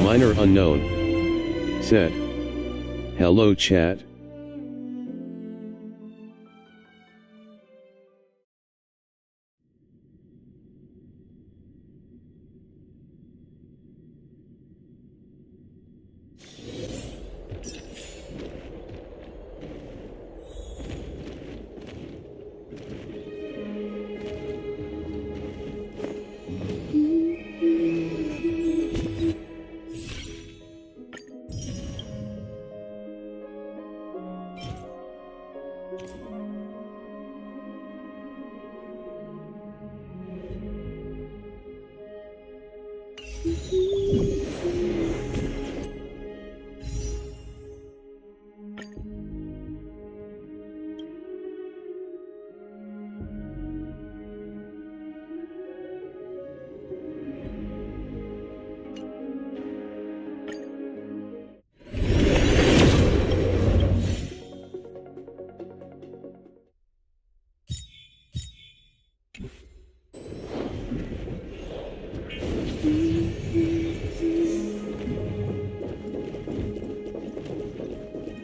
Minor unknown said, "Hello chat."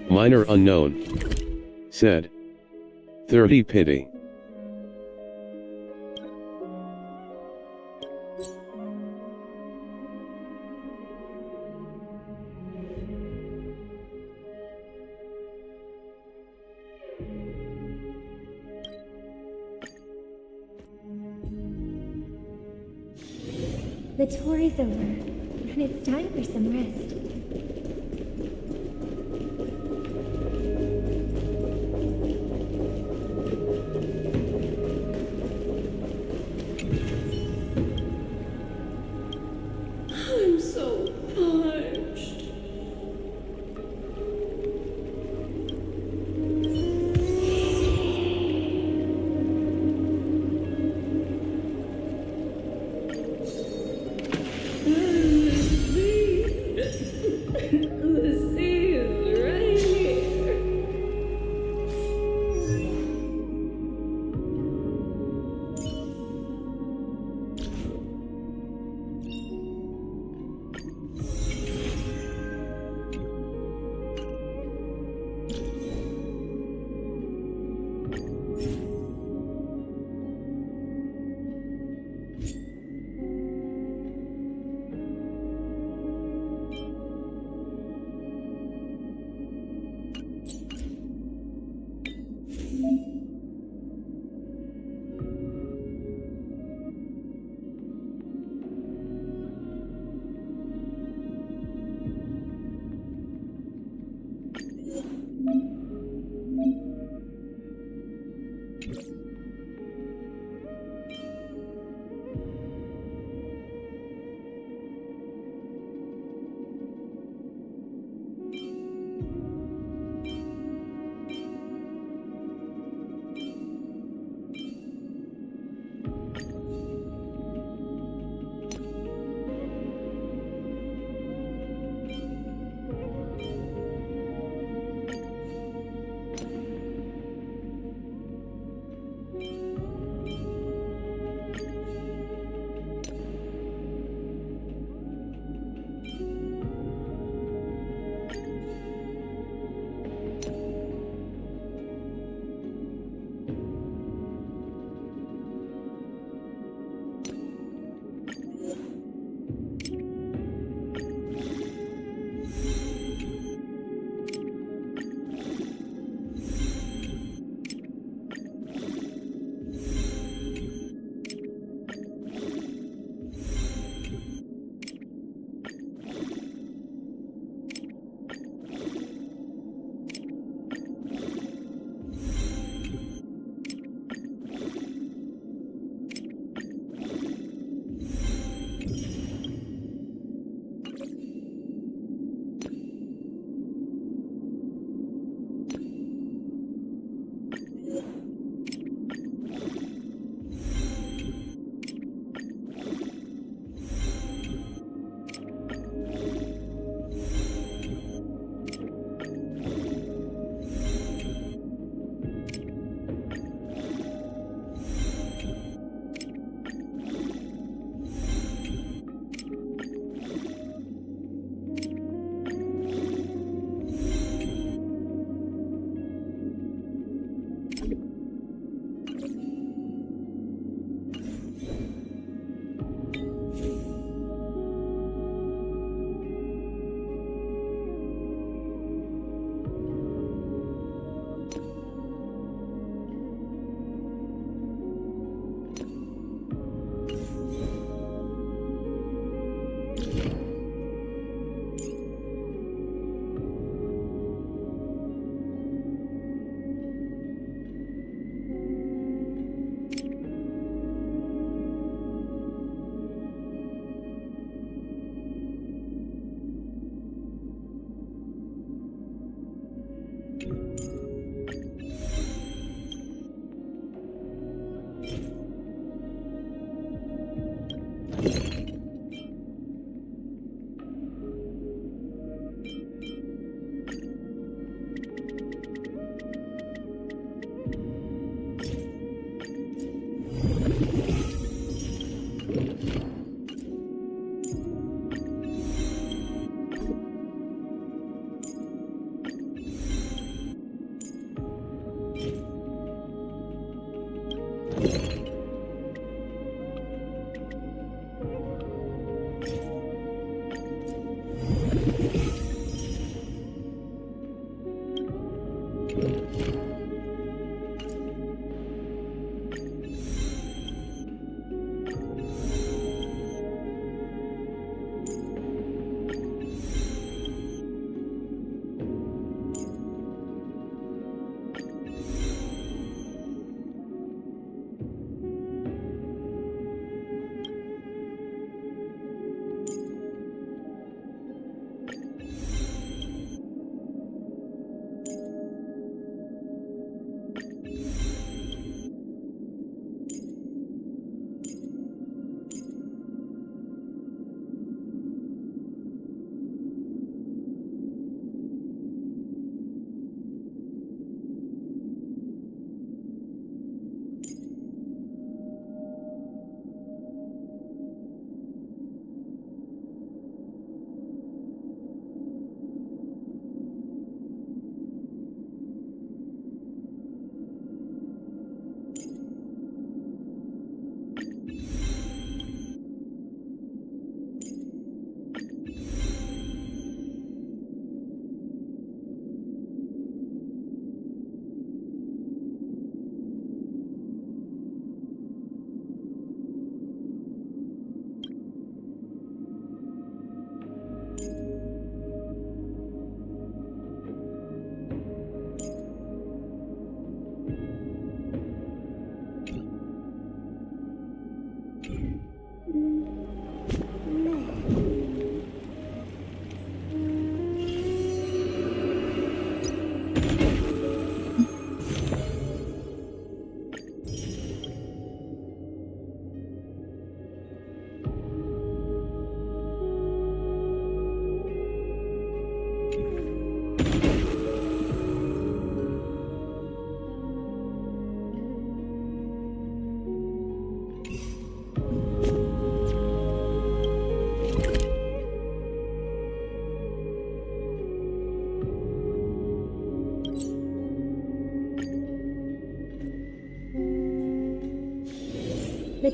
Minor unknown said, 30 pity. The tour is over, and it's time for some rest. I'm so parched. The sea is right here.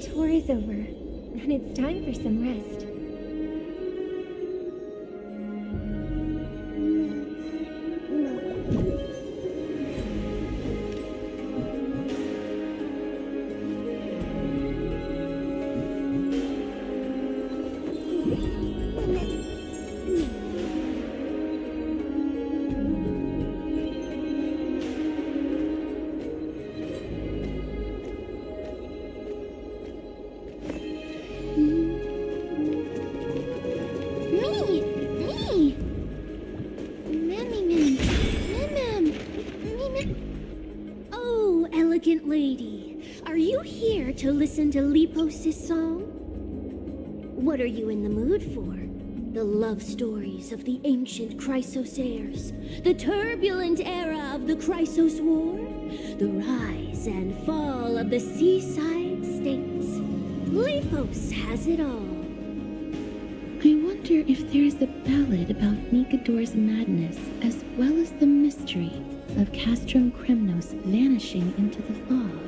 tour is over, and it's time for some rest. Oh, elegant lady, are you here to listen to Lipos's song? What are you in the mood for? The love stories of the ancient Chrysos heirs, the turbulent era of the Chrysos War, the rise and fall of the seaside states. Lipos has it all. I wonder if there's a ballad about Nikador's madness as well as the mystery of Castrum Kremnos vanishing into the fog.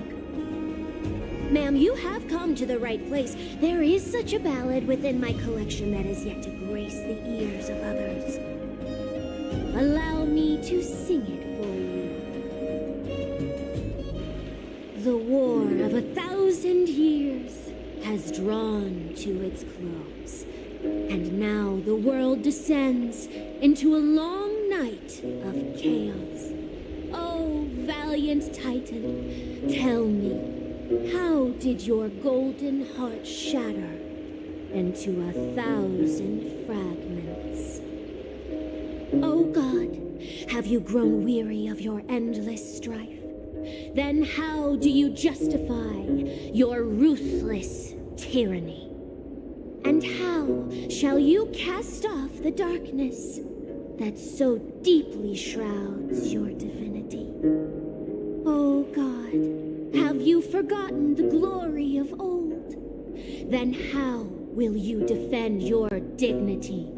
Ma'am, you have come to the right place. There is such a ballad within my collection that is yet to grace the ears of others. Allow me to sing it for you. The war of 1,000 years has drawn to its close, and now the world descends into a long night of chaos. Oh, valiant Titan, tell me, how did your golden heart shatter into 1,000 fragments? Oh God, have you grown weary of your endless strife? Then how do you justify your ruthless tyranny? And how shall you cast off the darkness that so deeply shrouds your divinity? Oh God, have you forgotten the glory of old? Then how will you defend your dignity?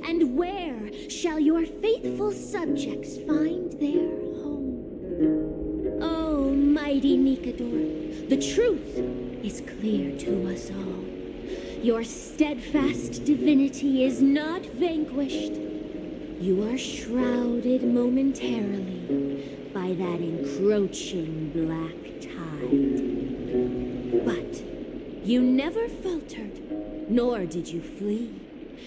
And where shall your faithful subjects find their home? Oh, mighty Nikador, the truth is clear to us all. Your steadfast divinity is not vanquished. You are shrouded momentarily by that encroaching black tide. But you never faltered, nor did you flee.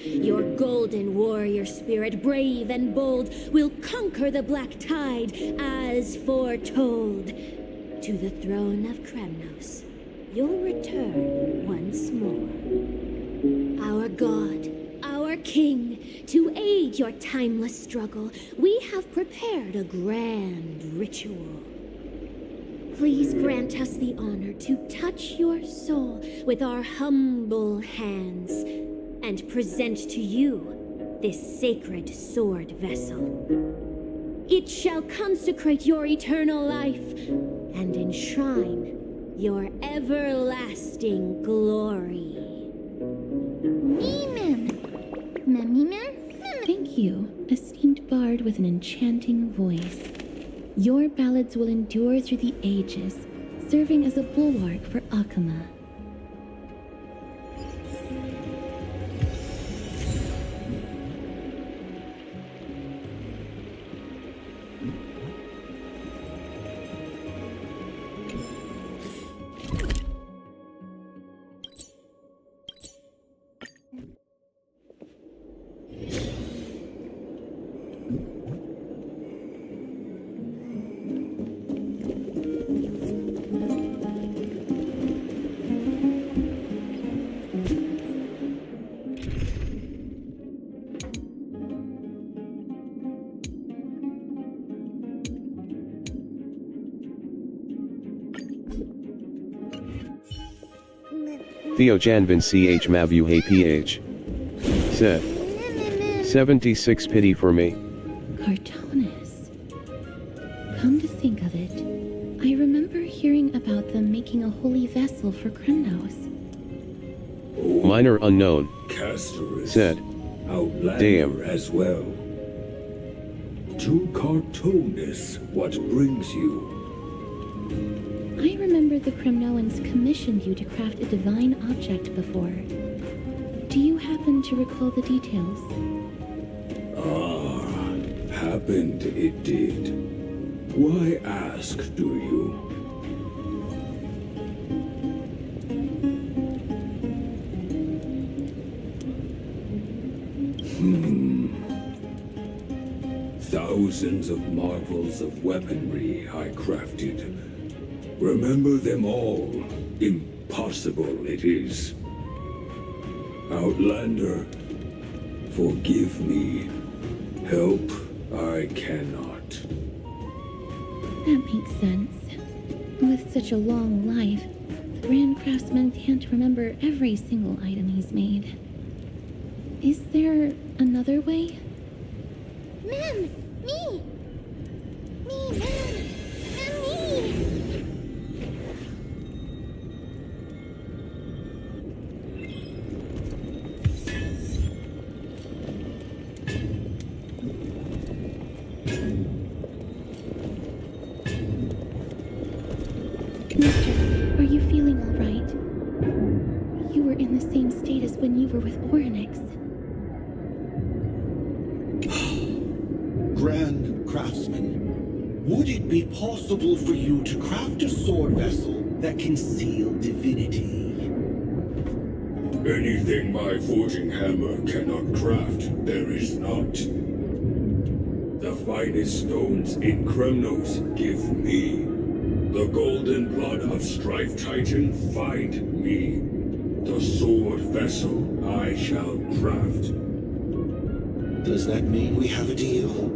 Your golden warrior spirit, brave and bold, will conquer the black tide as foretold. To the throne of Kremnos, you'll return once more. Our God, our King, to aid your timeless struggle, we have prepared a grand ritual. Please grant us the honor to touch your soul with our humble hands and present to you this sacred sword vessel. It shall consecrate your eternal life and enshrine your everlasting glory. Thank you, esteemed bard with an enchanting voice. Your ballads will endure through the ages, serving as a bulwark for Akama. Theo Janvin Ch Mabu Ph. Said. 76 pity for me. Cartonis. Come to think of it, I remember hearing about them making a holy vessel for Kremnos. Minor unknown. Castorus. Said. Outlander Damn. as well. To Cartonis, what brings you? I remember remember the Kremnoans commissioned you to craft a divine object before. Do you happen to recall the details? Happened it did. Why ask, do you? Thousands of marvels of weaponry I crafted. Remember them all. Impossible it is. Outlander, forgive me. Help I cannot. That makes sense. With such a long life, the Grand Craftsman can't remember every single item he's made. Is there another way? Ma'am! Me! Me, ma'am! Ma'am, me! Mister, are you feeling all right? You were in the same state as when you were with Orynyx. Grand Craftsman, would it be possible for you to craft a sword vessel that can seal divinity? Anything my forging hammer cannot craft, there is not. The finest stones in Kremnos give me. The golden blood of Strife Titan find me. The sword vessel I shall craft. Does that mean we have a deal?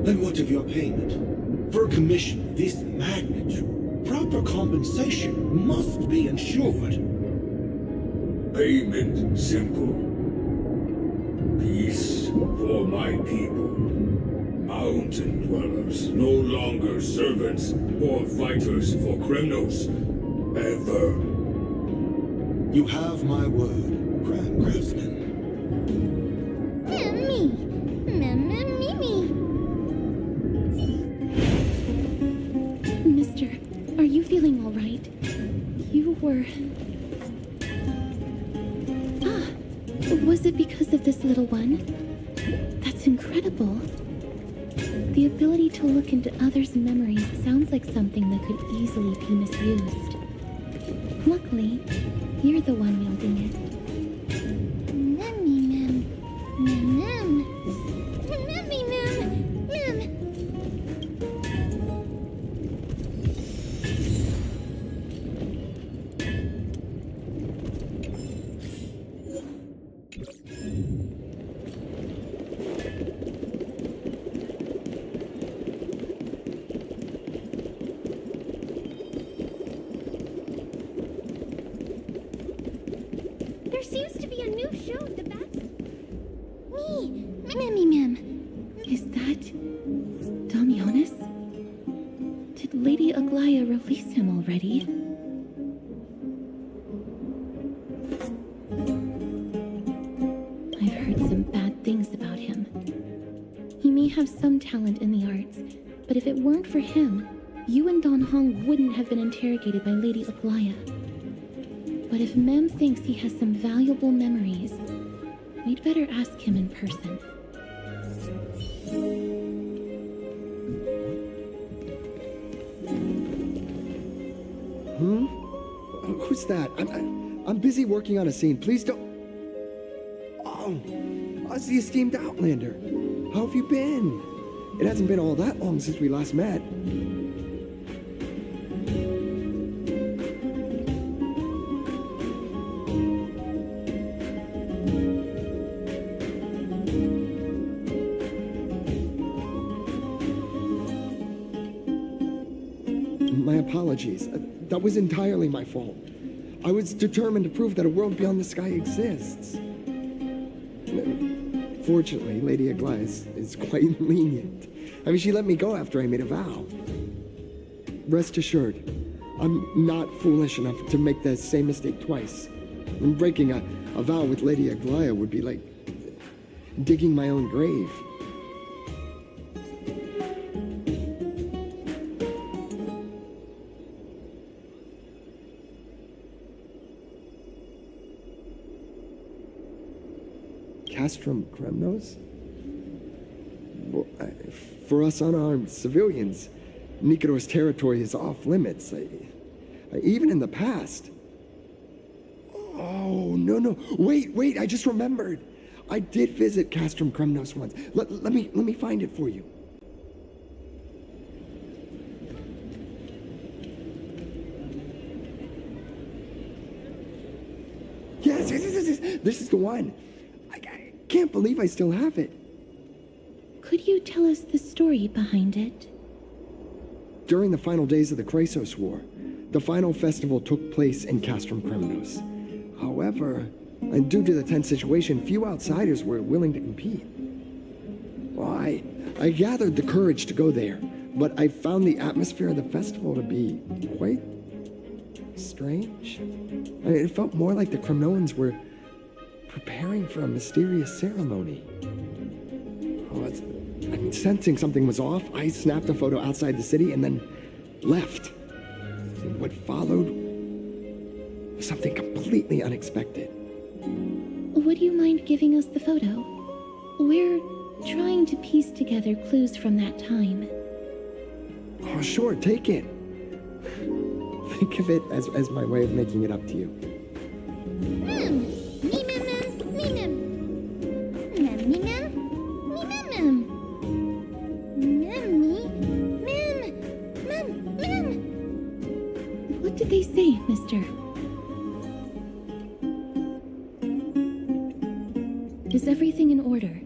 Then what of your payment? For a commission of this magnitude, proper compensation must be ensured. Payment simple. Peace for my people. Mountain dwellers, no longer servants or fighters for Kremnos. Ever. You have my word, Grand Craftsman. Me! Me! Mister, are you feeling all right? You were... was it because of this little one? That's incredible. The ability to look into others' memories sounds like something that could easily be misused. Luckily, you're the one wielding it. Mammy, ma'am. Ma'am. Mammy, ma'am. Ma'am. There seems to be a new show at the back. Me! Mammy, ma'am. Is that... Damionis? Did Lady Aglaya release him already? I've heard some bad things about him. He may have some talent in the arts, but if it weren't for him, you and Don Hong wouldn't have been interrogated by Lady Aglaya. But if Mem thinks he has some valuable memories, we'd better ask him in person. Who's that? I'm busy working on a scene. Please don't... Oh, it's the esteemed Outlander. How have you been? It hasn't been all that long since we last met. My apologies. That was entirely my fault. I was determined to prove that a world beyond the sky exists. Fortunately, Lady Aglaya is quite lenient. I mean, she let me go after I made a vow. Rest assured, I'm not foolish enough to make the same mistake twice. And breaking a vow with Lady Aglaya would be like digging my own grave. Castrum Kremnos? Well, for us unarmed civilians, Nikodor's territory is off limits. Even in the past. Oh, no. Wait, I just remembered. I did visit Castrum Kremnos once. Let me find it for you. Yes. This is the one. I can't believe I still have it. Could you tell us the story behind it? During the final days of the Chrysos War, the final festival took place in Castrum Kremnos. However, and due to the tense situation, few outsiders were willing to compete. Well, I gathered the courage to go there, but I found the atmosphere of the festival to be quite strange. It felt more like the Kremnoans were preparing for a mysterious ceremony. Sensing something was off, I snapped a photo outside the city and then left. What followed was something completely unexpected. Would you mind giving us the photo? We're trying to piece together clues from that time. Oh, sure, take it. Think of it as my way of making it up to you. What did they say, mister? Is everything in order?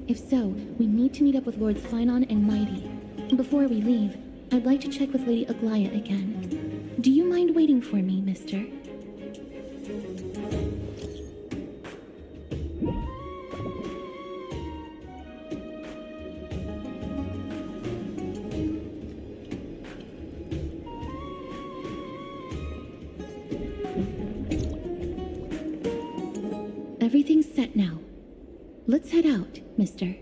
If so, we need to meet up with Lords Phainon and Mighty. Before we leave, I'd like to check with Lady Aglaya again. Do you mind waiting for me, mister? Everything's set now. Let's head out, mister.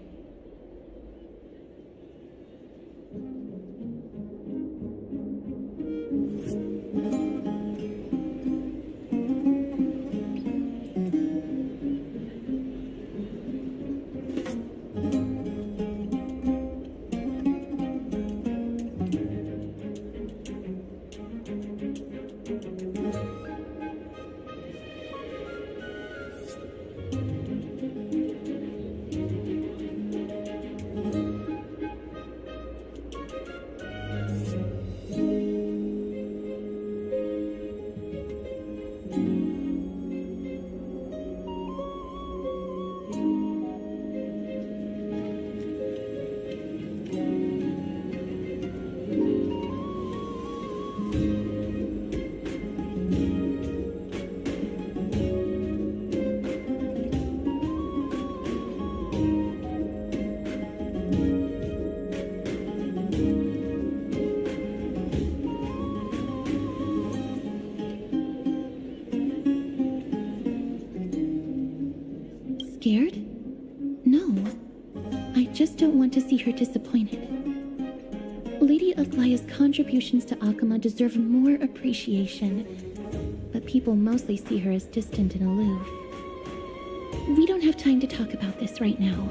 Scared? No. I just don't want to see her disappointed. Lady Aglaya's contributions to Akama deserve more appreciation, but people mostly see her as distant and aloof. We don't have time to talk about this right now.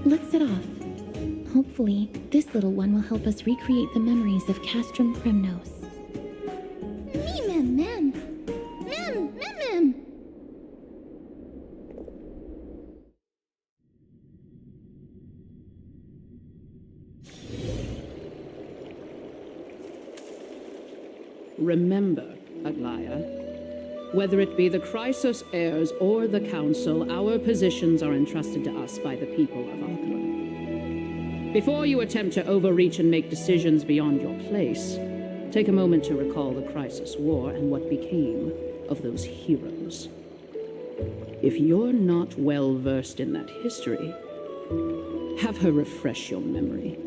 Let's set off. Hopefully, this little one will help us recreate the memories of Castrum Kremnos. Mem. Remember, Aglaya, whether it be the Chrysos heirs or the Council, our positions are entrusted to us by the people of Akama. Before you attempt to overreach and make decisions beyond your place, take a moment to recall the Chrysos War and what became of those heroes. If you're not well versed in that history, have her refresh your memory.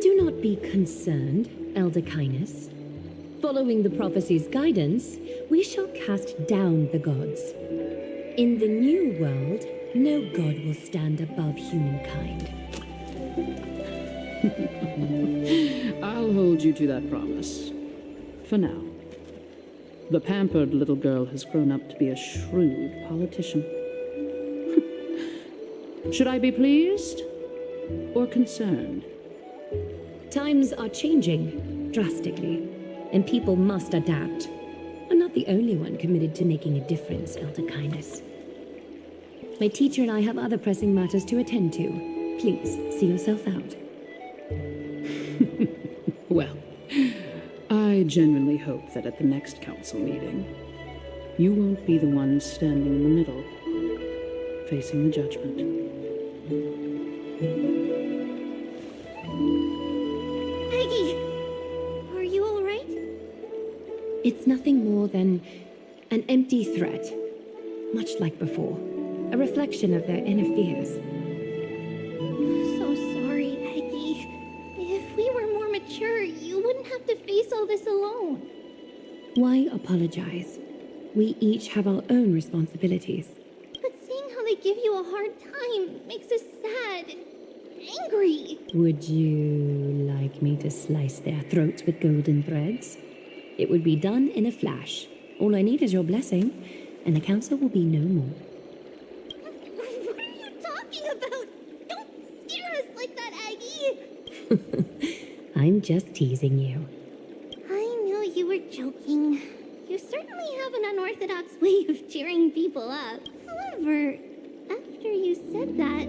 Do not be concerned, Elder Kynus. Following the prophecy's guidance, we shall cast down the gods. In the new world, no god will stand above humankind. I'll hold you to that promise. For now. The pampered little girl has grown up to be a shrewd politician. Should I be pleased or concerned? Times are changing drastically, and people must adapt. I'm not the only one committed to making a difference, Elder Kindness. My teacher and I have other pressing matters to attend to. Please, see yourself out. Well, I genuinely hope that at the next council meeting, you won't be the one standing in the middle, facing the judgment. Aggie, are you all right? It's nothing more than an empty threat, much like before. A reflection of their inner fears. So sorry, Aggie. If we were more mature, you wouldn't have to face all this alone. Why apologize? We each have our own responsibilities. But seeing how they give you a hard time makes us sad and angry. Would you like me to slice their throats with golden threads? It would be done in a flash. All I need is your blessing, and the council will be no more. What are you talking about? Don't scare us like that, Aggie! I'm just teasing you. I knew you were joking. You certainly have an unorthodox way of cheering people up. However, after you said that,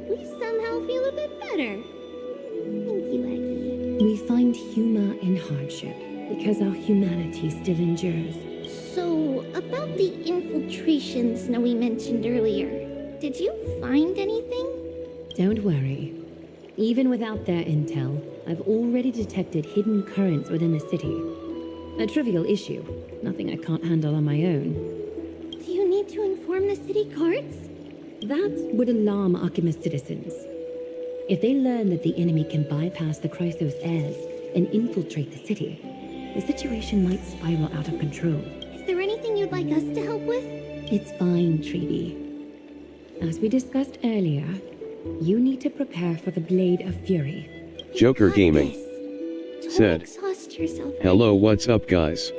we somehow feel a bit better. Thank you, Aggie. We find humor in hardship because our humanity still endures. So, about the infiltration Snowy mentioned earlier, did you find anything? Don't worry. Even without their intel, I've already detected hidden currents within the city. A trivial issue, nothing I can't handle on my own. Do you need to inform the city guards? That would alarm Archimus citizens. If they learn that the enemy can bypass the Chrysos heirs and infiltrate the city, the situation might spiral out of control. Is there anything you'd like us to help with? It's fine, Treeby. As we discussed earlier, you need to prepare for the Blade of Fury. Joker got Gaming this. Don't said, exhaust yourself. "Hello, what's up, guys?"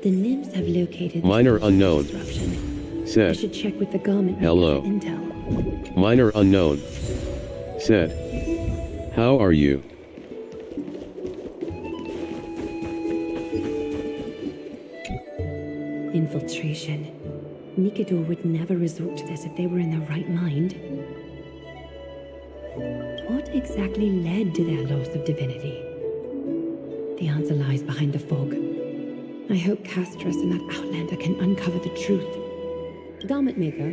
The nymphs have located the Minor source of unknown. disruption. I Said, should check with the garment maker Hello. for intel. "Minor unknown." Said, "How are you?" Infiltration. Nikador would never resort to this if they were in their right mind. What exactly led to their loss of divinity? The answer lies behind the fog. I hope Castras and that Outlander can uncover the truth. Garment maker,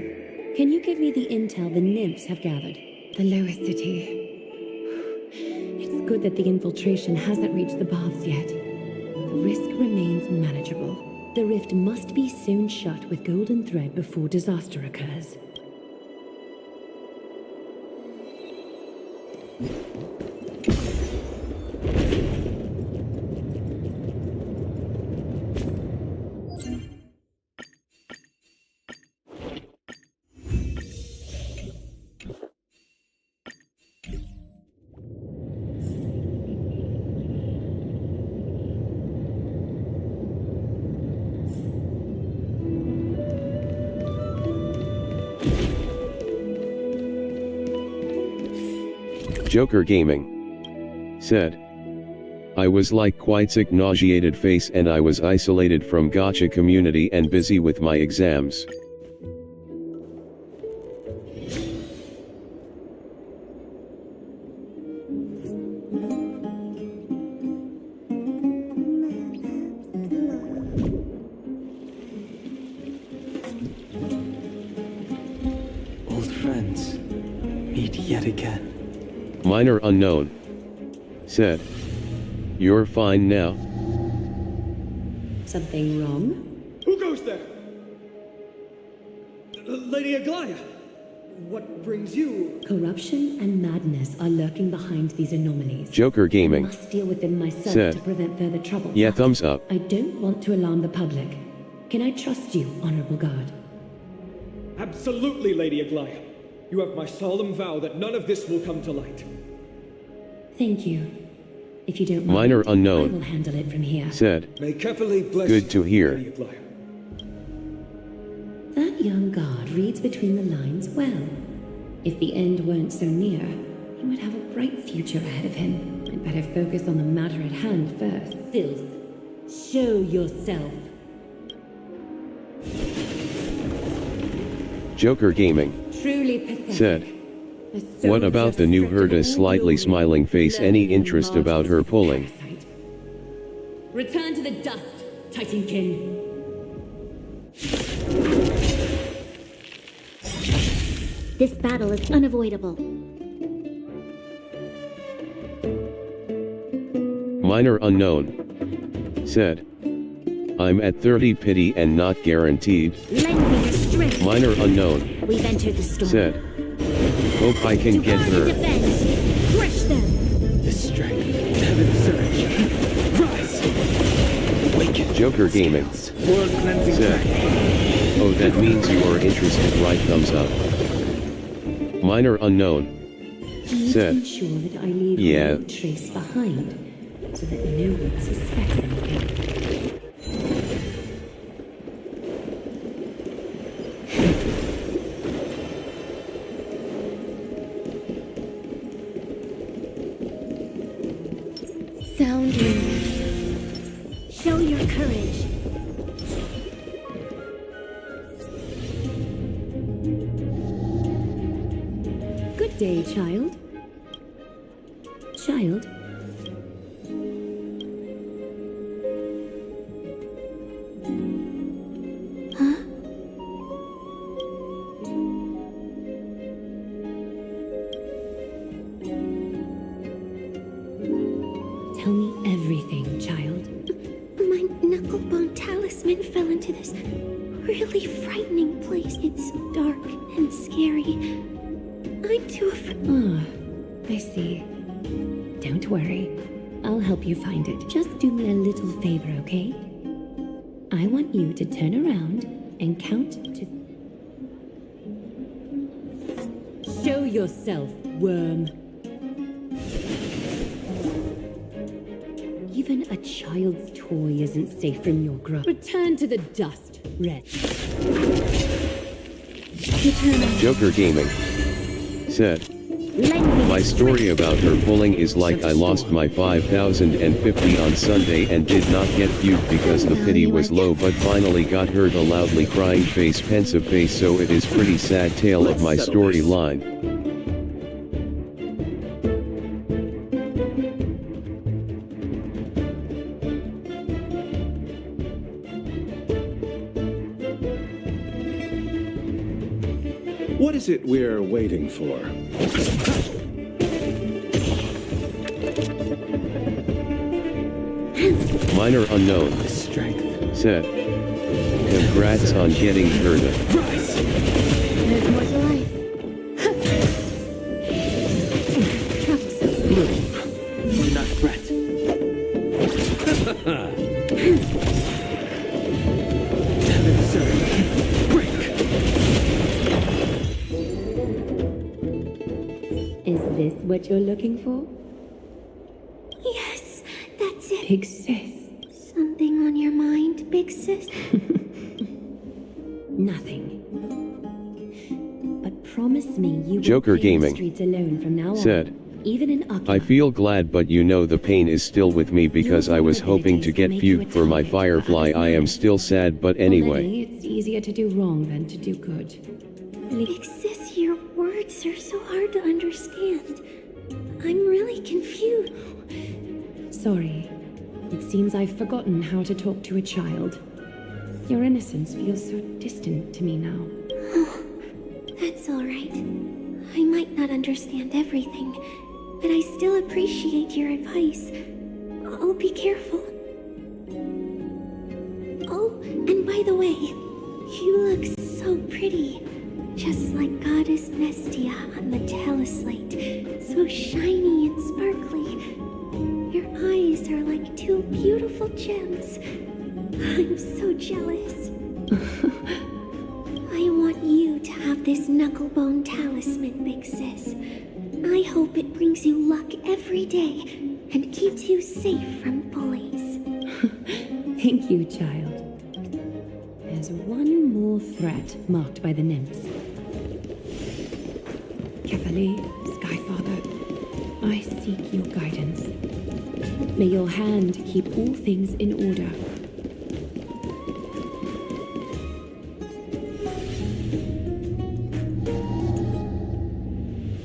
can you give me the intel the nymphs have gathered? The lowest city. It's good that the infiltration hasn't reached the baths yet. The risk remains manageable. The rift must be sewn shut with golden thread before disaster occurs. Joker Gaming said, "I was like quite sick, nauseated face, and I was isolated from Gacha community and busy with my exams. Old friends, meet yet again." Minor unknown said, "You're fine now?" Something wrong? Who goes there? Lady Aglaia, what brings you? Corruption and madness are lurking behind these anomalies. Joker I Gaming must deal with them myself said, to prevent further trouble. "Yeah, thumbs up." I don't want to alarm the public. Can I trust you, Honorable Guard? Absolutely, Lady Aglaia. You have my solemn vow that none of this will come to light. Thank you. If you don't mind, Minor unknown I will handle it from here. said, May Kepali bless "Good you, to hear." Lady Aglaia. That young guard reads between the lines well. If the end weren't so near, he would have a bright future ahead of him. I'd better focus on the matter at hand first. Filth. Show yourself. Joker Gaming Truly pathetic. said, "What about the new Herta's slightly smiling face? Any interest about her pulling?" Return to the dust, Titankin. This battle is unavoidable. Minor Unknown said, "I'm at 30 pity and not guaranteed." Lend me your strength. Minor Unknown We've entered the storm. said, "Hope I can get her." Defense. Crush them. The strength. Heaven surge. Rise. Awaken. Joker Gaming World cleansing said, strength. "Oh, that means you are interested, right? Thumbs up." Minor Unknown said, Ensure that I leave "Yeah." no trace behind, so that no one suspects anything. Sound rumors. Show your courage. Good day, child. Child? Huh? Tell me everything, child. My knucklebone talisman fell into this really frightening place. It's dark and scary. I'm too afraid. Ah, I see. Don't worry. I'll help you find it. Just do me a little favor, okay? I want you to turn around and count to... Show yourself, worm. Even a child's toy isn't safe from your grasp. Return to the dust, wretch. Joker Gaming said, "My story about her pulling is like I lost my 5,050 on Sunday and did not get viewed because the pity was low, but finally got heard a loudly crying face, pensive face, so it is pretty sad tale of my storyline." What is it we're waiting for? Minor Unknown Strength. said, "Congrats on getting Herta." Rise. There's more to life. Move. Do not fret. Heaven surge. Break. Is this what you're looking for? Yes, that's it. Big sis. Something on your mind, big sis? Nothing. But promise me you Joker won't play in the Gaming streets alone from now said, on. Even in Oculus. "I feel glad, but you know the pain is still with me because I was hoping to get viewed for my Firefly. I am still sad, but anyway." Already, it's easier to do wrong than to do good. Big sis, your words are so hard to understand. I'm really confused. Sorry. It seems I've forgotten how to talk to a child. Your innocence feels so distant to me now. Oh, that's all right. I might not understand everything, but I still appreciate your advice. I'll be careful. Oh, and by the way, you look so pretty. Just like Goddess Nestia on the teleslate. So shiny and sparkly. Your eyes are like two beautiful gems. I'm so jealous. I want you to have this knucklebone talisman, big sis. I hope it brings you luck every day and keeps you safe from bullies. Thank you, child. There's one more threat marked by the nymphs. Kefali, Skyfather, I seek your guidance. May your hand keep all things in order.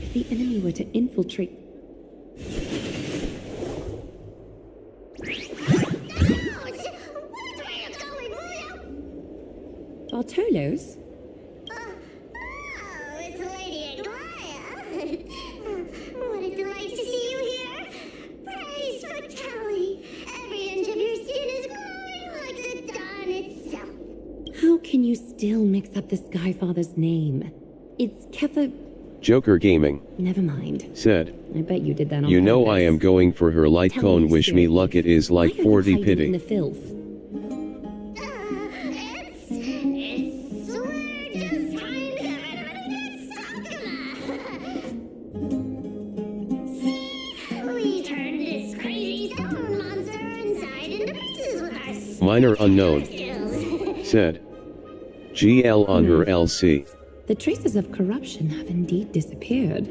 If the enemy were to infiltrate... Bartolos? Oh, it's Lady Aglaya. What a delight to see you here. Praise for Kelly. Every inch of your skin is glowing like the dawn itself. How can you still mix up the Skyfather's name? It's Kefa... Joker Gaming Never mind. said, I bet you did that on "You know purpose. I am going for her light Tell cone. me, Wish me Spirit luck. Thief, It is like why are you 40 hiding in pity." the filth? It's we're just trying to get everybody to See, we turned this crazy stone monster inside into pieces with our Minor unknown skills. said, "GL on her LC." The traces of corruption have indeed disappeared.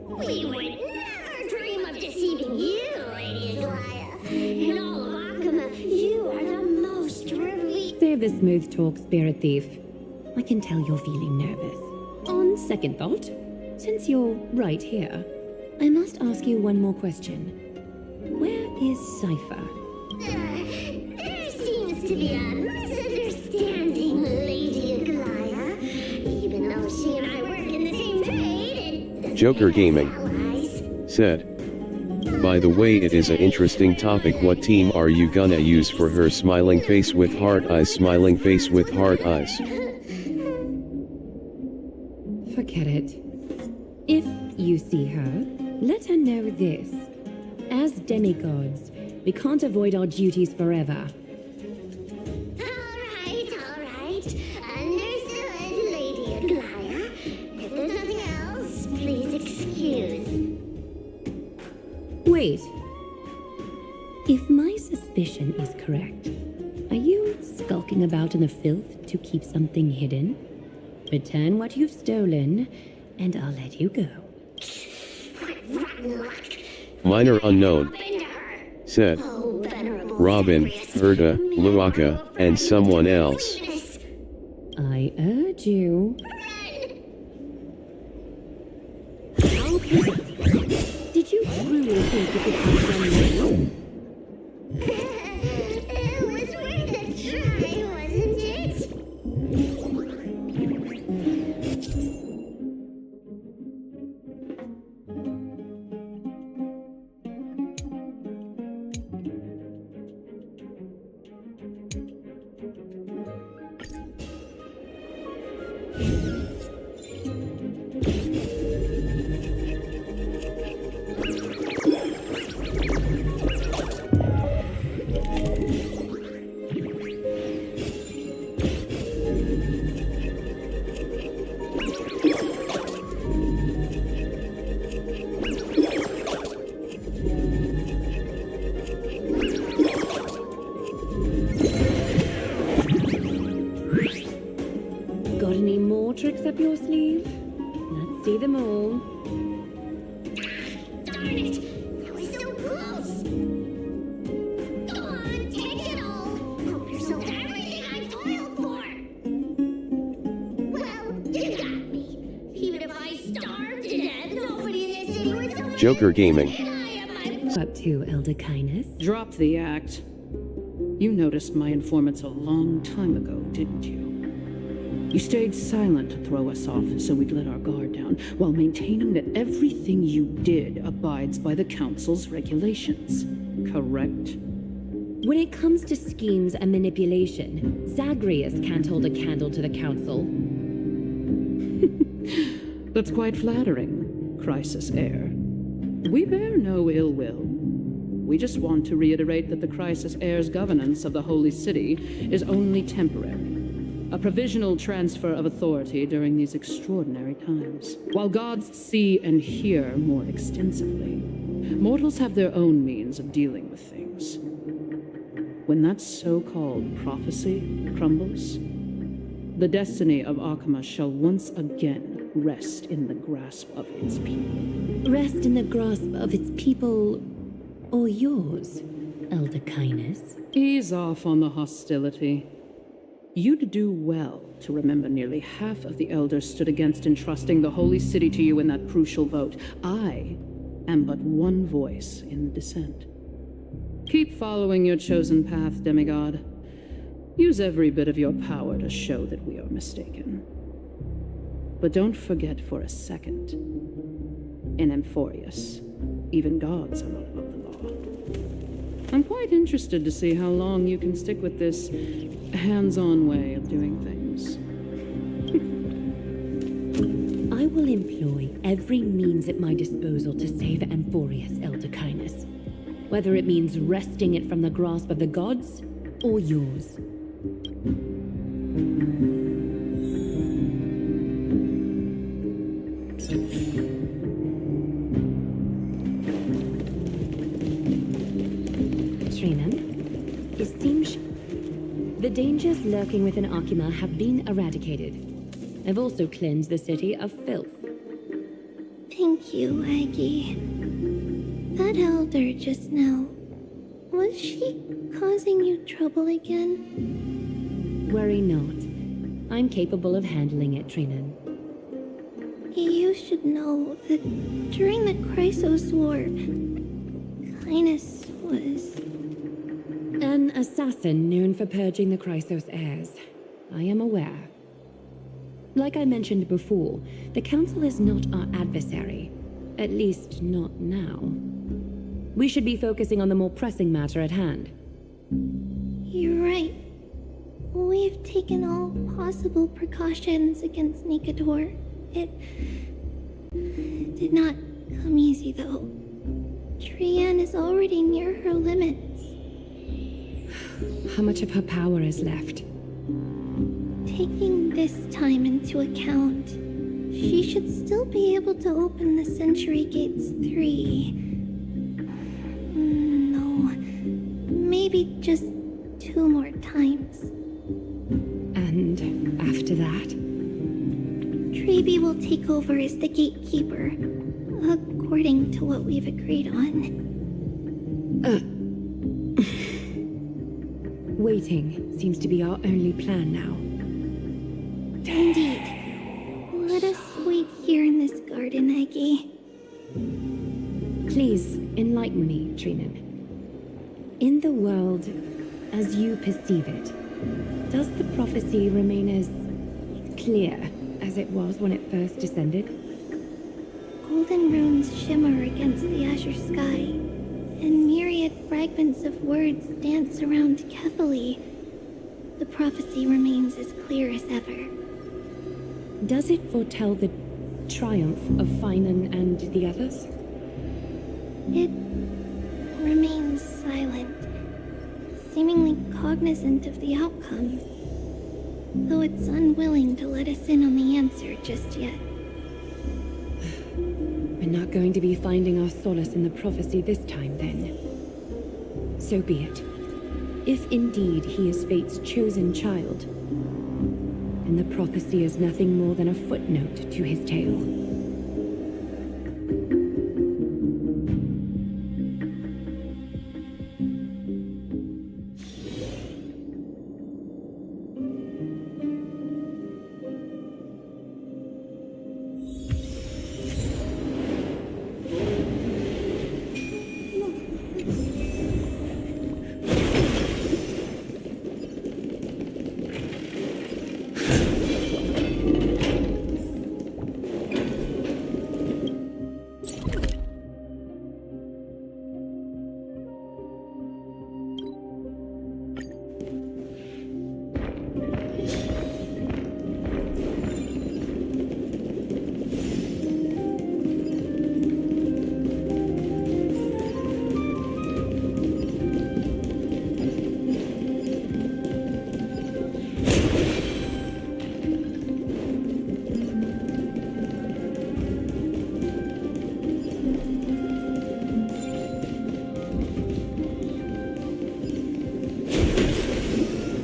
We would never dream of deceiving you, Lady Aglaya. In all of Akama, you are the most revered. Save the smooth talk, Spirit Thief. I can tell you're feeling nervous. On second thought, since you're right here, I must ask you one more question. Where is Cypher? There seems to be a misunderstanding, Lady Aglaya. Even though she and I work in the same trade, and Joker Gaming allies. said, "By the way, it is a interesting topic. What team are you gonna use for her? Smiling face with heart eyes, smiling face with heart eyes." Forget it. If you see her, let her know this. As demigods, we can't avoid our duties forever. All right. Understood, Lady Aglaya. If there's nothing else, please excuse. Wait. If my suspicion is correct, are you skulking about in the filth to keep something hidden? Return what you've stolen, and I'll let you go. Rotten luck. Minor unknown Into her. said, Oh, venerable "Robin, Zagreus. Herta, Luaka, and someone else." I urge you. How did you truly think you could come from me? It was worth a try, wasn't it? Got any more tricks up your sleeve? Let's see them all. Darn it! I was so close! Go on, take it all! Help yourself to everything I toiled for! Well, you got me. Even if I starved to death, nobody in this city would tell me Joker Gaming that I am my... Up to Elder Kindness. Drop the act. You noticed my informants a long time ago, didn't you? You stayed silent to throw us off so we'd let our guard down, while maintaining that everything you did abides by the Council's regulations. Correct? When it comes to schemes and manipulation, Zagreus can't hold a candle to the Council. That's quite flattering, Crisis Heir. We bear no ill will. We just want to reiterate that the Crisis Heir's governance of the Holy City is only temporary. A provisional transfer of authority during these extraordinary times. While gods see and hear more extensively, mortals have their own means of dealing with things. When that so-called prophecy crumbles, the destiny of Akama shall once again rest in the grasp of its people. Rest in the grasp of its people, or yours, Elder Kindness. Ease off on the hostility. You'd do well to remember nearly half of the elders stood against entrusting the holy city to you in that crucial vote. I am but one voice in the dissent. Keep following your chosen path, demigod. Use every bit of your power to show that we are mistaken. But don't forget for a second, in Amphorius, even gods are not above the law. I'm quite interested to see how long you can stick with this hands-on way of doing things. I will employ every means at my disposal to save Amphorius, Elder Kindness. Whether it means wresting it from the grasp of the gods, or yours. Trinan, it seems the dangers lurking within Arkima have been eradicated. I've also cleansed the city of filth. Thank you, Aggie. That elder just now, was she causing you trouble again? Worry not. I'm capable of handling it, Trinan. You should know that during the Chrysos War, Kindness was... An assassin known for purging the Chrysos heirs. I am aware. Like I mentioned before, the Council is not our adversary. At least, not now. We should be focusing on the more pressing matter at hand. You're right. We've taken all possible precautions against Nikador. It did not come easy, though. Trian is already near her limits. How much of her power is left? Taking this time into account, she should still be able to open the Century Gates 3. No, maybe just 2 more times. And after that? Treeby will take over as the gatekeeper, according to what we've agreed on. Waiting seems to be our only plan now. Indeed. Let us wait here in this garden, Aggie. Please enlighten me, Trinan. In the world as you perceive it, does the prophecy remain as clear as it was when it first descended? Golden runes shimmer against the azure sky, and myriad fragments of words dance around Kefali. The prophecy remains as clear as ever. Does it foretell the triumph of Finan and the others? It remains silent, seemingly cognizant of the outcome, though it's unwilling to let us in on the answer just yet. We're not going to be finding our solace in the prophecy this time, then. So be it. If indeed he is Fate's chosen child, then the prophecy is nothing more than a footnote to his tale.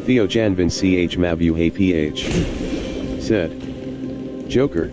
Theo Janvin CH Mavu Hey PH. Said. Joker.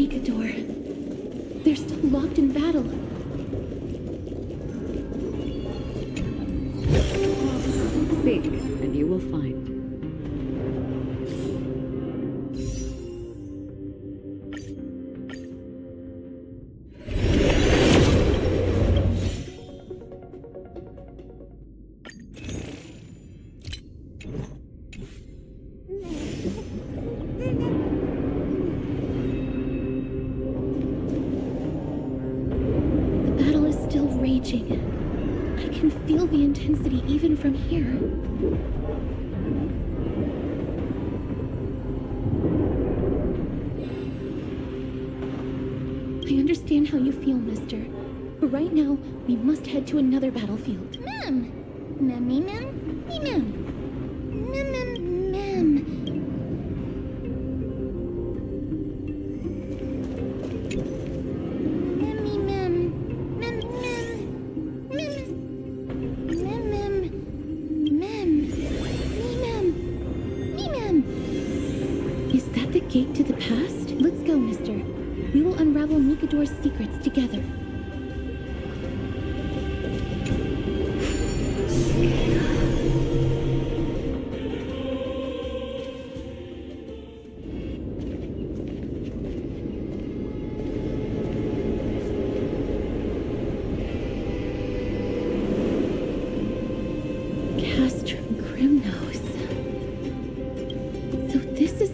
Mikador. They're still locked in battle. Seek, and you will find. The battle is still raging. I can feel the intensity even from here. I understand how you feel, mister. But right now, we must head to another battlefield. Mem. Mem. Mem. Is that the gate to the past? Let's go, mister. We will unravel Mikador's secrets together.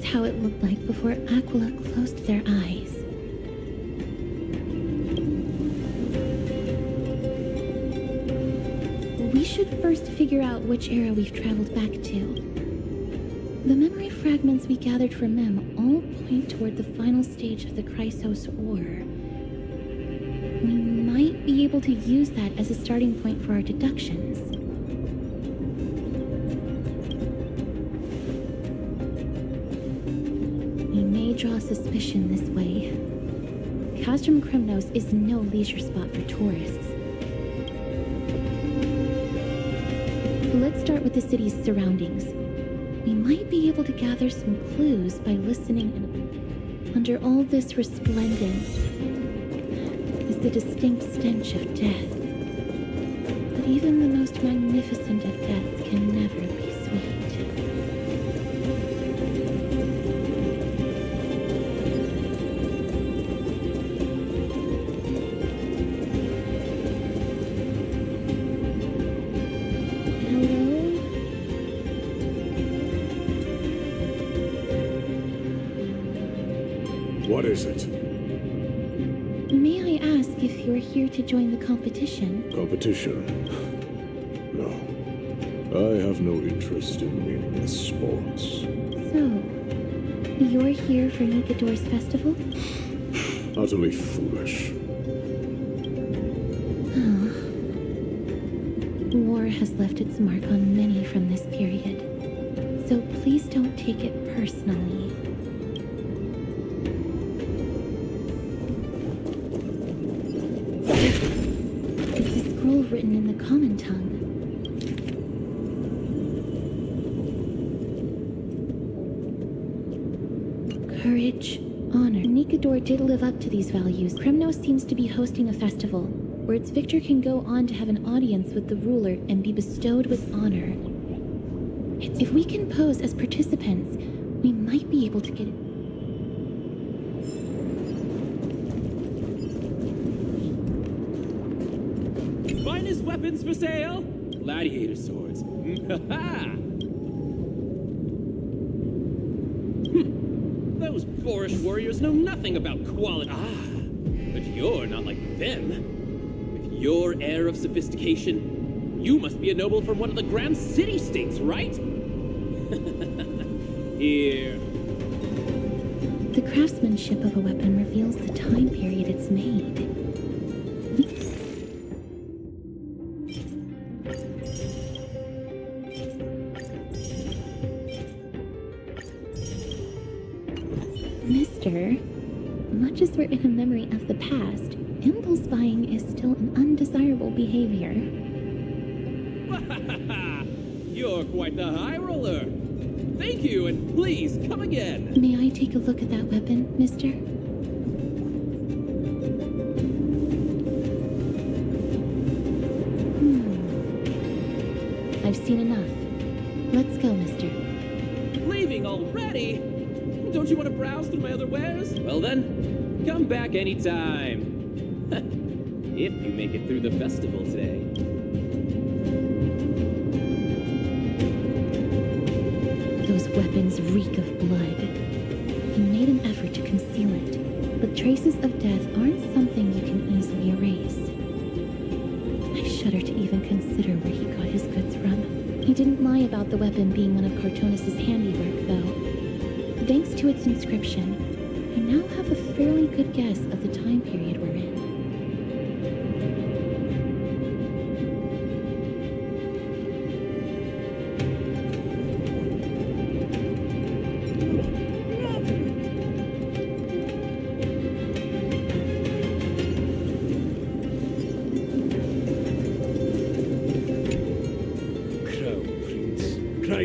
How it looked like before Aquila closed their eyes. We should first figure out which era we've traveled back to. The memory fragments we gathered from Mem all point toward the final stage of the Chrysos War. We might be able to use that as a starting point for our deductions. Draw suspicion this way. Castrum Kremnos is no leisure spot for tourists. Let's start with the city's surroundings. We might be able to gather some clues by listening in. Under all this resplendence is the distinct stench of death. But even the most magnificent of deaths can never be sweet. What is it? May I ask if you're here to join the competition? Competition? No. I have no interest in meaningless sports. So, you're here for Mikador's festival? Utterly foolish. War has left its mark on many from this period, so please don't take it personally. It's a scroll written in the common tongue. Courage, honor. Mikador did live up to these values. Kremnos seems to be hosting a festival, where its victor can go on to have an audience with the ruler and be bestowed with honor. If we can pose as participants, we might be able to get it. Finest weapons for sale? Gladiator swords. Those boorish warriors know nothing about quality. But you're not like them. Your air of sophistication, you must be a noble from one of the grand city-states, right? Here. The craftsmanship of a weapon reveals the time period it's made. Mister, much as we're in a memory of the past, impulse buying is still an undesirable behavior. You're quite the high roller. Thank you, and please, come again. May I take a look at that weapon, mister? I've seen enough. Let's go, mister. Leaving already? Don't you want to browse through my other wares? Well then, come back anytime. If you make it through the festival today. Those weapons reek of blood. He made an effort to conceal it, but traces of death aren't something you can easily erase. I shudder to even consider where he got his goods from. He didn't lie about the weapon being one of Cartonis' handiwork, though. Thanks to its inscription, I now have a fairly good guess of the time period we're in.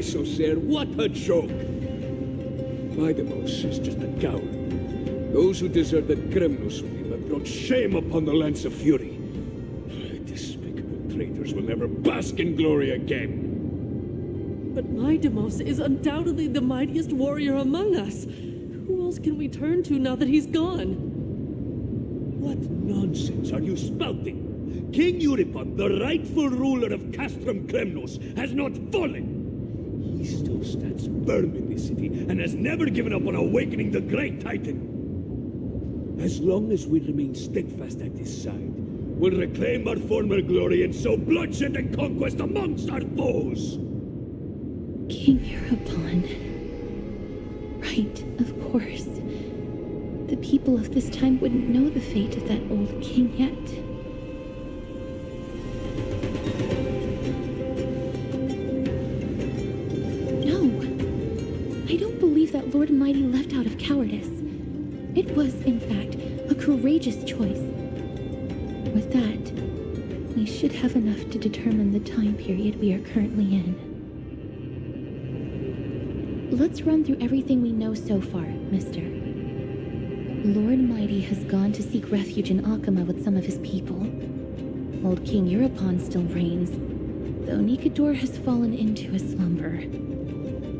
So, sir, what a joke! Maidemos is just a coward. Those who deserted Kremnos with him have brought shame upon the lands of Fury. Despicable traitors will never bask in glory again. But Maidemos is undoubtedly the mightiest warrior among us. Who else can we turn to now that he's gone? What nonsense are you spouting? King Euripon, the rightful ruler of Castrum Kremnos, has not fallen! He still stands firm in this city and has never given up on awakening the great Titan. As long as we remain steadfast at his side, we'll reclaim our former glory and sow bloodshed and conquest amongst our foes. King Euripon. Right, of course. The people of this time wouldn't know the fate of that old king yet. That Lord Mighty left out of cowardice. It was, in fact, a courageous choice. With that, we should have enough to determine the time period we are currently in. Let's run through everything we know so far, mister. Lord Mighty has gone to seek refuge in Akama with some of his people. Old King Euripon still reigns, though Nikador has fallen into a slumber.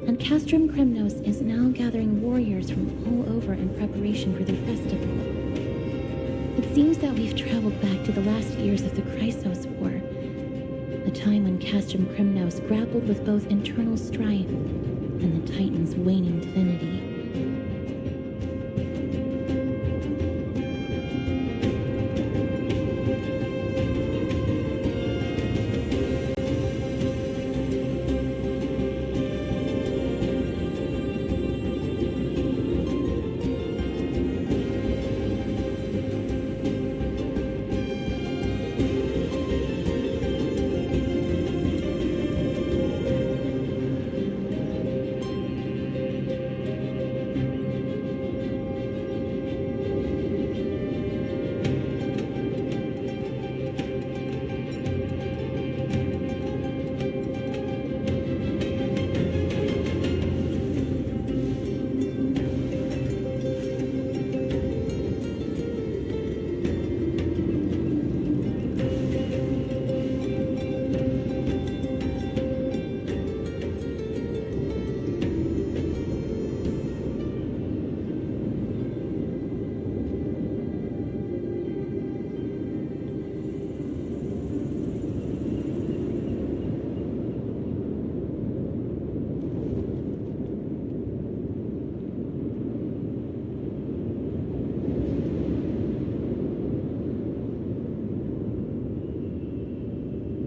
And Castrum Kremnos is now gathering warriors from all over in preparation for their festival. It seems that we've traveled back to the last years of the Chrysos War, a time when Castrum Kremnos grappled with both internal strife and the Titan's waning divinity.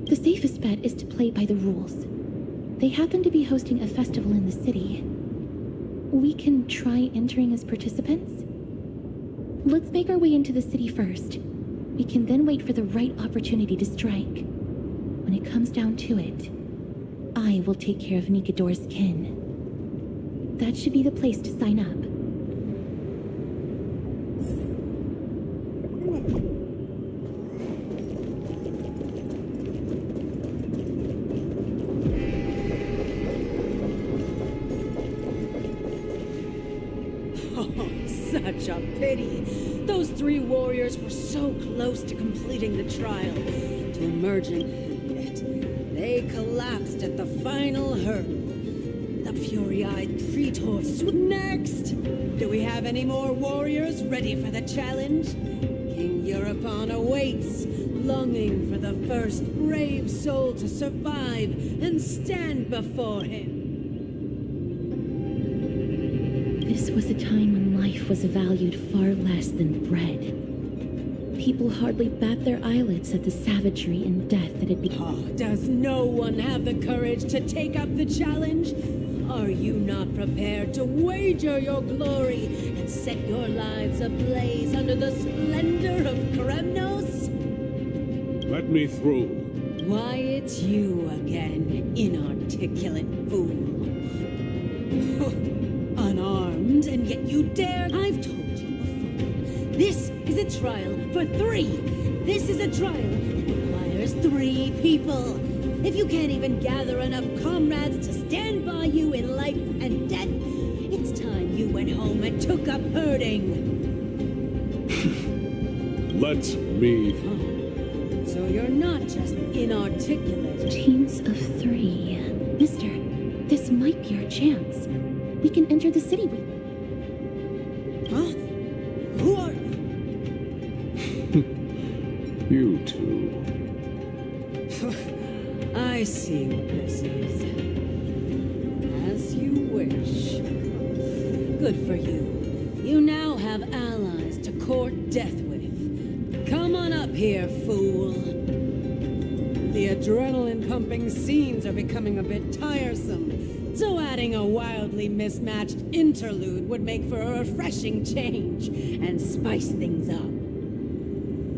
The safest bet is to play by the rules. They happen to be hosting a festival in the city. We can try entering as participants? Let's make our way into the city first. We can then wait for the right opportunity to strike. When it comes down to it, I will take care of Nikador's kin. That should be the place to sign up. Such a pity. Those three warriors were so close to completing the trial, to emerging, and yet they collapsed at the final hurdle. The fury-eyed Praetor next! Do we have any more warriors ready for the challenge? King Euripon awaits, longing for the first brave soul to survive and stand before him. This was a time when life was valued far less than bread. People hardly bat their eyelids at the savagery and death that had become. Does no one have the courage to take up the challenge? Are you not prepared to wager your glory and set your lives ablaze under the splendor of Kremnos? Let me through. Why, it's you again, inarticulate fool. Unarmed, and yet you dare. I've told you before. This is a trial for 3. This is a trial that requires 3 people. If you can't even gather enough comrades to stand by you in life and death, it's time you went home and took up herding. Let me. So you're not just inarticulate. Teams of 3. Mister, this might be our chance. We can enter the city with... Huh? Who are... You two. I see what this is. As you wish. Good for you. You now have allies to court death with. Come on up here, fool. The adrenaline-pumping scenes are becoming a bit tiresome, so adding a wildly mismatched interlude would make for a refreshing change and spice things up.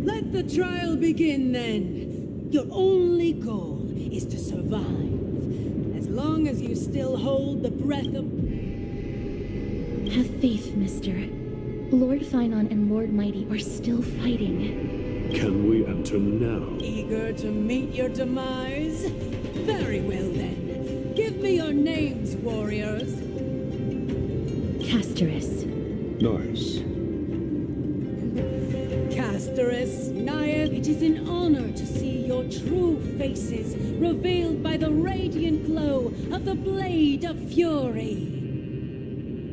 Let the trial begin, then. Your only goal is to survive. As long as you still hold the breath of... Have faith, mister. Lord Finon and Lord Mighty are still fighting. Can we enter now? Eager to meet your demise? Very well, then. Give me your names, warriors. Casterus. Nice. Casterus, Naiad, it is an honor to see your true faces revealed by the radiant glow of the Blade of Fury.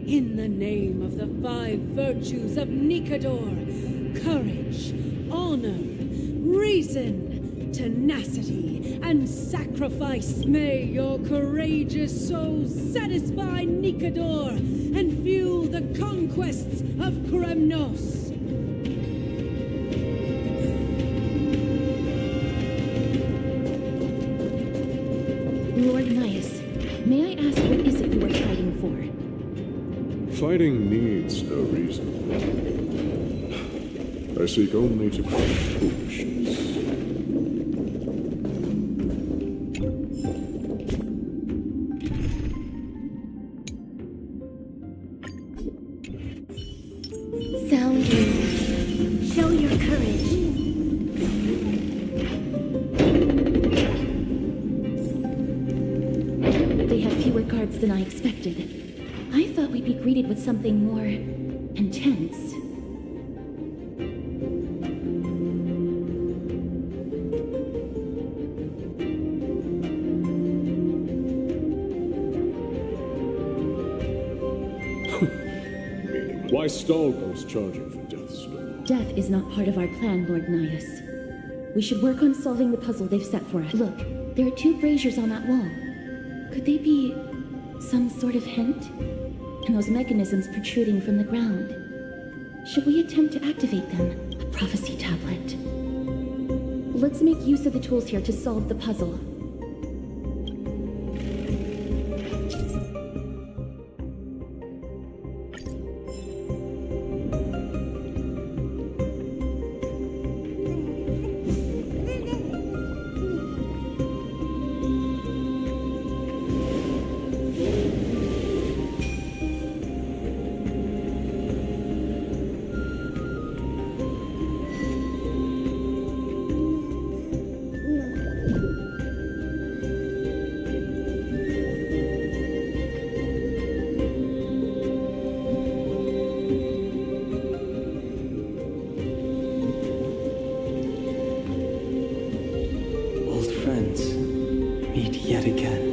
In the name of the 5 virtues of Nikador, courage, honor, reason, tenacity, and sacrifice, may your courageous souls satisfy Nikador and fuel the conquests of Kremnos. Lord Nias, may I ask what is it you are fighting for? Fighting needs no reason. I seek only to punish foolishness. Sound leaders, show your courage. They have fewer guards than I expected. I thought we'd be greeted with something more intense. Why stall those charging for death's door? Death is not part of our plan, Lord Nias. We should work on solving the puzzle they've set for us. Look, there are 2 braziers on that wall. Could they be some sort of hint? And those mechanisms protruding from the ground. Should we attempt to activate them? A prophecy tablet. Let's make use of the tools here to solve the puzzle. yet again.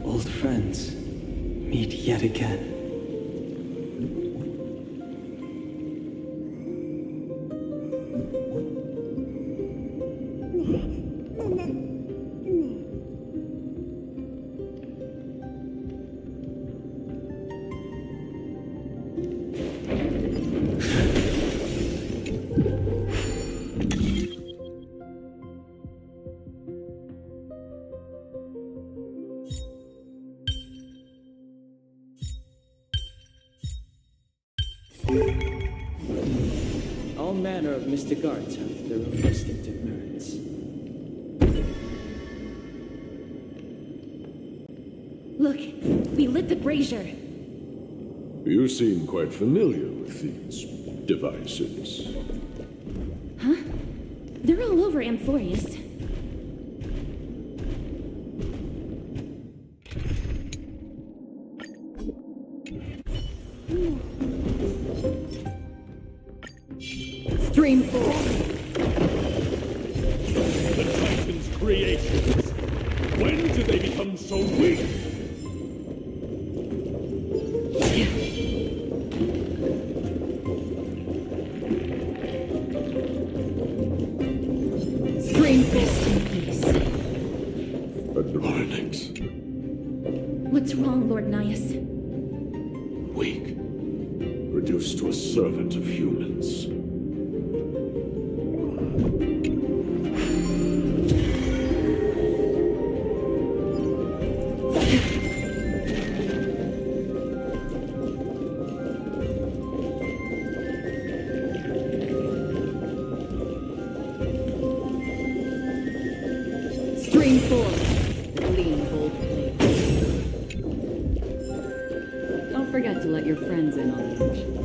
Old friends meet yet again. All manner of mystic arts have their own distinctive merits. Look, we lit the brazier. You seem quite familiar with these devices. Huh? They're all over Amphorius. Stream 4. The Titan's creations. When did they become so weak? Stream 4. Adornix. What's wrong, Lord Nias? Weak. Reduced to a servant of humans. Stream 4. Clean old plate. Don't forget to let your friends in on the action.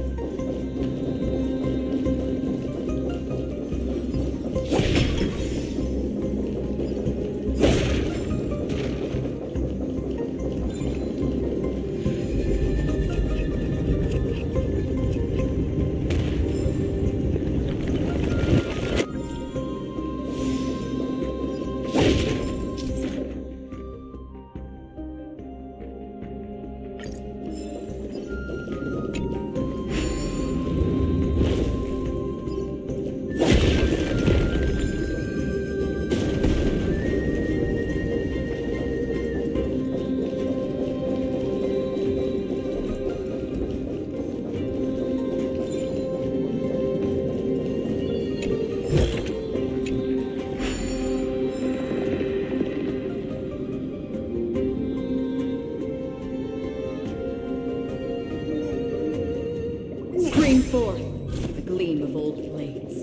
Stream 4. The gleam of old blades.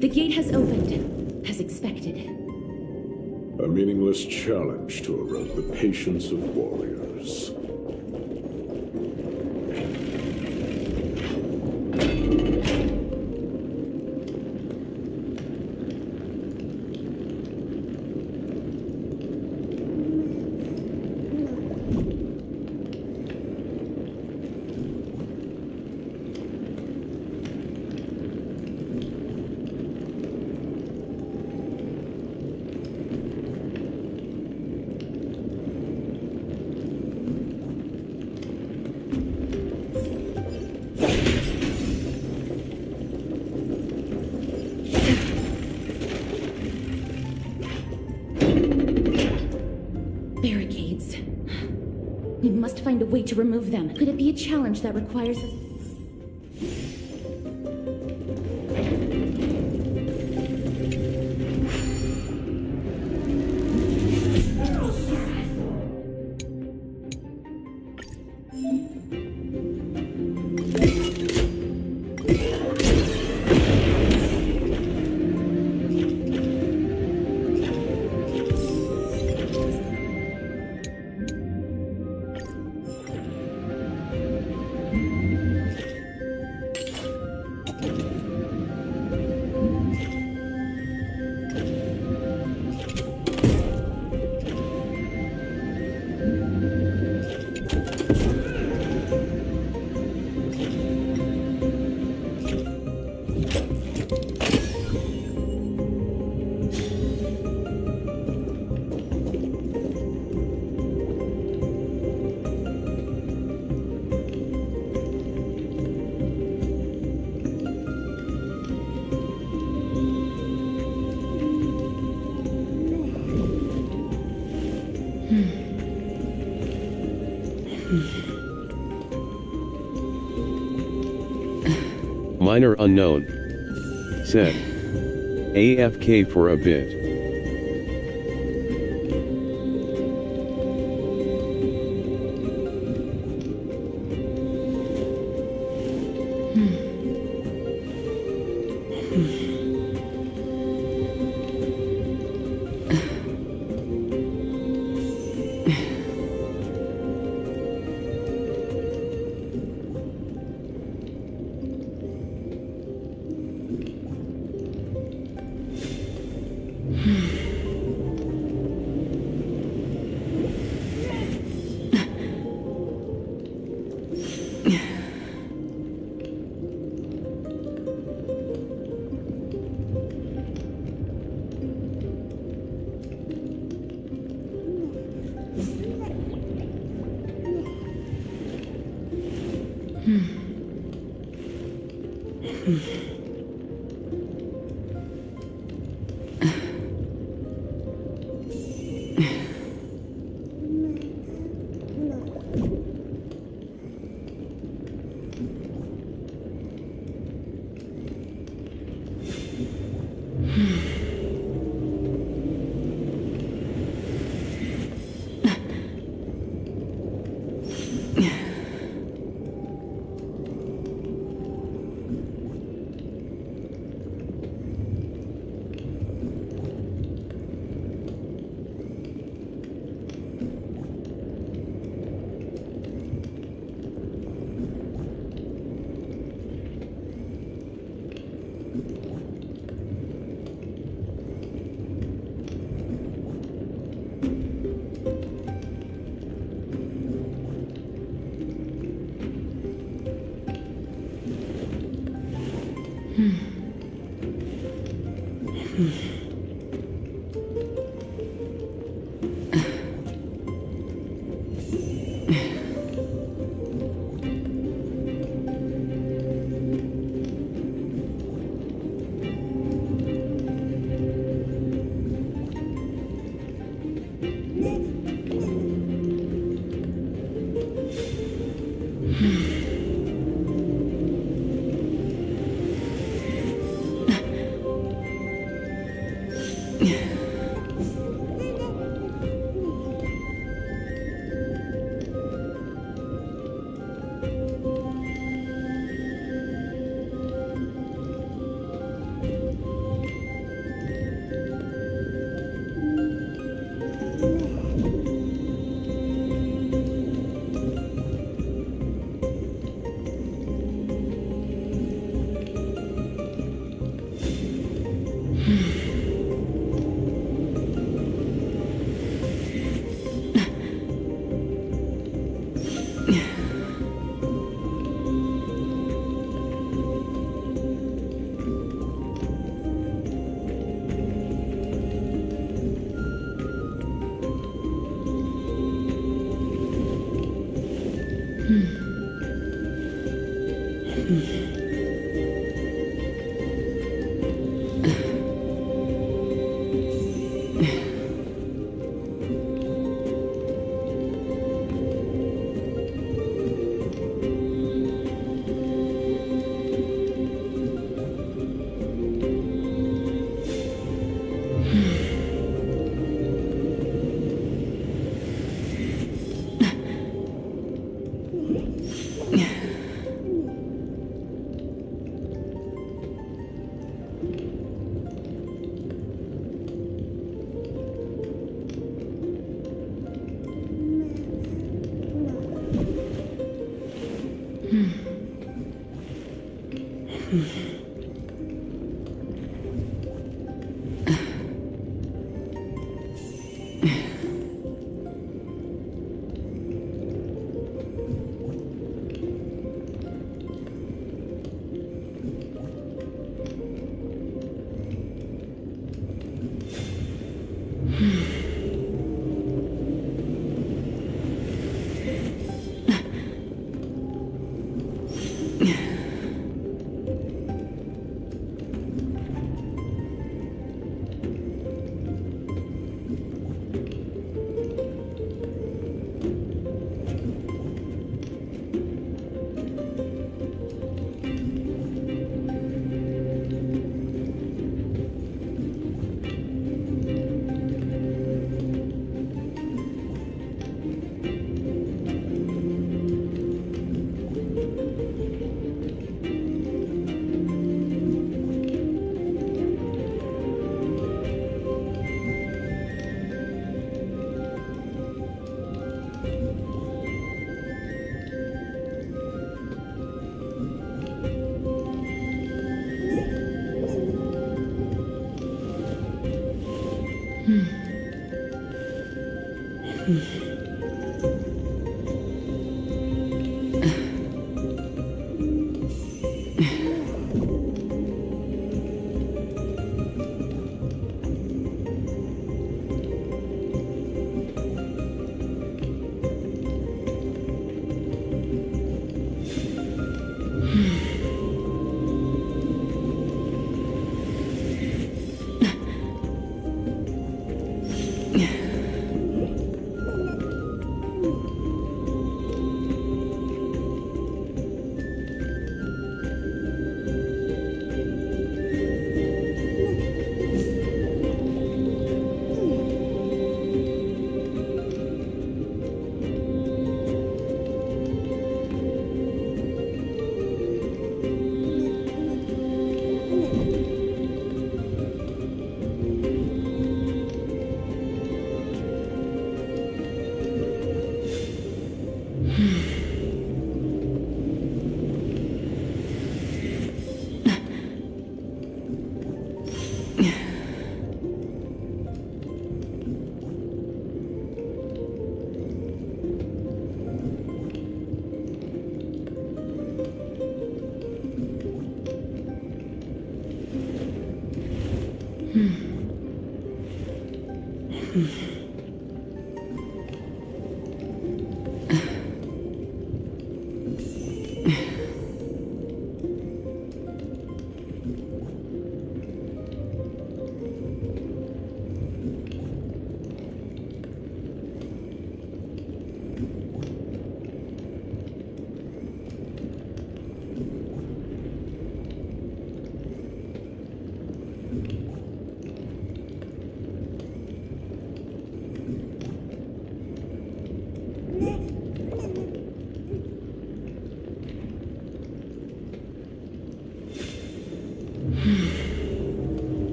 The gate has opened, as expected. A meaningless challenge to erode the patience of warriors. Barricades. We must find a way to remove them. Could it be a challenge that requires us? Minor unknown. Said. AFK for a bit.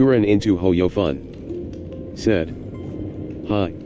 Kuren into Hoyofun. Said. Hi.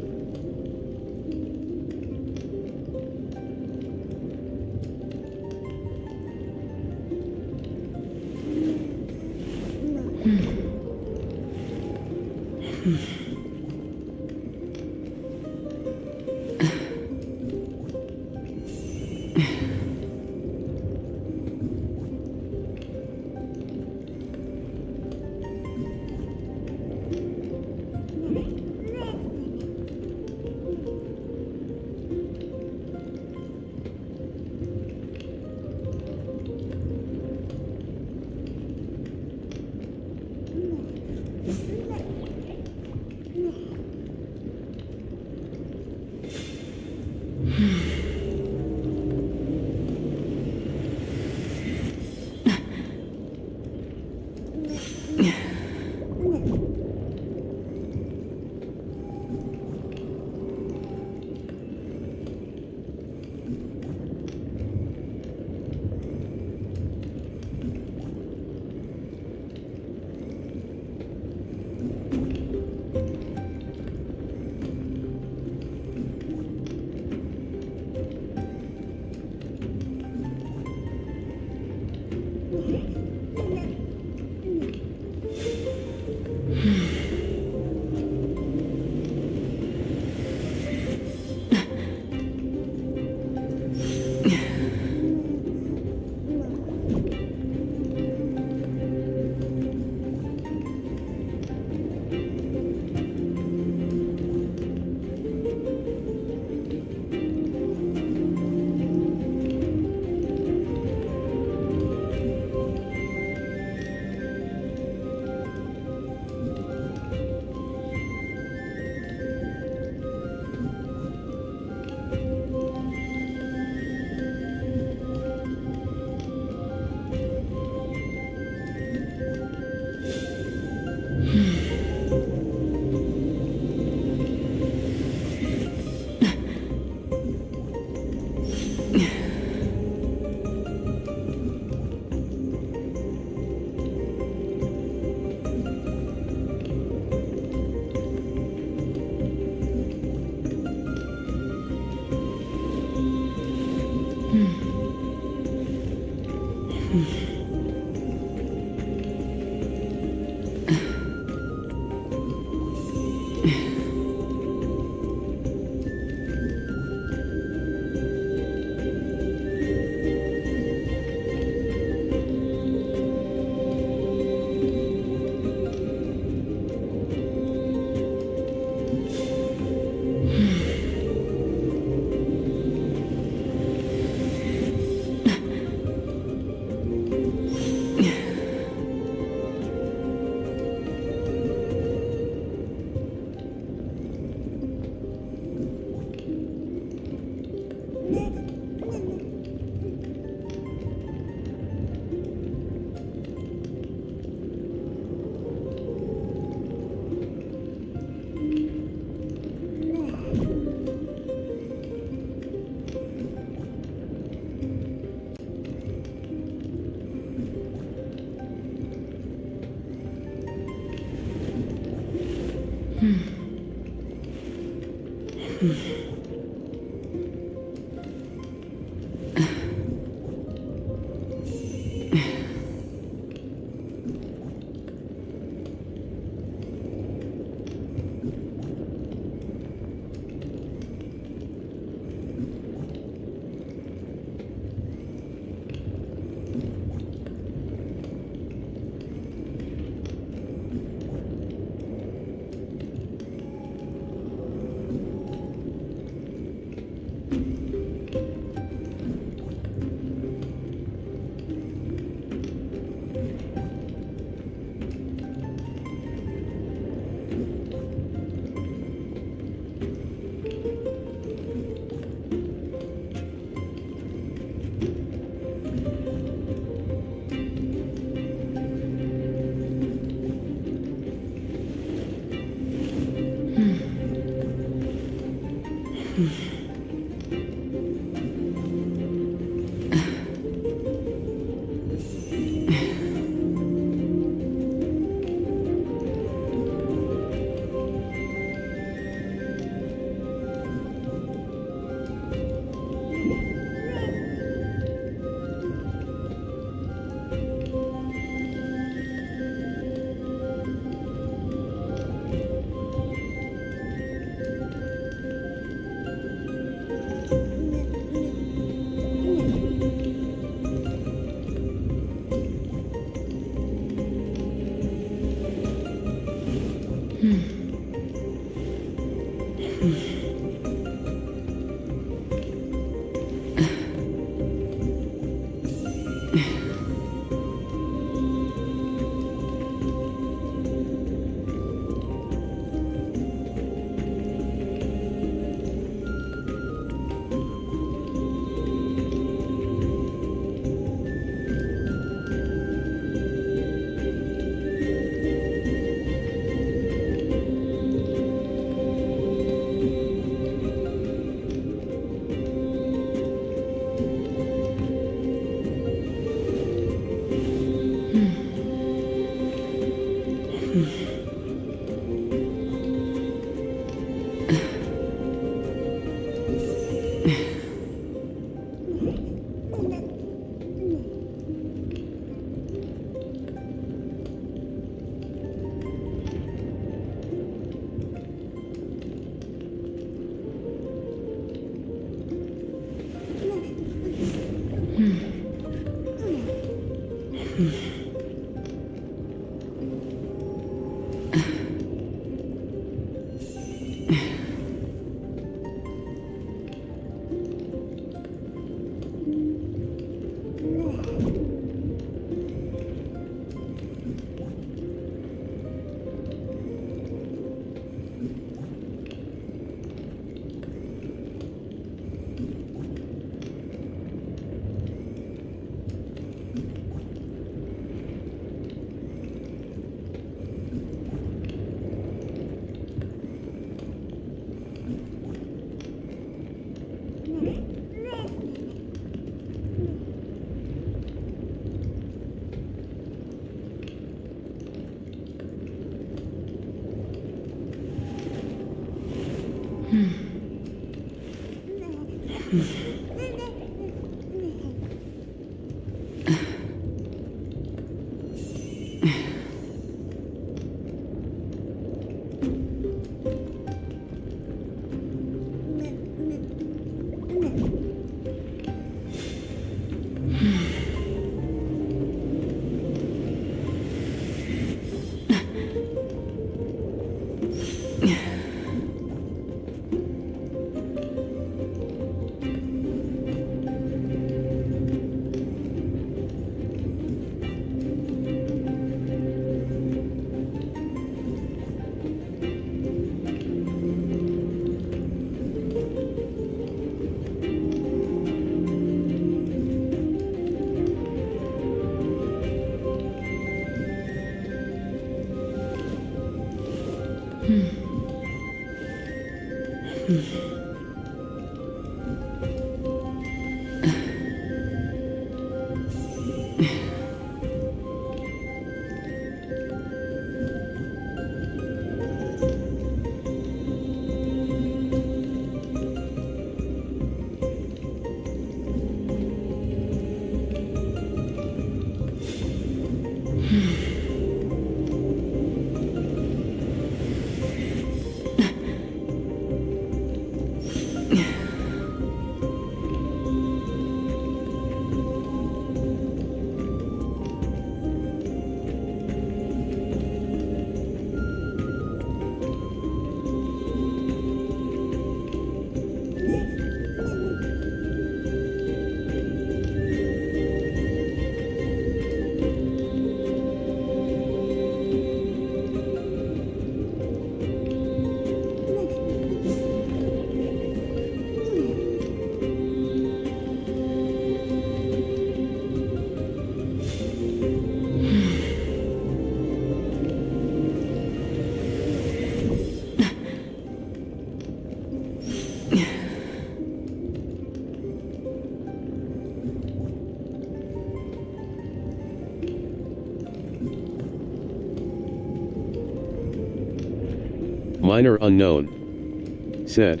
Minor unknown said,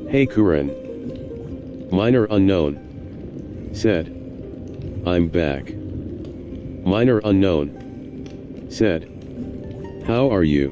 "Hey Kuren." Minor unknown said, "I'm back." Minor unknown said, "How are you?"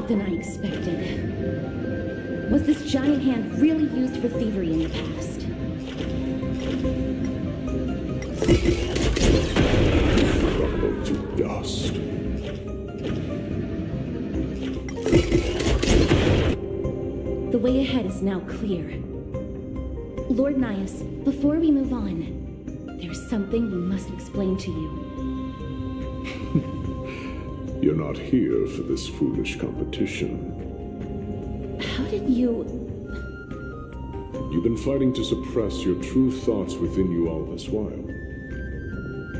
Than I expected. Was this giant hand really used for thievery in the past? Crumble to dust. now clear. Lord Nias, before we move on, there's something we must explain to you. You're not here for this foolish competition. How did you... You've been fighting to suppress your true thoughts within you all this while.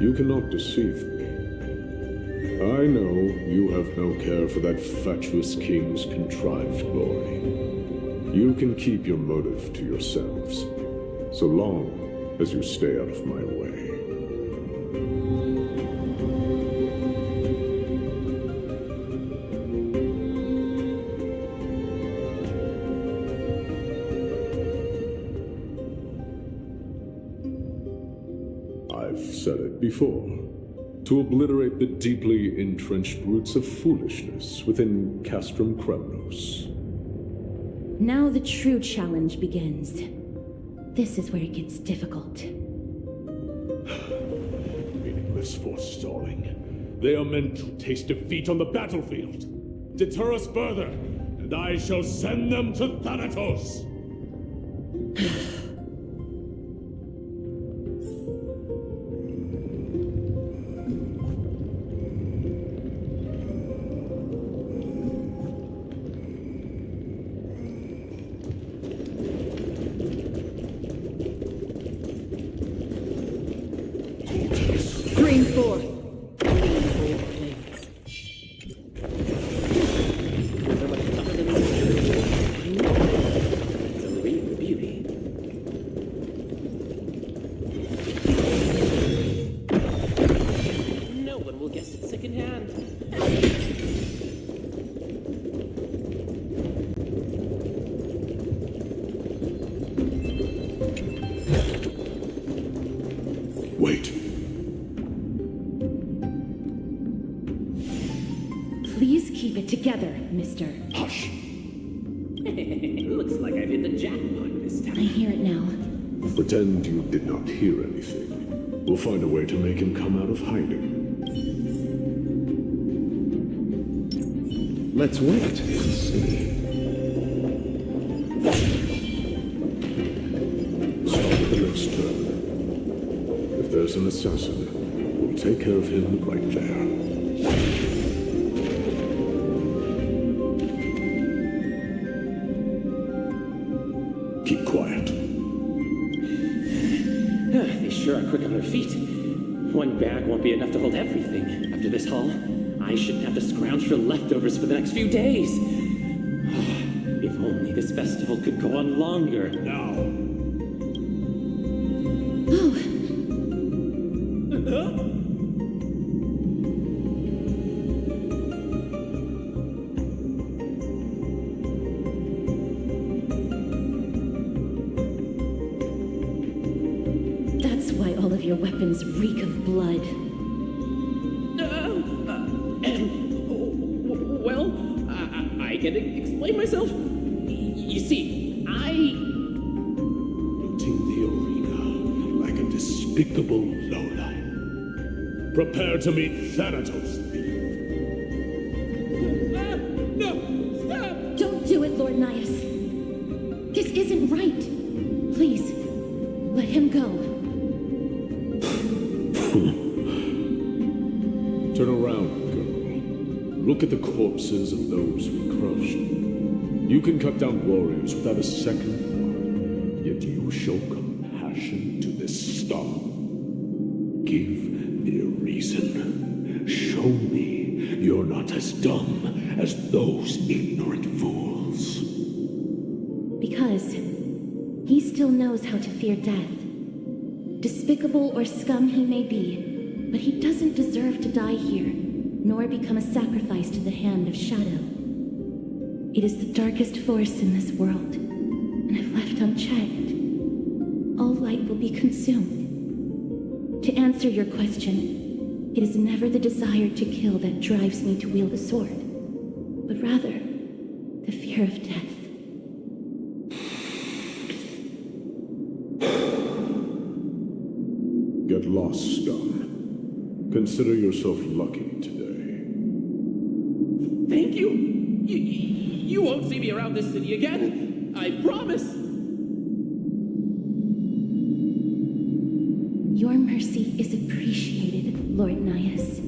You cannot deceive me. I know you have no care for that fatuous king's contrived glory. You can keep your motive to yourselves, so long as you stay out of my way. I've said it before. To obliterate the deeply entrenched roots of foolishness within Castrum Kremnos. Now the true challenge begins. This is where it gets difficult. Meaningless forestalling. They are meant to taste defeat on the battlefield. Deter us further, and I shall send them to Thanatos! Green 4. No one will guess it secondhand. Wait. Please keep it together, mister. Hush. Looks like I've hit the jackpot this time. I hear it now. Pretend you did not hear anything. We'll find a way to make him come out of hiding. Let's wait and see. Start with the next turn. If there's an assassin, we'll take care of him right there. Keep quiet. They sure are quick on their feet. One bag won't be enough to hold everything. After this haul, I shouldn't have to scrounge for leftovers for the next few days. If only this festival could go on longer. Now. That's why all of your weapons reek of blood. Well, I can explain myself. You see, Looting the arena like a despicable lowlife. Prepare to meet Thanatos, thief. No! Stop! Don't do it, Lord Nias. This isn't right. Please, let him go. Turn around, girl. Look at the corpses of those we crushed. You can cut down warriors without a second thought, yet you show compassion to this star. Give me a reason. Show me you're not as dumb as those ignorant fools. Because he still knows how to fear death. Despicable or scum he may be, but he doesn't deserve to die here, nor become a sacrifice to the hand of Shadow. It is the darkest force in this world, and if left unchecked, all light will be consumed. To answer your question, it is never the desire to kill that drives me to wield a sword, but rather the fear of death. Get lost, scum. Consider yourself lucky today. Thank you. You won't see me around this city again. I promise! Your mercy is appreciated, Lord Nias.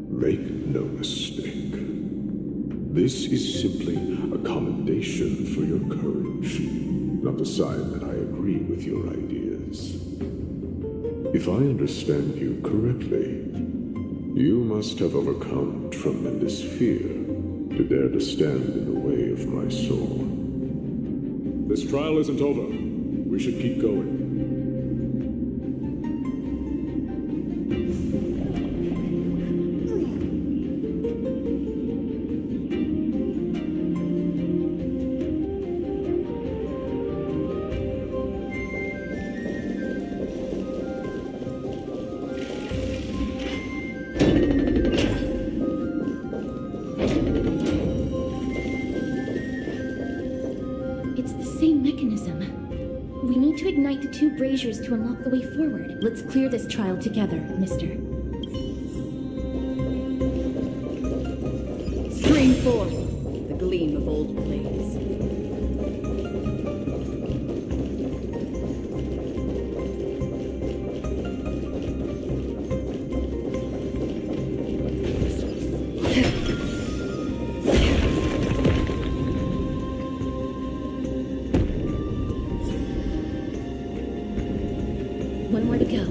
Make no mistake. This is simply a commendation for your courage, not a sign that I agree with your ideas. If I understand you correctly, you must have overcome tremendous fear to dare to stand in the way of my soul. This trial isn't over. We should keep going. It's the same mechanism. We need to ignite the two braziers to unlock the way forward. Let's clear this trial together, mister. Stream forth the gleam of old blades. One more to go.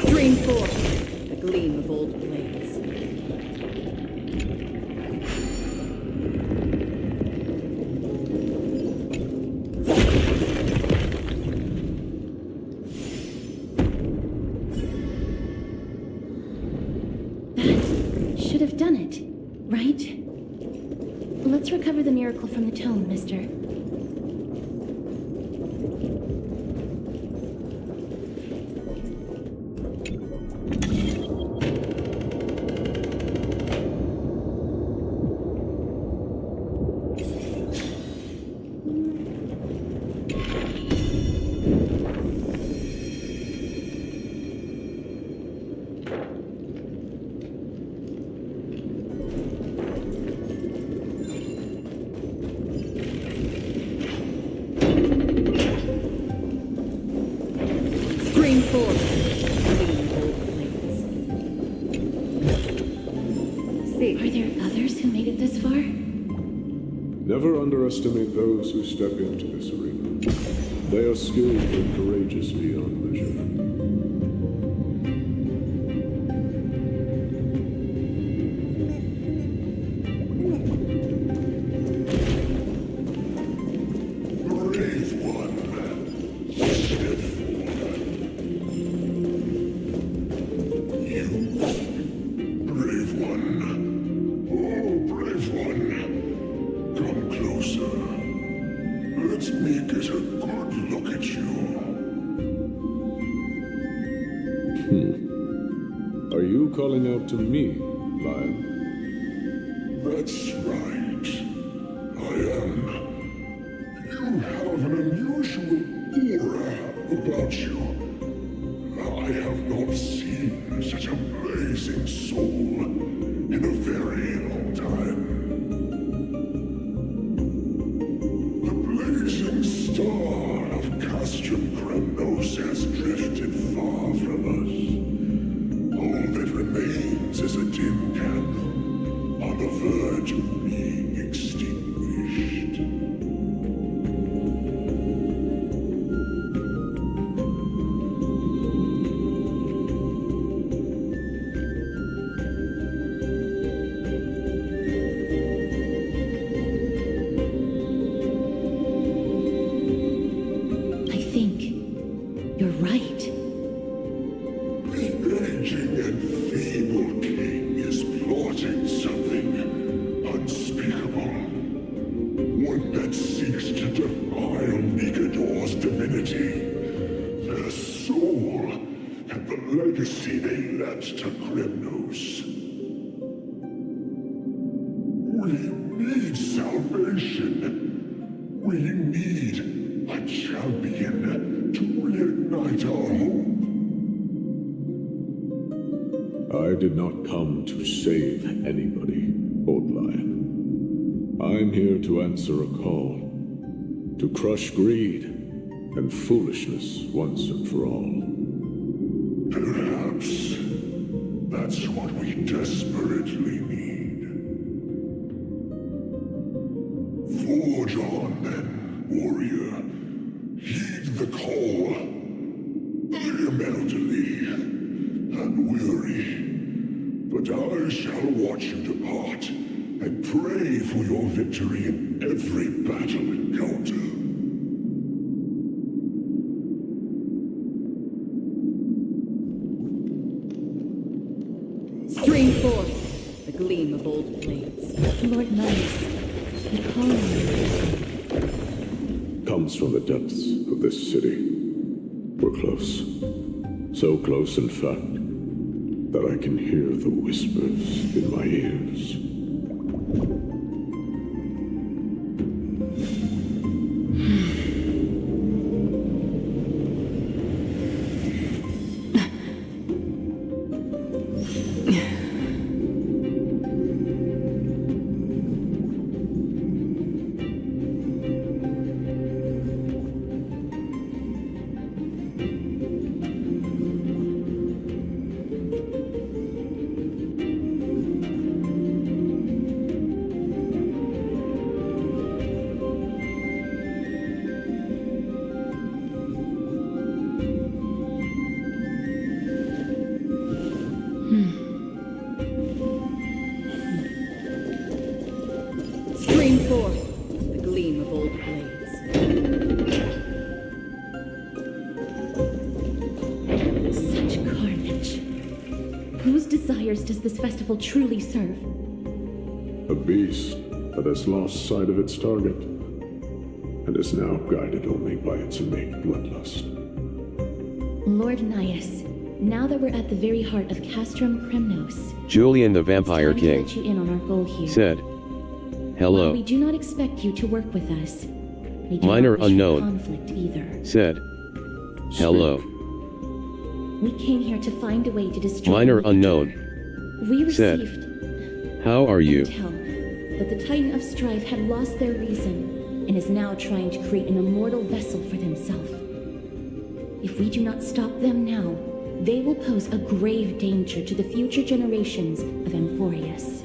Stream forth the gleam of old blades. That should have done it, right? Let's recover the miracle from the tome, mister. Stream forth the gleam of old blades. See, Are there others who made it this far? Never underestimate those who step into this arena. They are skilled and courageous beyond measure. Brave one. Step forward. You. Brave one. Oh, brave one. Come closer. Let me get a good look at you. Are you calling out to me, Lion? That's right. I am. You have an unusual aura about you. I have not seen such a blazing soul in a very long time. The blazing star of Castrium Kremnos has drifted far from us. All that remains is a dim candle on the verge of being extinguished. and feeble king is plotting something unspeakable. One that seeks to defile Nigador's divinity, their soul, and the legacy they left to Kremnos. We need salvation. We need a champion to reignite our hope. I did not come to save anybody, Old Lion. I'm here to answer a call, to crush greed and foolishness once and for all. Perhaps that's what we desperately need. Forge on then, warrior. Heed the call. I am elderly and weary, but I shall watch you depart and pray for your victory in every battle encounter. Stream forth the gleam of old blades. Lord Nice, the calling. Comes from the depths of this city. We're close. So close, in fact, that I can hear the whispers in my ears. Stream forth the gleam of old blades. Such carnage. Whose desires does this festival truly serve? A beast that has lost sight of its target and is now guided only by its innate bloodlust. Lord Nias, now that we're at the very heart of Castrum Kremnos, Julian the Vampire it's time King to let you in on our goal here. said, While hello, we do not expect you to work with us, we do Minor not wish for unknown. conflict either. said, hello, We came here to find a way to destroy minor Nick. unknown, We said, received how are you? intel that the Titan of Strife had lost their reason and is now trying to create an immortal vessel for themselves. If we do not stop them now, they will pose a grave danger to the future generations of Amphorius.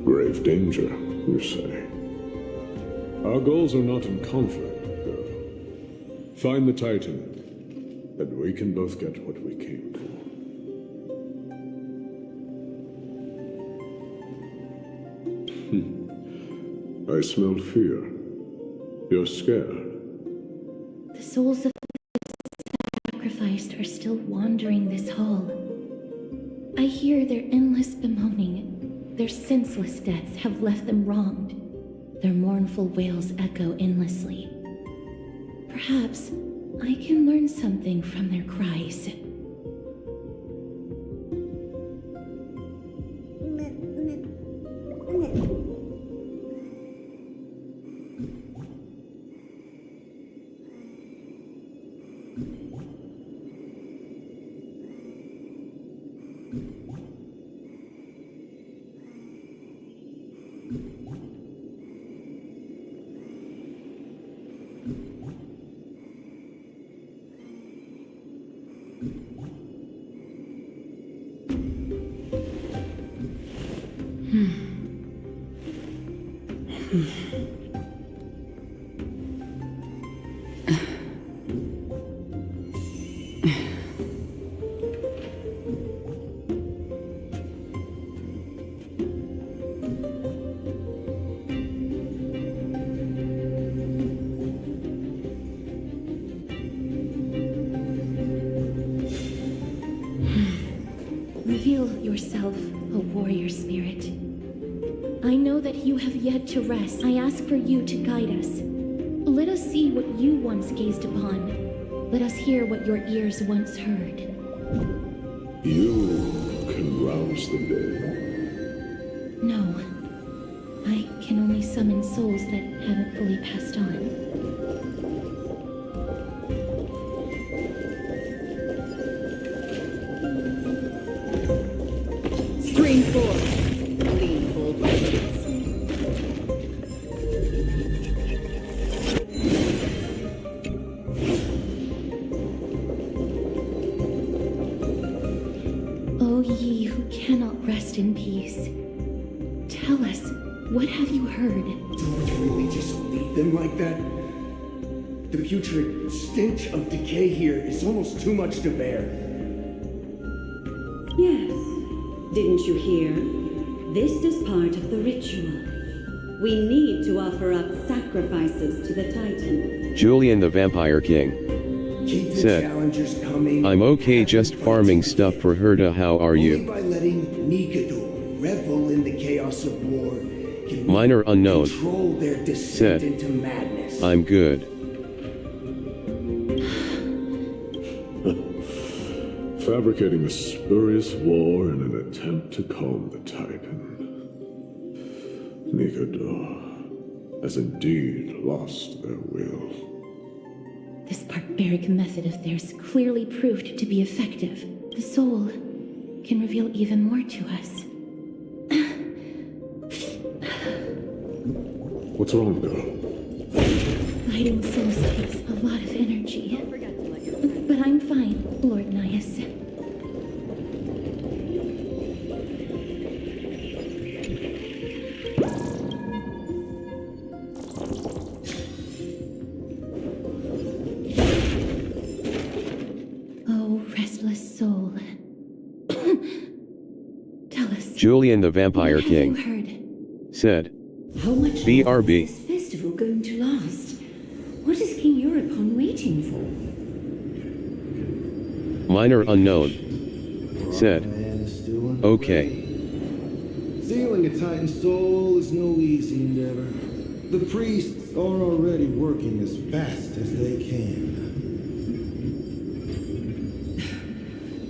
Grave danger, you say? Our goals are not in conflict, girl. Find the Titan, and we can both get what we came for. I smell fear. You're scared. The souls of the sacrificed are still wandering this hall. I hear their endless bemoaning. Their senseless deaths have left them wronged. Their mournful wails echo endlessly. Perhaps I can learn something from their cries. feel yourself a warrior spirit. I know that you have yet to rest. I ask for you to guide us. Let us see what you once gazed upon. Let us hear what your ears once heard. You can rouse the dead. No. I can only summon souls that haven't fully passed on. Screen 4. Lean full presence. O ye who cannot rest in peace, tell us, what have you heard? Don't really just leave them like that? The putrid stench of decay here is almost too much to bear. Yes. Didn't you hear? This is part of the ritual. We need to offer up sacrifices to the Titan. Julian the Vampire King Keep the said, challengers coming. I'm okay just farming stuff for Herta. How are Only you? by letting Nikador revel in the chaos of war can we Minor unknown control their descent said, into madness. I'm good. Fabricating a spurious war in an attempt to calm the Titan. Nikador has indeed lost their will. This barbaric method of theirs clearly proved to be effective. The soul can reveal even more to us. What's wrong, girl? Fighting souls takes a lot of energy. But I'm fine, Lord Nias. Oh, restless soul. Tell us. Julian the Vampire What have King you heard? said, How much BRB. is this festival going to last? What is King Europon waiting for? Minor unknown said, okay. Stealing a Titan soul is no easy endeavor. The priests are already working as fast as they can.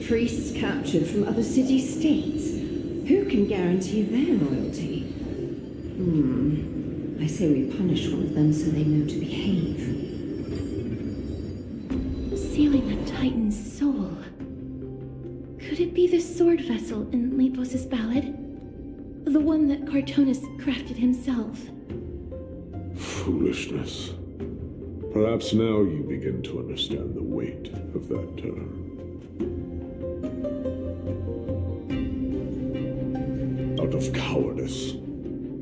Priests captured from other city-states. Who can guarantee their loyalty? I say we punish one of them so they know to behave. Sealing a Titan's soul. Could it be the sword vessel in Lepos' ballad? The one that Cartonus crafted himself? Foolishness. Perhaps now you begin to understand the weight of that term. Out of cowardice.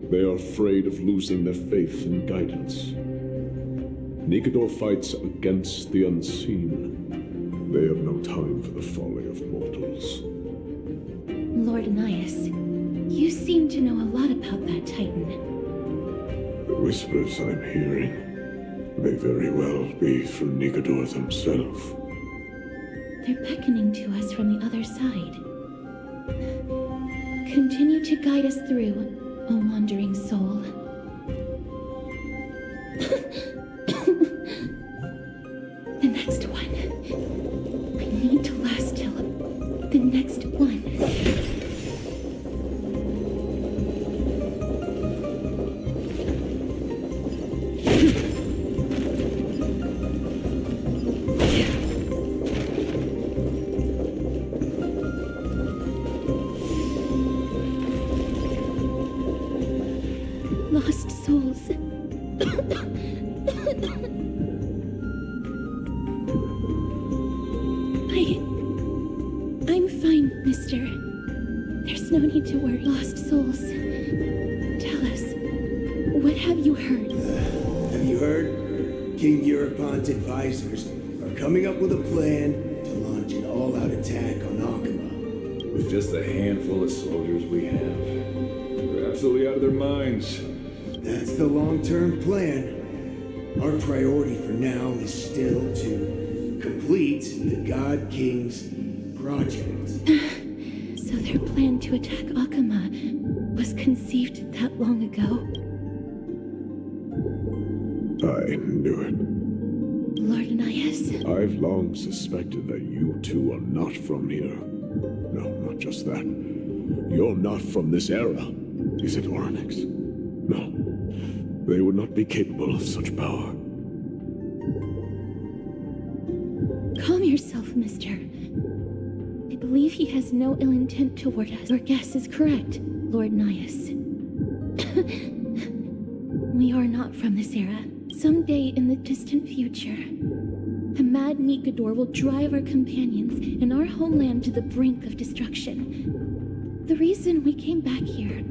They are afraid of losing their faith and guidance. Nikador fights against the unseen. They have no time for the folly of mortals. Lord Nias, you seem to know a lot about that Titan. The whispers I'm hearing may very well be from Nikador himself. They're beckoning to us from the other side. Continue to guide us through, O wandering soul. The next one. I need to last till the next one. Lost souls. I'm fine, mister. There's no need to worry. Lost souls. Tell us, what have you heard? Have you heard? King Europon's advisors are coming up with a plan to launch an all-out attack on Akama. With just a handful of soldiers we have. They're absolutely out of their minds. That's the long-term plan. Our priority for now is still to complete the God King's project. So their plan to attack Akama was conceived that long ago? I knew it. Lord Anais? I've long suspected that you two are not from here. No, not just that. You're not from this era. Is it Oryx? No. They would not be capable of such power. Calm yourself, mister. I believe he has no ill intent toward us. Your guess is correct, Lord Nias. We are not from this era. Someday in the distant future, a mad Nikador will drive our companions and our homeland to the brink of destruction. The reason we came back here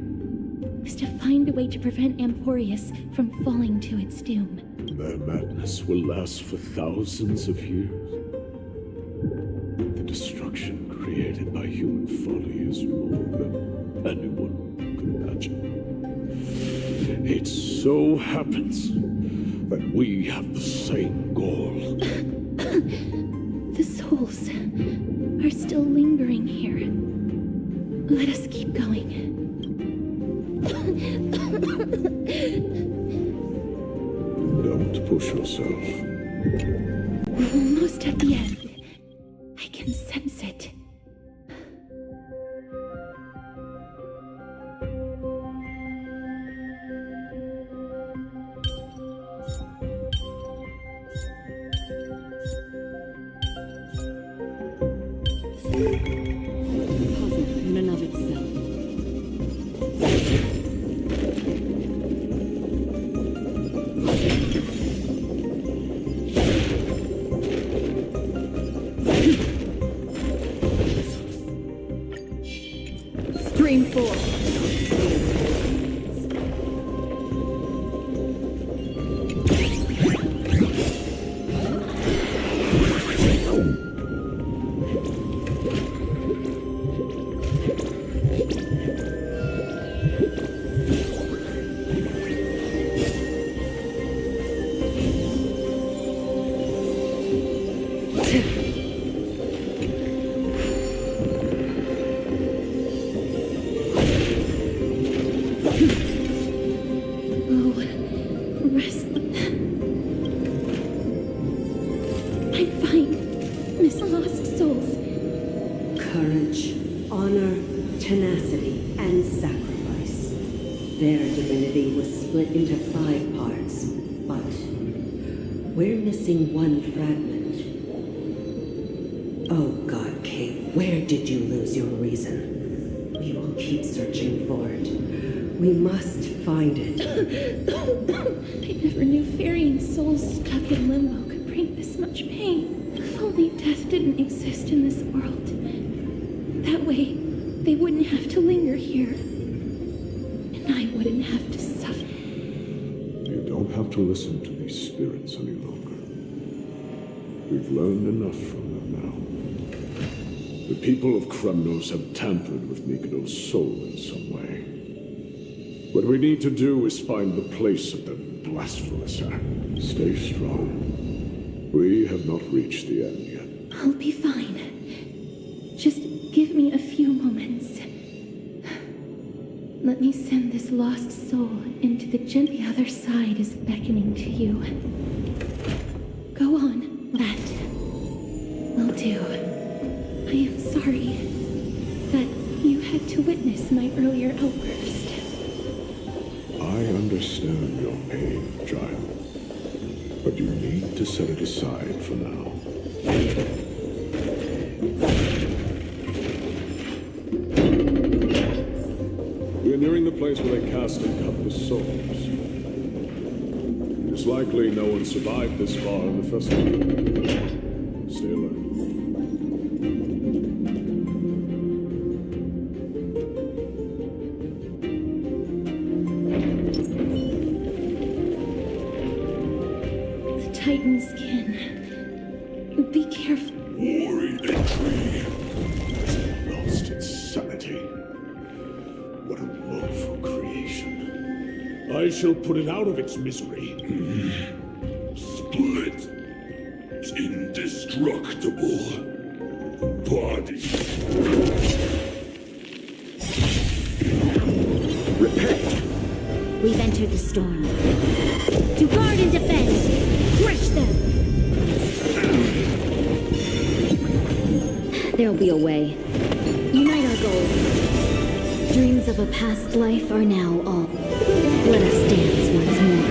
is to find a way to prevent Emporius from falling to its doom. Their madness will last for thousands of years. The destruction created by human folly is more than anyone could imagine. It so happens that we have the same goal. The souls are still lingering here. Let us keep going. Don't push yourself. We're almost at the end. I can sense it. Puzzle in and of itself. Stream 4. Courage, honor, tenacity, and sacrifice. Their divinity was split into 5 parts, but we're missing one fragment. Oh God, Kate, where did you lose your reason? We will keep searching for it. We must find it. I never knew ferrying souls stuck in limbo could bring this much pain. If only death didn't exist in this world. That way, they wouldn't have to linger here. And I wouldn't have to suffer. You don't have to listen to these spirits any longer. We've learned enough from them now. The people of Kremnos have tampered with Nikado's soul in some way. What we need to do is find the place of the blasphemous act. Stay strong. We have not reached the end yet. I'll be fine. Just give me a few moments. Let me send this lost soul into the gem. The other side is beckoning to you. Go on. That will do. I am sorry that you had to witness my earlier outburst. I understand your pain, child. But you need to set it aside for now. We're nearing the place where they cast and cut the souls. It's likely no one survived this far in the festival. Stay alert. Titan skin. Be careful. Worried entry. Lost its sanity. What a woeful creation. I shall put it out of its misery. Split. Indestructible. Body. We've entered the storm. To guard and defend, crush them! There'll be a way. Unite our goals. Dreams of a past life are now all. Let us dance once more.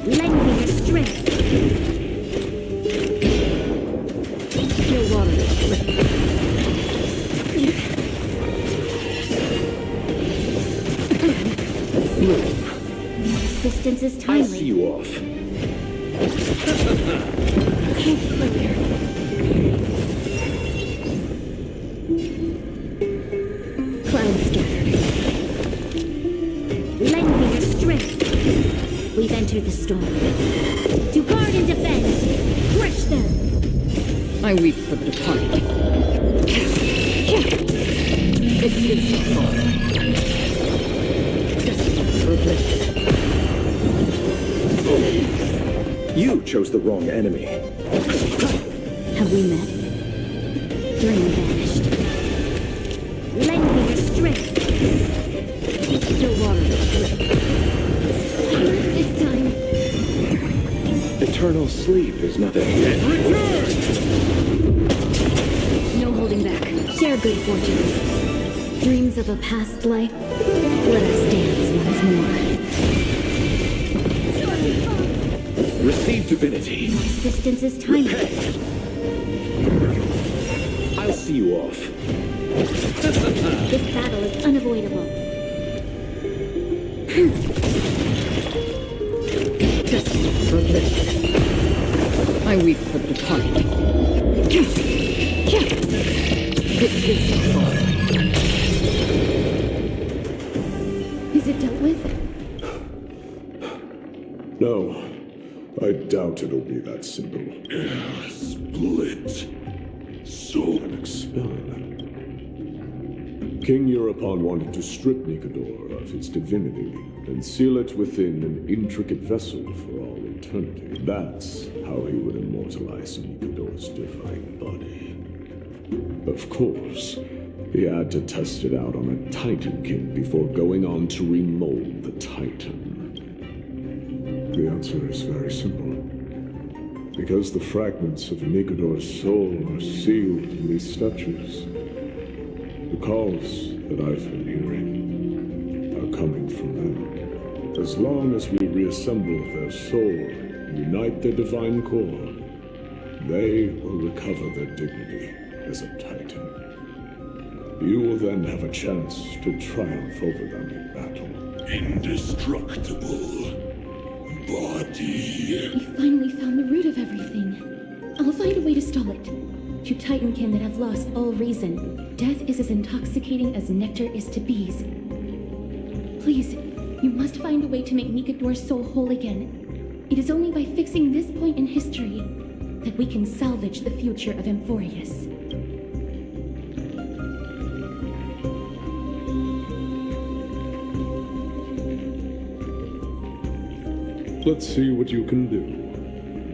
Lend me your strength. Your water. Assistance is timely. I'll see you off. Clouds scattered. Lend me your strength. We've entered the storm. To guard and defend, crush them. I weep for the departed. It is your fault. You chose the wrong enemy. Have we met? Dream vanished. Lend me your strength. Your water. It's time. Eternal sleep is nothing. No holding back. Share good fortunes. Dreams of a past life. Let us dance once more. Receive divinity. Assistance is timely. I'll see you off. This battle is unavoidable. I weep for the departed. It is your fault. Is it dealt with? No, I doubt it'll be that simple. Split. So And expelled. King Europon wanted to strip Nikador of his divinity and seal it within an intricate vessel for all eternity. That's how he would immortalize Nikador's divine body. Of course, he had to test it out on a Titan King before going on to remold the Titan. The answer is very simple. Because the fragments of Nikador's soul are sealed in these statues, the calls that I've been hearing are coming from them. As long as we reassemble their soul and unite their divine core, they will recover their dignity as a Titan. You will then have a chance to triumph over them in battle. indestructible body. We finally found the root of everything. I'll find a way to stall it. To Titankin that have lost all reason, death is as intoxicating as nectar is to bees. Please, you must find a way to make Nikador's soul whole again. It is only by fixing this point in history that we can salvage the future of Amphorius. Let's see what you can do,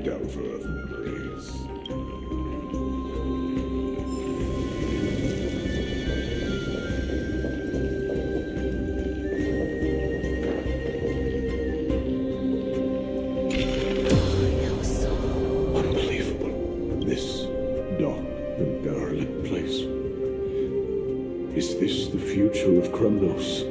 Delver of Memories. Unbelievable. This dark and derelict place. Is this the future of Kremnos?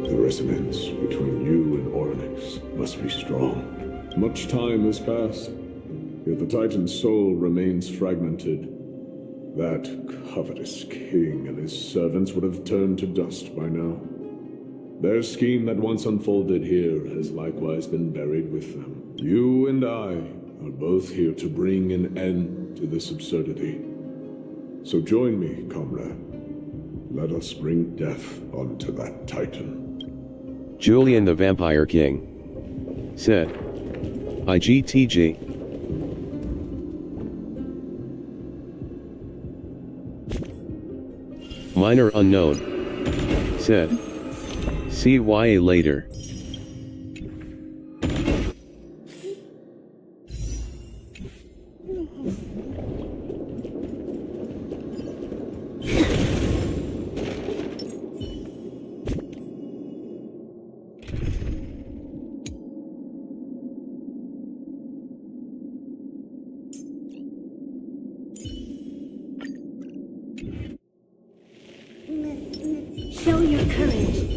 The resonance between you and Ornyx must be strong. Much time has passed, yet the Titan's soul remains fragmented. That covetous king and his servants would have turned to dust by now. Their scheme that once unfolded here has likewise been buried with them. You and I are both here to bring an end to this absurdity. So join me, comrade. Let us bring death onto that Titan. Julian the Vampire King said, IGTG. Minor unknown said, CYA later.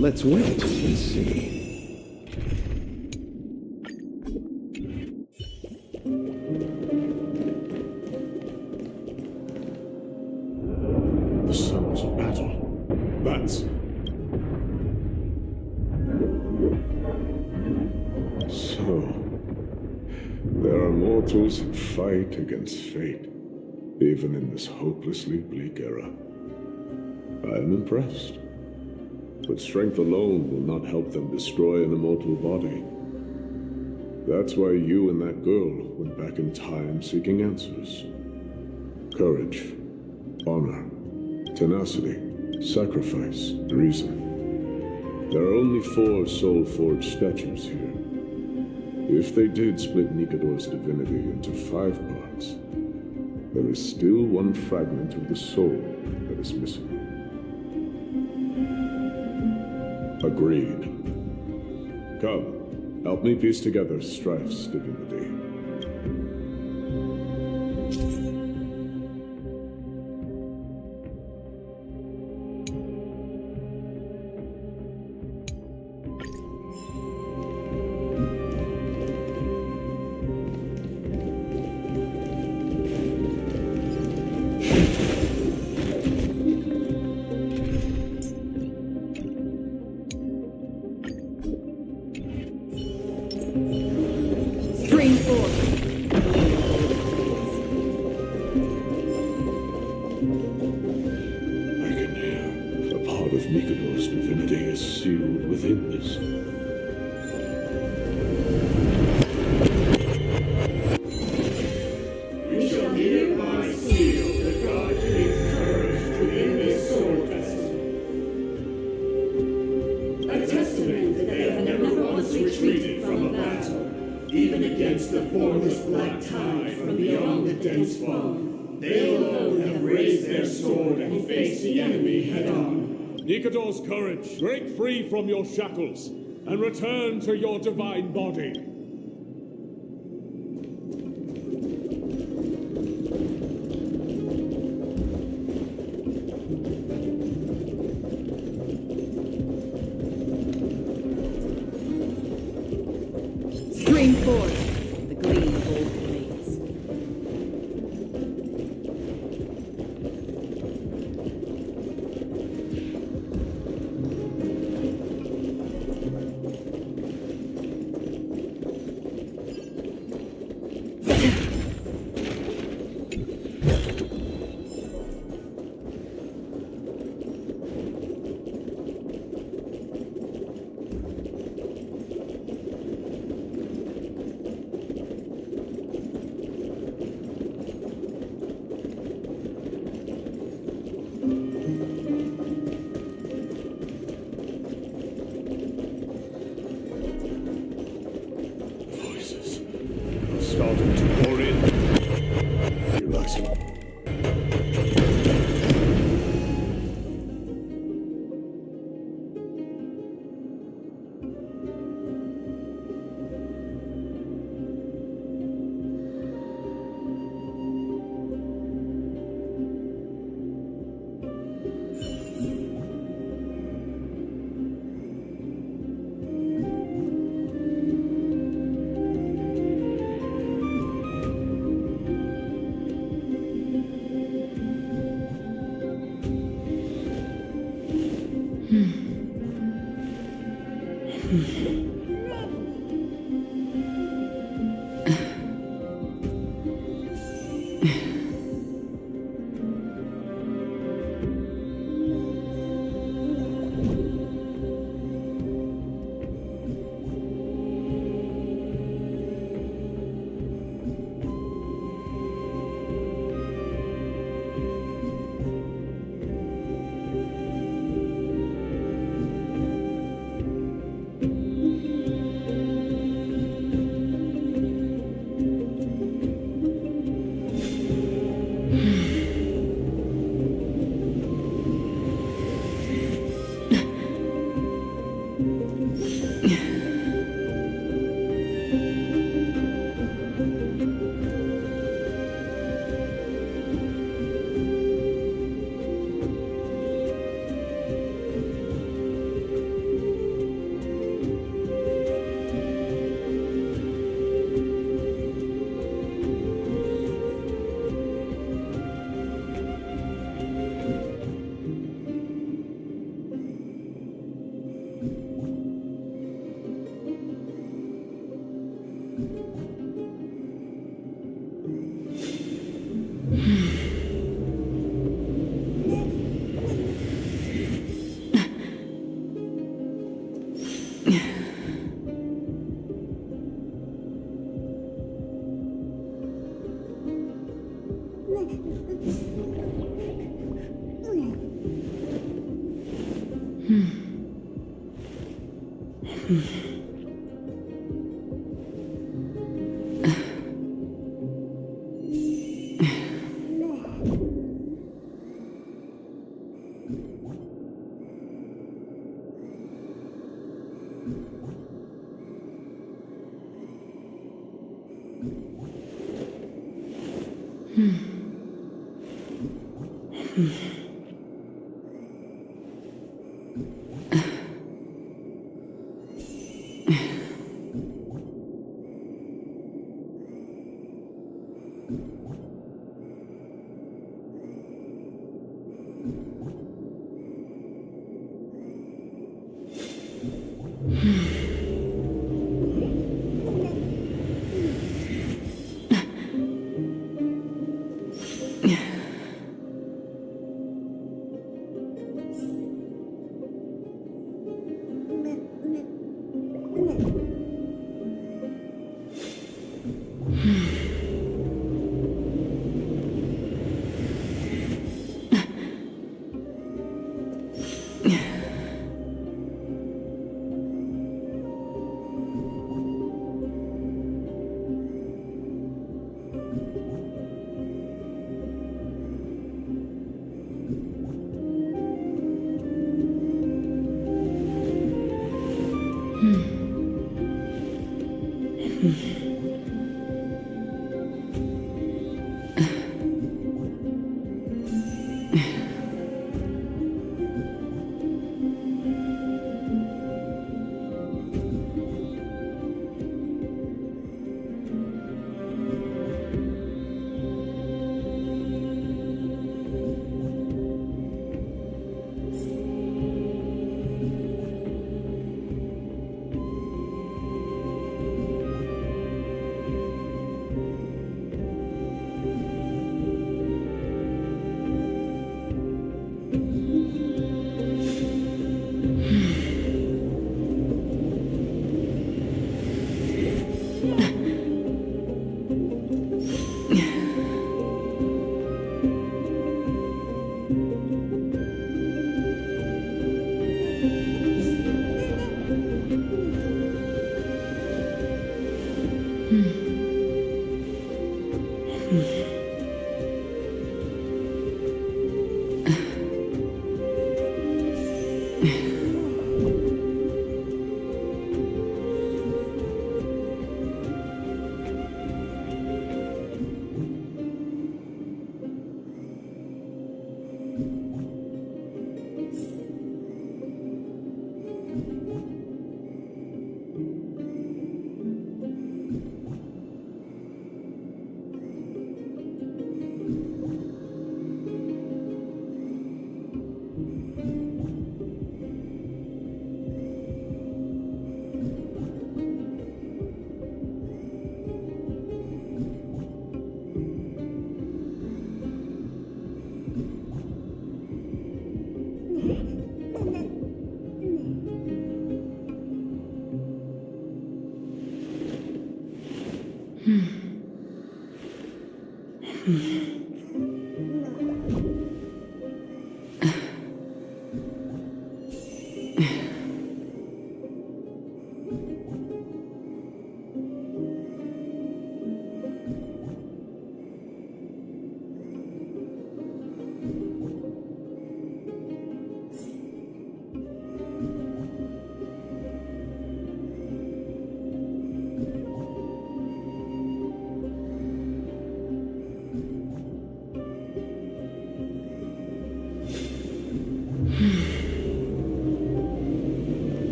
Let's wait and see. The sounds of battle. That's... So... there are mortals who fight against fate, even in this hopelessly bleak era. I am impressed. But strength alone will not help them destroy an immortal body. That's why you and that girl went back in time seeking answers. Courage, honor, tenacity, sacrifice, reason. There are only 4 soul-forged statues here. If they did split Nikador's divinity into 5 parts, there is still one fragment of the soul that is missing. Agreed. Come, help me piece together Strife's divinity. Nikador's courage, break free from your shackles, and return to your divine body. Stream forth the gleam of old blades. Starting to pour in. Relax.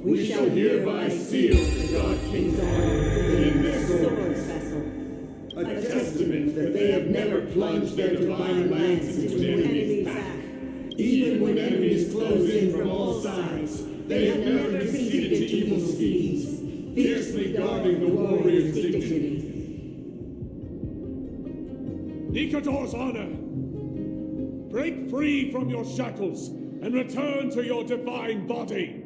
We shall hereby seal the God King's honor in this sword vessel, a testament that they have never plunged their divine lance into an enemy's back. Even when enemies close in from all sides, they have never conceded to evil schemes, fiercely guarding the warrior's dignity. Nikador's honor! Break free from your shackles and return to your divine body!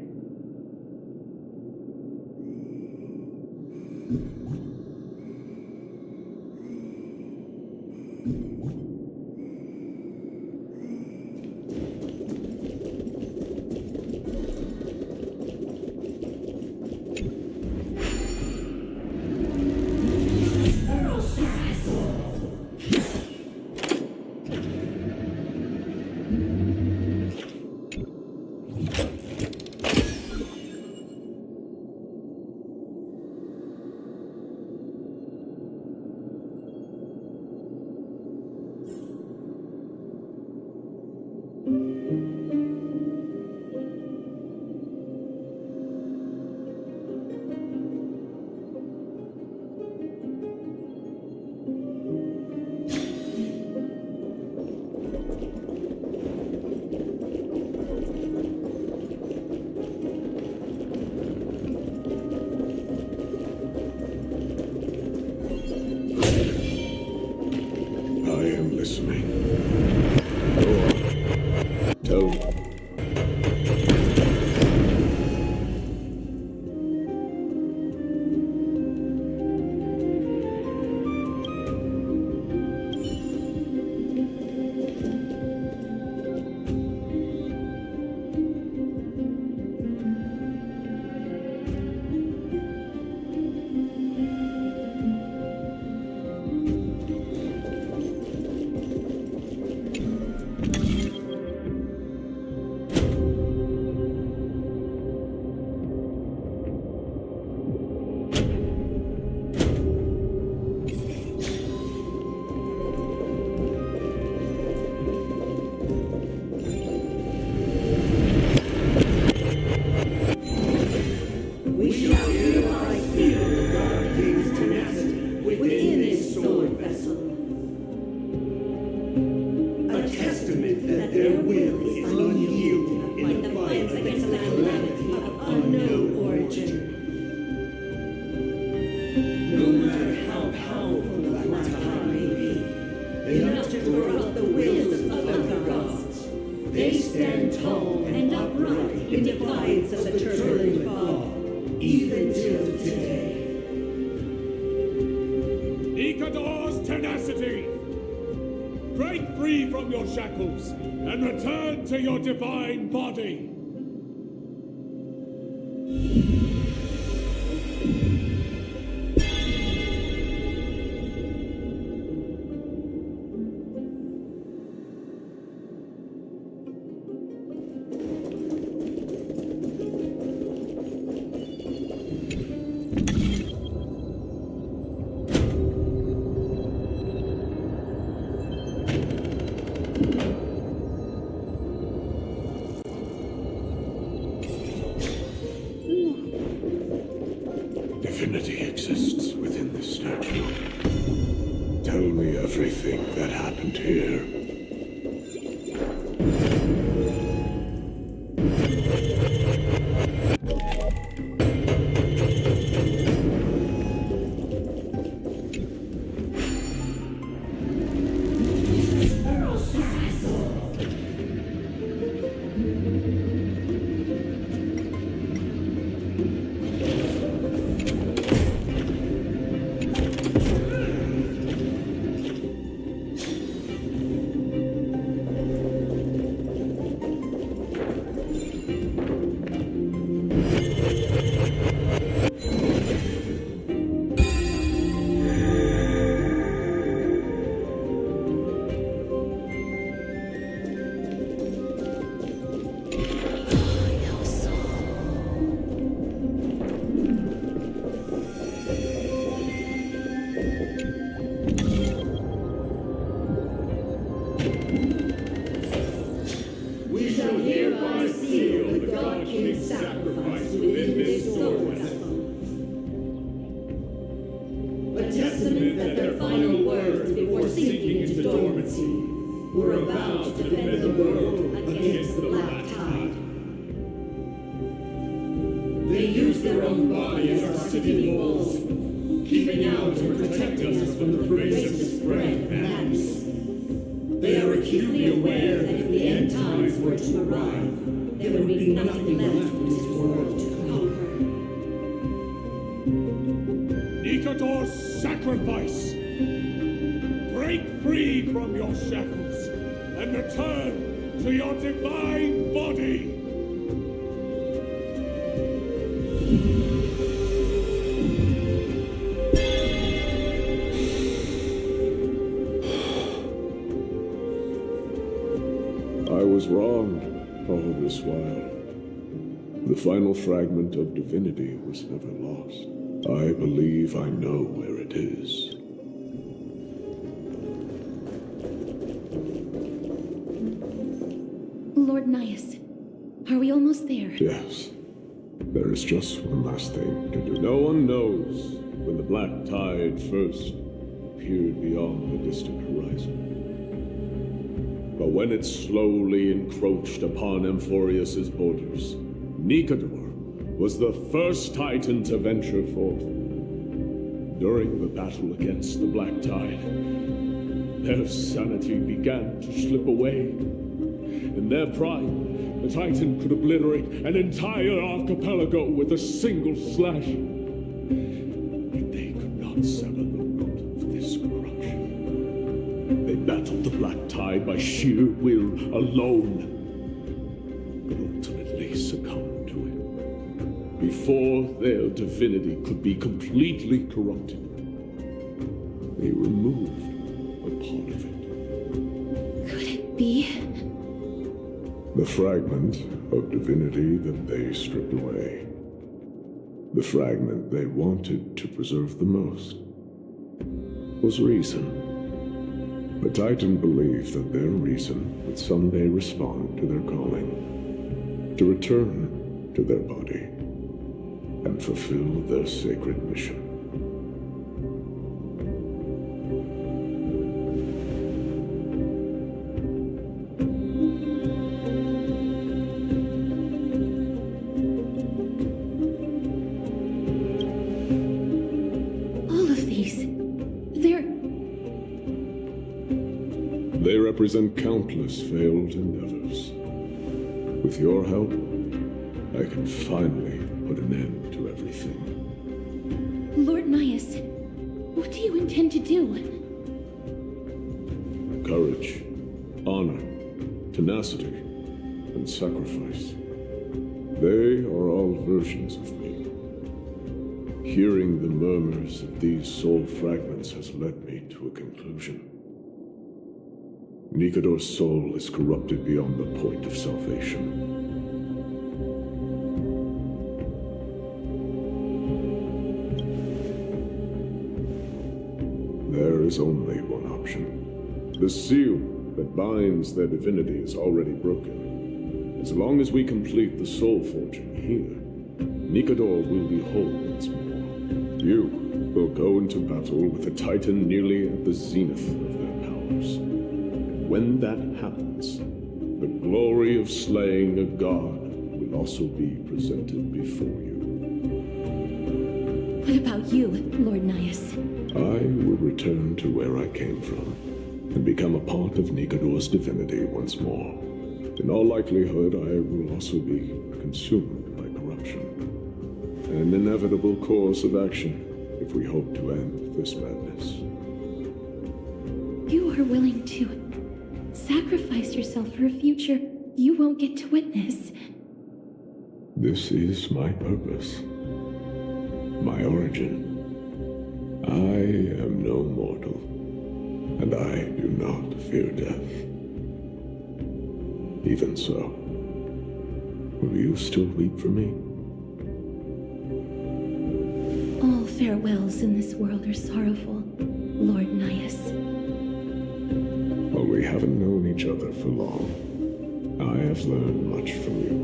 They stand tall and upright in defiance of the turbulent fog, even till today. Nikador's tenacity! Break free from your shackles and return to your divine body! Divinity exists within this statue. Tell me everything that happened here. We shall hereby seal the God King's sacrifice within this doorway. A testament that their final words before sinking into dormancy were a vow to defend the world against the Black Tide. They use their own body as our city walls, keeping out and protecting us from the pervasive spread of madness. They are acutely aware that if the end times were to arrive, there would be nothing left in this world to conquer. Nikador's sacrifice! Break free from your shackles and return to your divine body! I was wrong all this while. The final fragment of divinity was never lost. I believe I know where it is. Lord Nias, are we almost there? Yes. There is just one last thing to do. No one knows when the Black Tide first appeared beyond the distant horizon. But when it slowly encroached upon Amphorius's borders, Nikador was the first Titan to venture forth. During the battle against the Black Tide, their sanity began to slip away. In their pride, the Titan could obliterate an entire archipelago with a single slash. But they could not sever the root of this corruption. They battled the Black Tide by sheer will alone, but ultimately succumbed to it. Before their divinity could be completely corrupted, they removed a part of it. Could it be? The fragment of divinity that they stripped away. The fragment they wanted to preserve the most was reason. The Titan believed that their reason would someday respond to their calling, to return to their body, and fulfill their sacred mission. They represent countless failed endeavors. With your help, I can finally put an end to everything. Lord Nias, what do you intend to do? Courage, honor, tenacity, and sacrifice. They are all versions of me. Hearing the murmurs of these soul fragments has led me to a conclusion. Nikador's soul is corrupted beyond the point of salvation. There is only one option. The seal that binds their divinity is already broken. As long as we complete the soul forging here, Nikador will be whole once more. You will go into battle with a Titan nearly at the zenith of their powers. When that happens, the glory of slaying a god will also be presented before you. What about you, Lord Nias? I will return to where I came from, and become a part of Nikador's divinity once more. In all likelihood, I will also be consumed by corruption. An inevitable course of action if we hope to end this madness. You are willing to sacrifice yourself for a future you won't get to witness. This is my purpose. My origin. I am no mortal, and I do not fear death. Even so, will you still weep for me? All farewells in this world are sorrowful, Lord Nias. While we haven't known each other for long, I have learned much from you.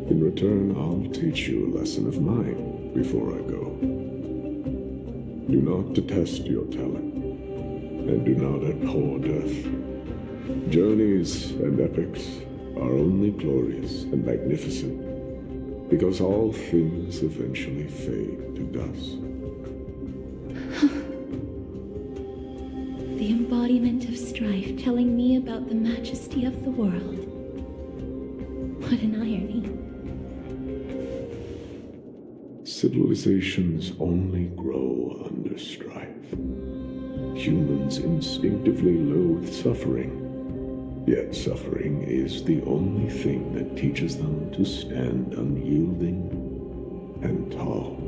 In return, I'll teach you a lesson of mine before I go. Do not detest your talent, and do not abhor death. Journeys and epics are only glorious and magnificent, because all things eventually fade to dust. The embodiment of strife telling me about the majesty of the world. What an irony. Civilizations only grow under strife. Humans instinctively loathe suffering. Yet suffering is the only thing that teaches them to stand unyielding and tall.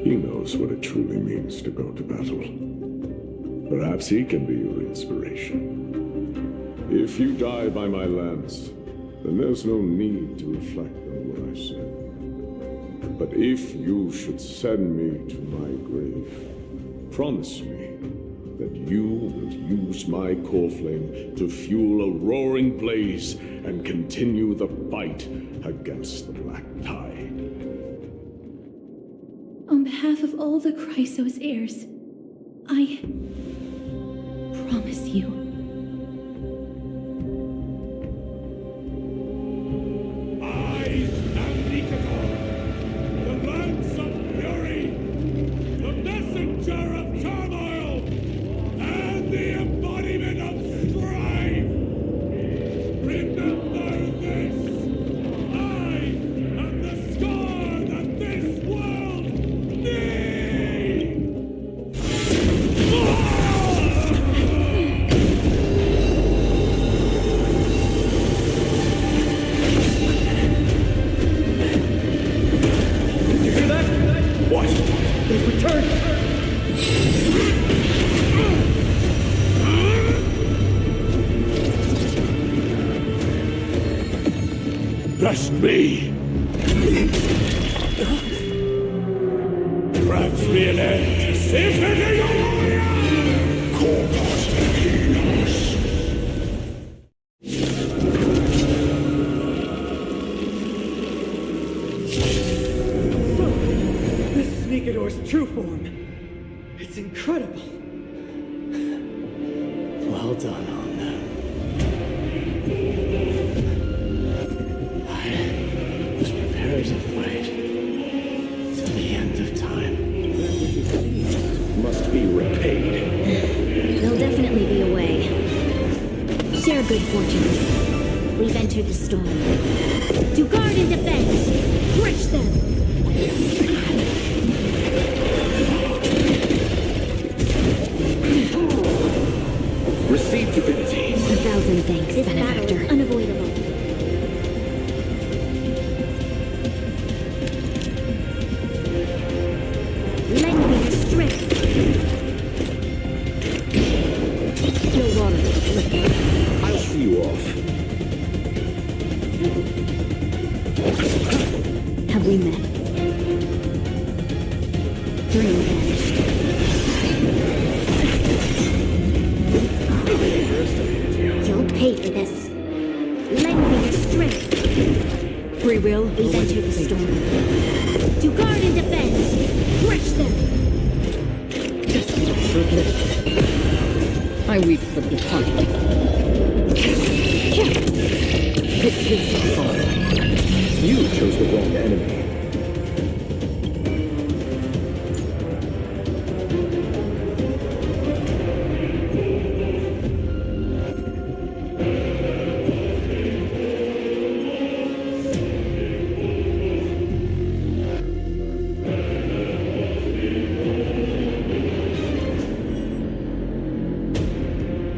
He knows what it truly means to go to battle. Perhaps he can be your inspiration. If you die by my lance, then there's no need to reflect on what I said. But if you should send me to my grave, promise me that you will use my core flame to fuel a roaring blaze and continue the fight against the Black Tide. On behalf of all the Chrysos heirs, I promise you. I am Nikador, the lance of fury, the messenger of turmoil, and the embodiment of strife. Remember this. I am the scar that this world needs. What? They've returned! Trust me. Perhaps really. Infinity warrior! Corpus Equinos. This is Nikador's true form. It's incredible. Well done on that. I was prepared to fight till the end of time. Must be repaid. There'll definitely be a way. Share good fortunes. We've entered the storm. To guard and defend, crush them! Receive divinity. 1,000 thanks, This benefactor. battle is unavoidable. Lend me your strength. No water. I'll see you off. Have we met? Dream vanished. You'll pay for this. Lend me your strength. Free will. We've entered the storm. To guard and defend, crush them. I weep for the departed. You chose the wrong enemy.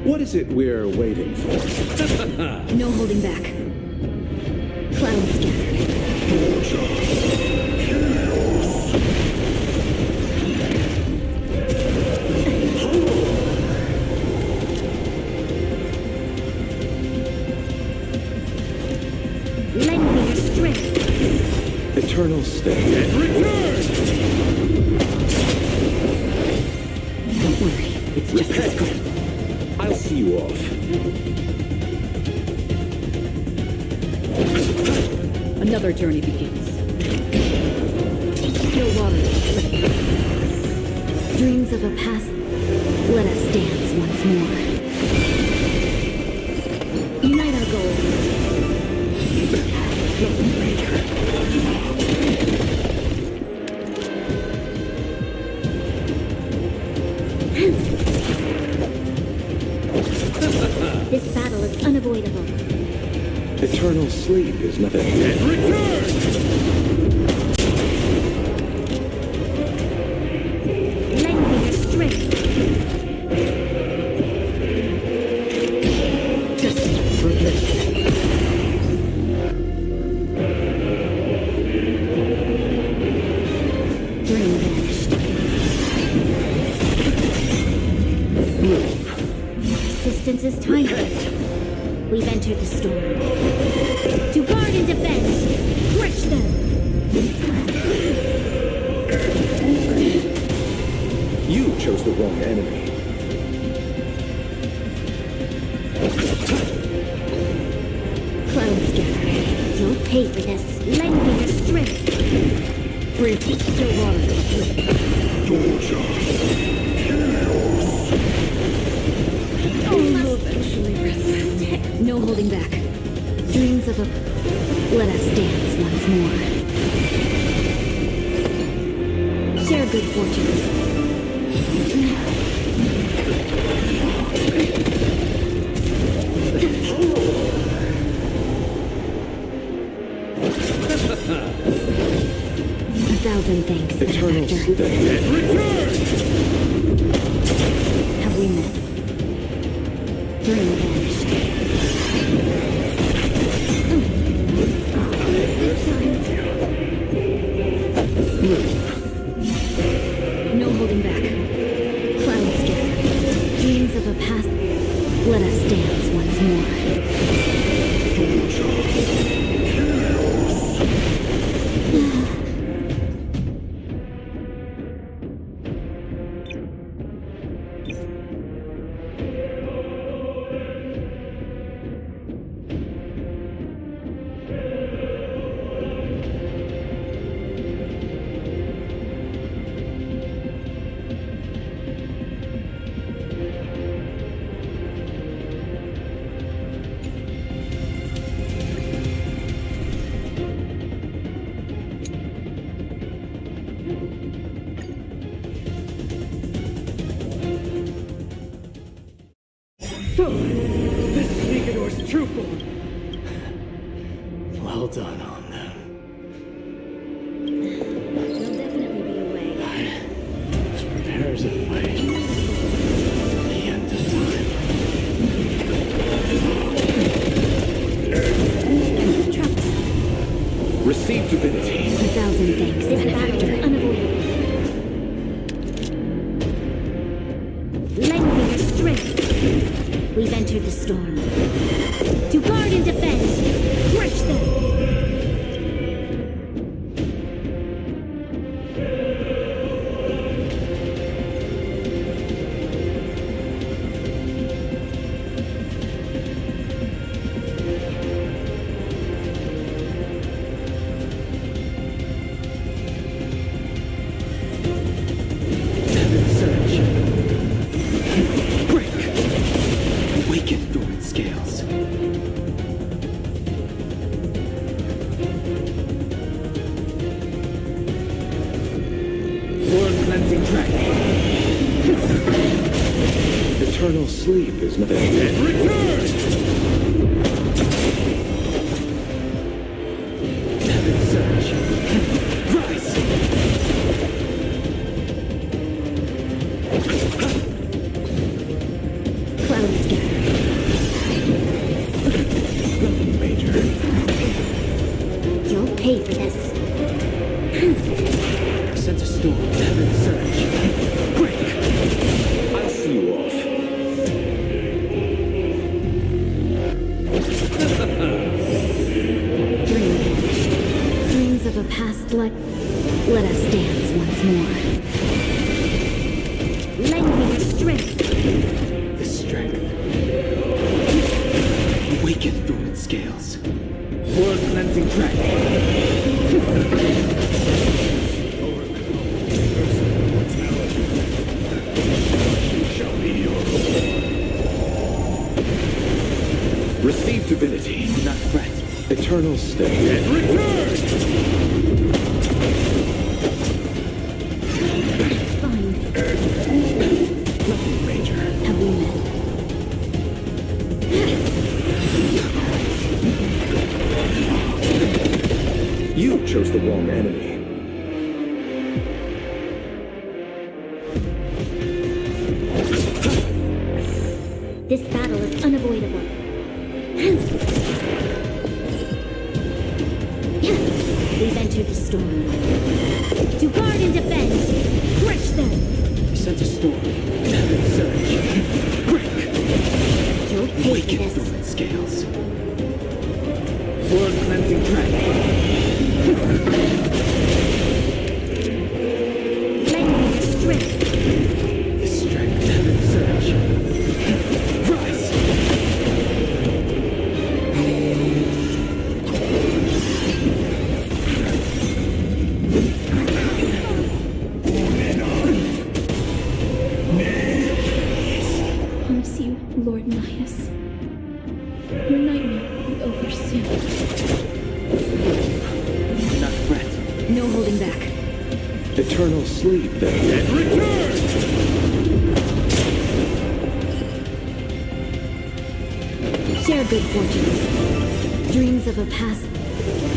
What is it we're waiting for? No holding back. Clouds scattered. Lend me your strength. Eternal stay. And return! Don't worry. It's just a scrap. I'll see you off. Another journey begins. No water. Dreams of a past. Let us dance once more. Unite our goals. This battle is unavoidable. Eternal sleep is nothing. And return! Lend me your strength. Dream vanished. Resistance is timeless. We've entered the storm. To guard and defend, crush them! You chose the wrong enemy. Clouds gather. You'll pay for this. Lend me your strength. Free still You'll eventually rest. No holding back. Dreams of a... Let us dance once more. Share good fortunes. 1,000 thanks, Eternal benefactor. stay. Return! Have we met? Dream vanished. No holding back. Clouds scatter. Dreams of a past. Let us dance once more. true form. Well done on them. There'll definitely be a way. Let's prepare to fight. The end of time. Traps. Receive divinity. 1,000 thanks. This battle is unavoidable. Lend me your strength. We've entered the storm. To guard and defend. Crush them. Eternal sleep is nothing. Heaven surge. Rise. Cloud scatter. Nothing major. You'll pay for this. Sense a storm. Heaven surge. Break. I'll see you off. Dream vanished. Dreams of a past life. Let us dance once more. Lend me your strength. The strength. Awaken dormant scales. World cleansing dragon. Receive divinity. Not fret. Eternal stay. And return! It's fine. Nothing major. Have we met? You chose the wrong enemy. This battle is unavoidable. We've entered the storm. To guard and defend. Crush them. Sense a storm. Heaven surge. Break. You'll pay for Awaken this. dormant scales. World cleansing dragon. Lend me your strength. The strength. Heaven surge. Rise. Promise you, Lord Midas. Your nightmare will be over soon. Not fret. No holding back. Eternal sleep then. And return! Share good fortunes. Dreams of a past.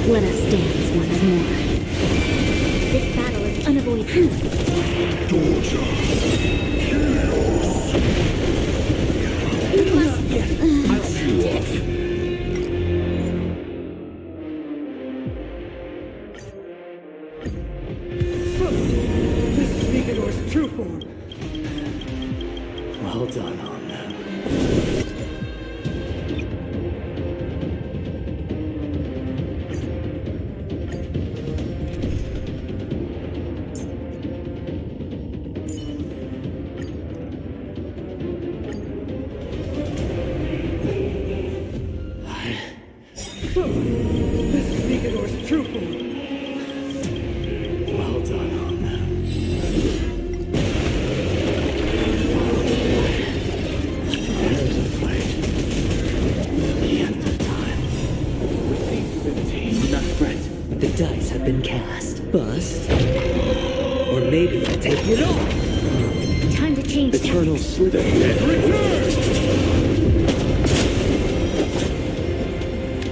Let us dance once more. This battle is unavoidable. I'll see you off. This is Nicanor's true form. Well done on them. This is Nicanor's true form. Well done on them. There's a fight. The end of time. Receive divinity. Not fret. The dice have been cast. Bust. Or maybe I'll take it all. Time to change Eternal sleep. And return!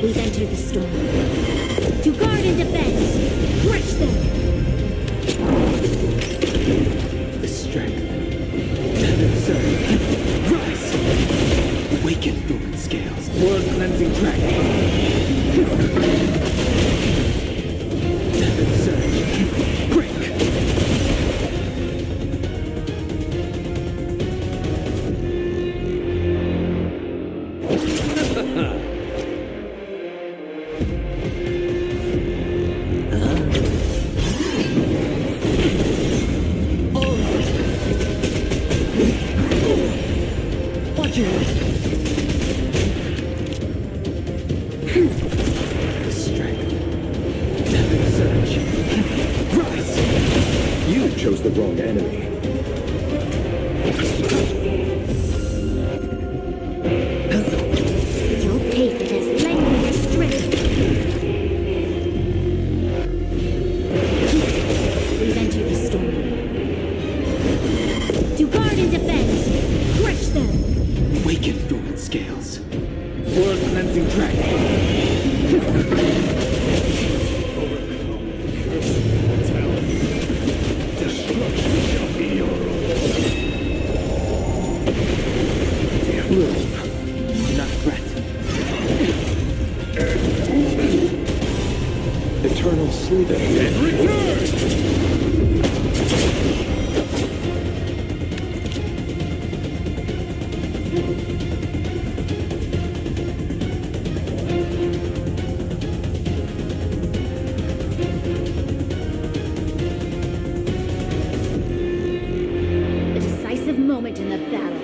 We've entered the storm. To guard and defend, crush them! The strength. Heaven surge. Rise! Awaken dormant scales. World-cleansing dragon. Heaven surge. Break! Watch your head. The strength. Heaven surge. Rise! You chose the wrong enemy. You'll pay for this, lend me your strength. We've entered the storm. To guard and defend, crush them! Awaken dormant scales. World-cleansing dragon. Destruction shall be your own. Move. Not threat. Eternal sleep. And return! The decisive moment in the battle.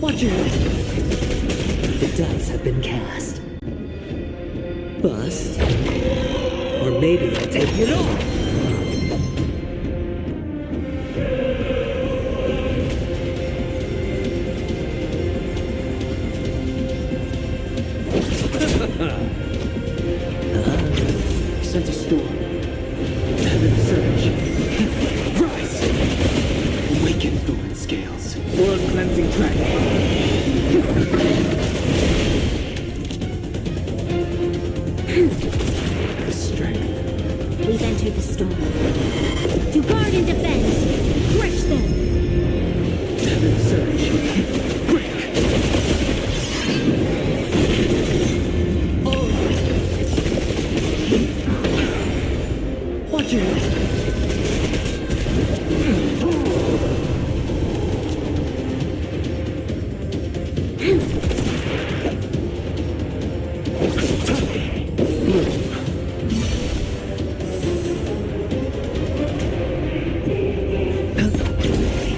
Watch your head. The dice have been cast. Bust. Or maybe I'll take it all. Sense a storm. Heaven surge. Rise! Awaken dormant scales. World-cleansing dragon. The strength. We've entered the storm. To guard and defend, crush them! Heaven surge. Break! Watch your head.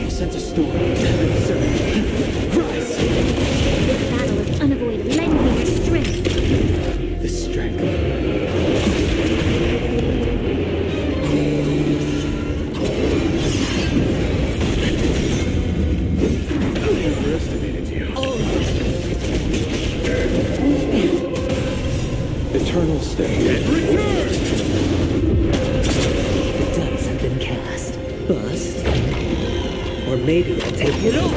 Sense a storm. Heaven surge. Rise! This battle is unavoidable. Lend me your strength. The strength. Underestimated you. Eternal stay. And return! The dice have been cast. Bust. Or maybe I'll take it all.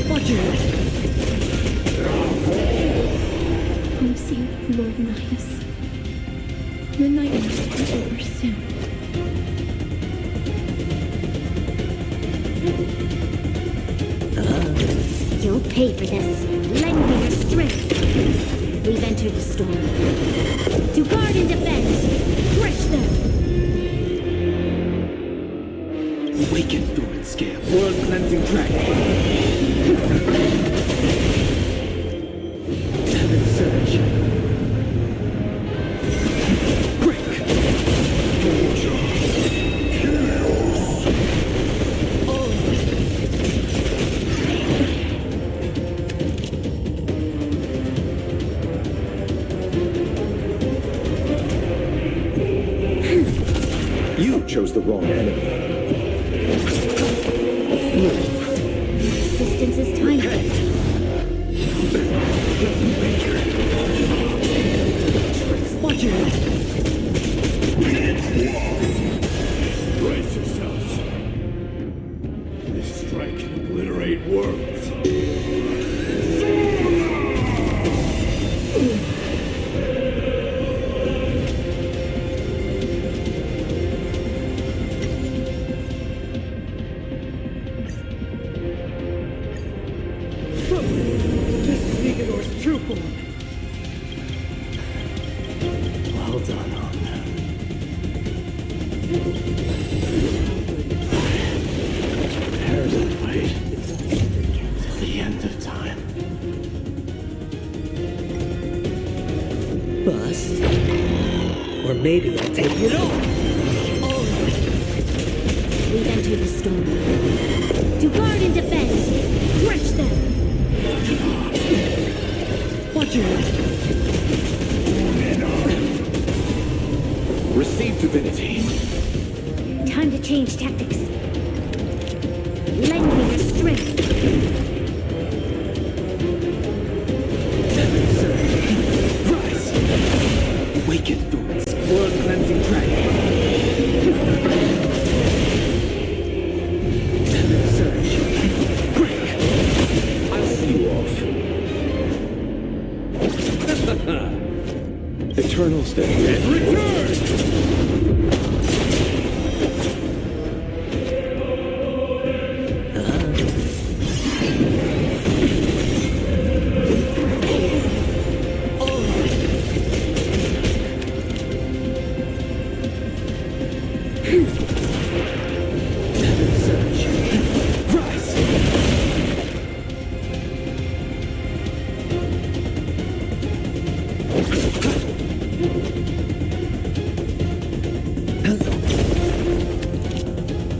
Watch your head. Promise you, Lord Nias. The nightmares are over soon. You'll pay for this. Lend me your strength. We've entered the storm. To guard and defend, crush them! Awaken dormant scale. World-cleansing dragon. Heaven surge. Break! chose the wrong enemy. Resistance is tiny. Watch it! Brace yourselves. This strike can obliterate worlds. This is Nicanor's true form. Well done, Hon. Prepare to wait till the end of time. Bust. Or maybe I'll take it all. We've entered the storm. To guard and defend, crush them. Watch it! Receive divinity. Time to change tactics. Lend me your strength. Rise! Awaken thorns. World cleansing dragon. Surge. Break. I'll see you off. Eternal stay. And return!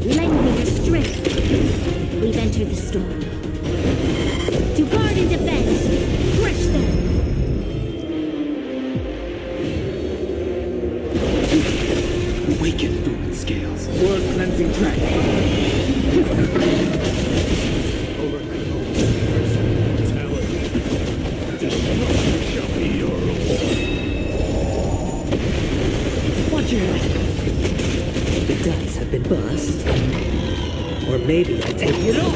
Lend me your strength. We've entered the storm. To guard and defend, crush them. Awaken thorn scales. World cleansing dragon. Watch it! The dice have been bust. Or maybe I'll take it all.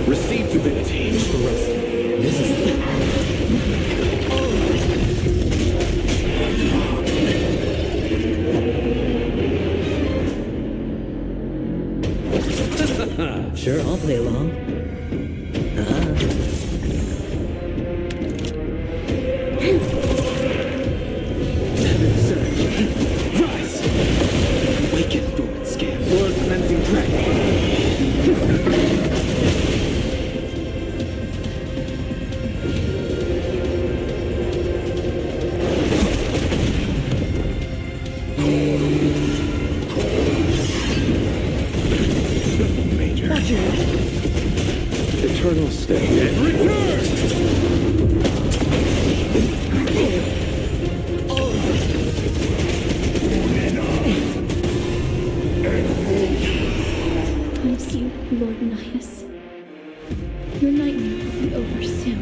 Receive divinity. This is Sure, I'll play along. Surge. Rise! Awaken thorn scale. World cleansing dragon. Major. Watch it. Eternal stay. And return! Promise you, Lord Nihus. Your nightmare will be over soon.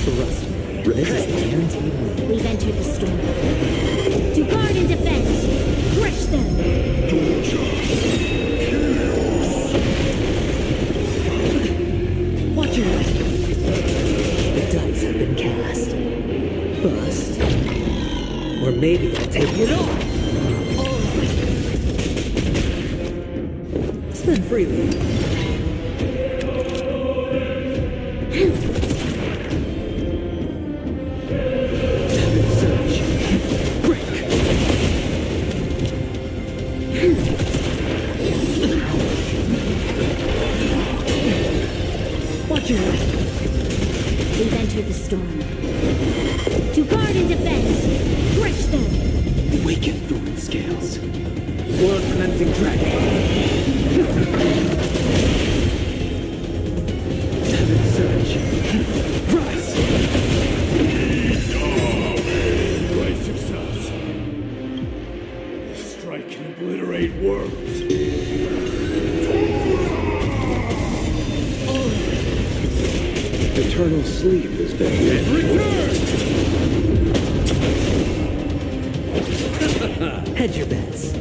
Trust me. This is guaranteed win. We've entered the storm. To guard and defend, crush them. Watch it! The dice have been cast. Bust. Or maybe I'll take it all. Spend freely. Surge. Break. Watch it! We've entered the storm. dormant scales. World-cleansing dragon. Heaven surge. Rise! Great success. Strike and obliterate worlds. Eternal sleep has been Hedge your bets.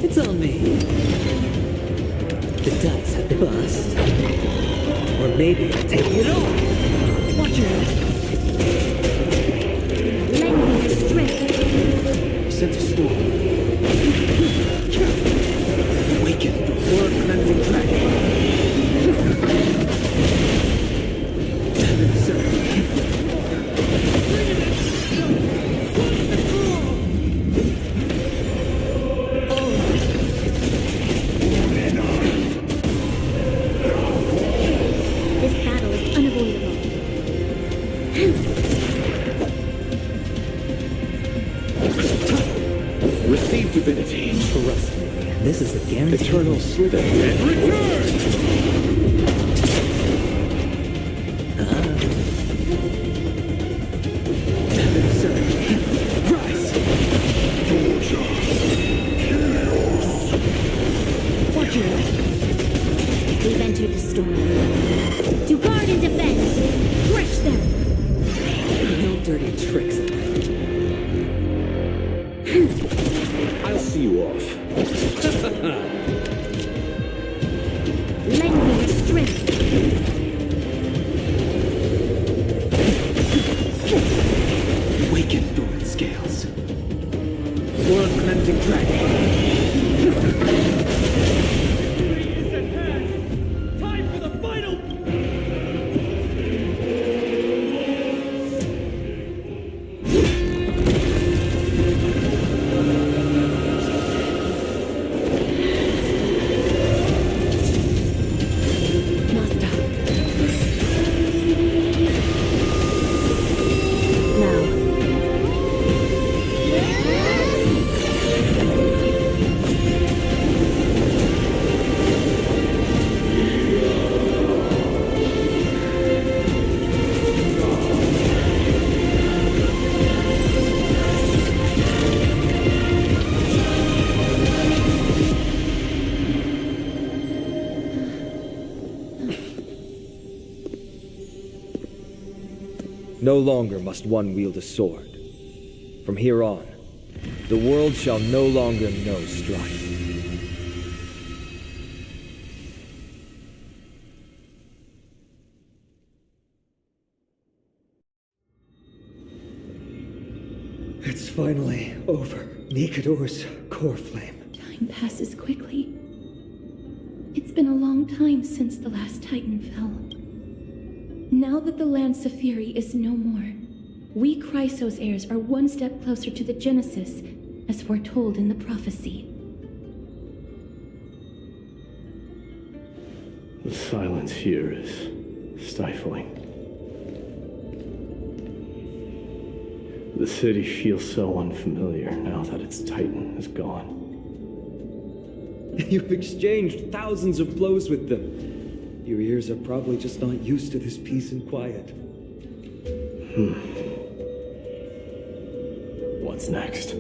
It's on me. The dice have been bust. Or maybe I'll take it all. Watch your head. Lend me your strength. Sense a storm. Awaken the world-cleansing dragon. Heaven surge. This battle is unavoidable. Receive divinity. Trust me. This is a guarantee. Eternal sleep and return. Heaven surge. Rise. Watch your head. We've entered the storm. To guard and defend. Crush them. No dirty tricks. I'll see you off. Lend me your strength. Awaken dormant scales. World-cleansing dragon. Time for the final! No longer must one wield a sword. From here on, the world shall no longer know strife. It's finally over. Nikador's core flame. Time passes quickly. It's been a long time since the last Titan fell. Now that the Lance of Fury is no more, we Chrysos heirs are one step closer to the Genesis, as foretold in the prophecy. The silence here is stifling. The city feels so unfamiliar now that its Titan is gone. You've exchanged thousands of blows with them. Your ears are probably just not used to this peace and quiet. What's next?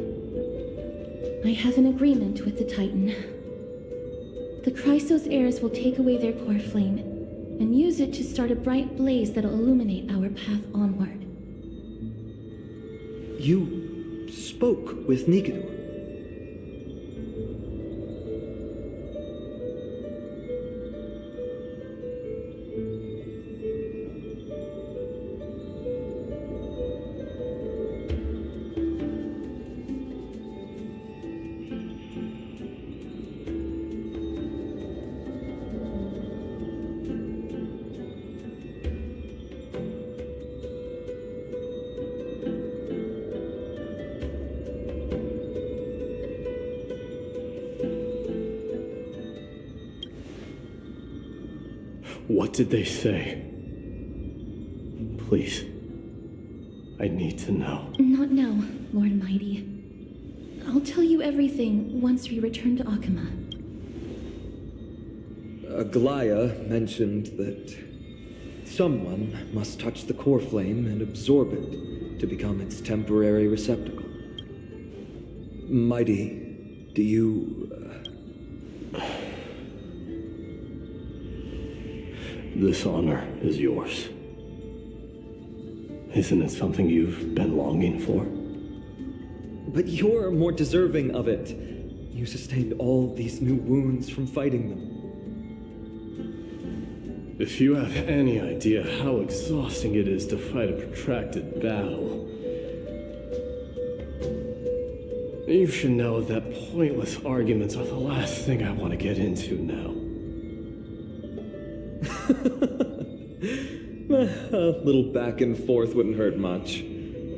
I have an agreement with the Titan. The Chrysos heirs will take away their core flame and use it to start a bright blaze that'll illuminate our path onward. You spoke with Nikador. What did they say? Please, I need to know. Not now, Lord Mighty. I'll tell you everything once we return to Akama. Aglaya mentioned that someone must touch the core flame and absorb it to become its temporary receptacle. Mighty, do you... This honor is yours. Isn't it something you've been longing for? But you're more deserving of it. You sustained all these new wounds from fighting them. If you have any idea how exhausting it is to fight a protracted battle, you should know that pointless arguments are the last thing I want to get into now. A little back and forth wouldn't hurt much.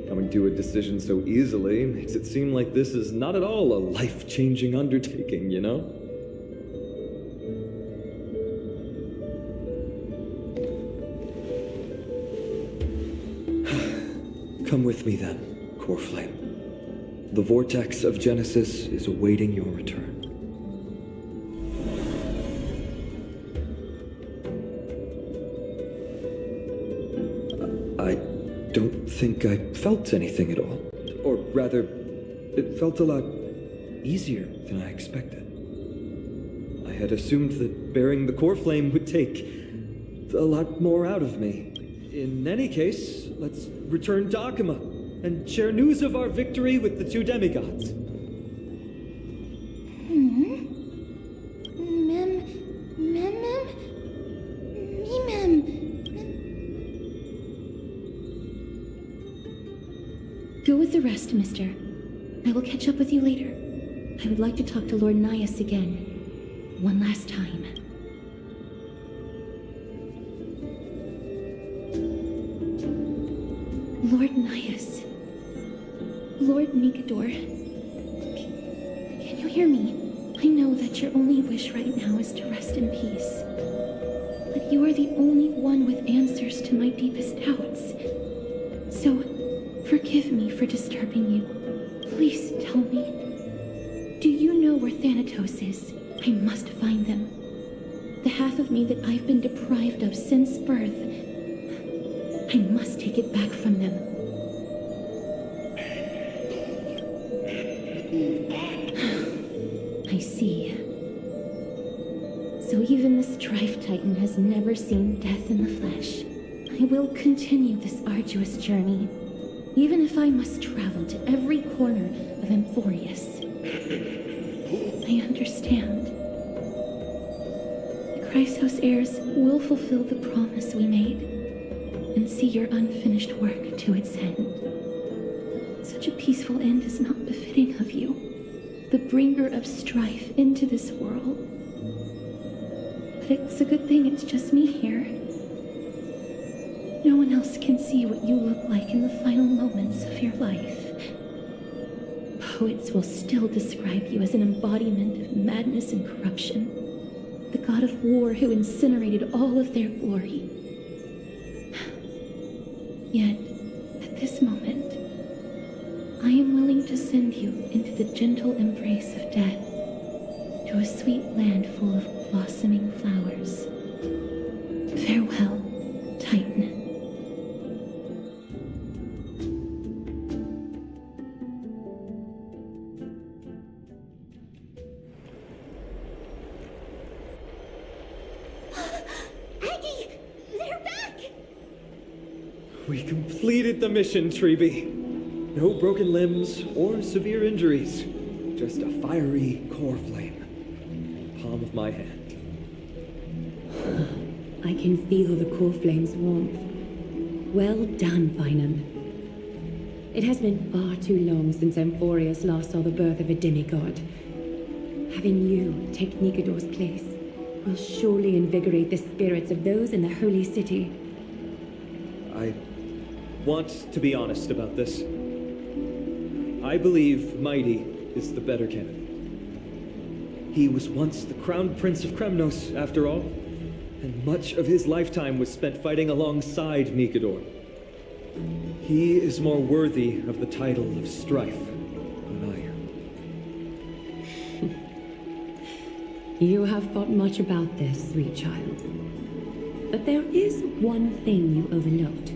Coming to a decision so easily makes it seem like this is not at all a life-changing undertaking, you know? Come with me then, Core Flame. The vortex of Genesis is awaiting your return. I don't think I felt anything at all. Or rather, it felt a lot easier than I expected. I had assumed that bearing the core flame would take a lot more out of me. In any case, let's return to Akama and share news of our victory with the two demigods. Go with the rest, mister. I will catch up with you later. I would like to talk to Lord Nias again. One last time. Lord Nias. Lord Mikador. Can you hear me? I know that your only wish right now is to rest in peace. But you are the only one with answers to my deepest doubts. So, forgive me for disturbing you. Please tell me. Do you know where Thanatos is? I must find them. The half of me that I've been deprived of since birth. I must take it back from them. I see. So even the Strife Titan has never seen death in the flesh. I will continue this arduous journey. Even if I must travel to every corner of Amphorius. I understand. The Chrysos heirs will fulfill the promise we made and see your unfinished work to its end. Such a peaceful end is not befitting of you, the bringer of strife into this world. But it's a good thing it's just me here. No one else can see what you look like in the final moments of your life. Poets will still describe you as an embodiment of madness and corruption, the god of war who incinerated all of their glory. Yet, at this moment, I am willing to send you into the gentle embrace of death, to a sweet land full of blossoming flowers. Farewell, Titan. We completed the mission, Treeby. No broken limbs or severe injuries. Just a fiery core flame. Palm of my hand. I can feel the core flame's warmth. Well done, Finan. It has been far too long since Amphorius last saw the birth of a demigod. Having you take Nikador's place will surely invigorate the spirits of those in the holy city. I want to be honest about this. I believe Mighty is the better candidate. He was once the crown prince of Kremnos, after all, and much of his lifetime was spent fighting alongside Nikador. He is more worthy of the title of strife than I am. You have thought much about this, sweet child. But there is one thing you overlooked.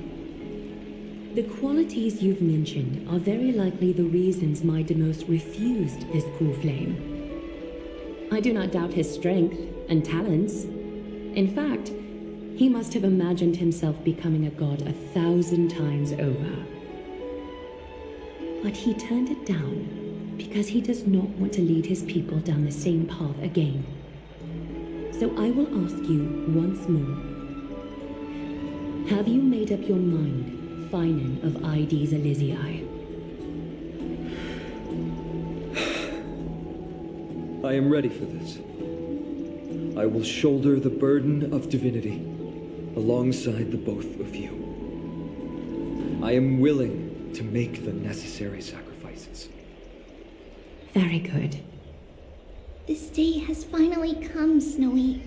The qualities you've mentioned are very likely the reasons my Demos refused this cool flame. I do not doubt his strength and talents. In fact, he must have imagined himself becoming a god 1,000 times over. But he turned it down because he does not want to lead his people down the same path again. So I will ask you once more. Have you made up your mind, Finan of Ides Elysiae? I am ready for this. I will shoulder the burden of divinity alongside the both of you. I am willing to make the necessary sacrifices. Very good. This day has finally come, Snowy.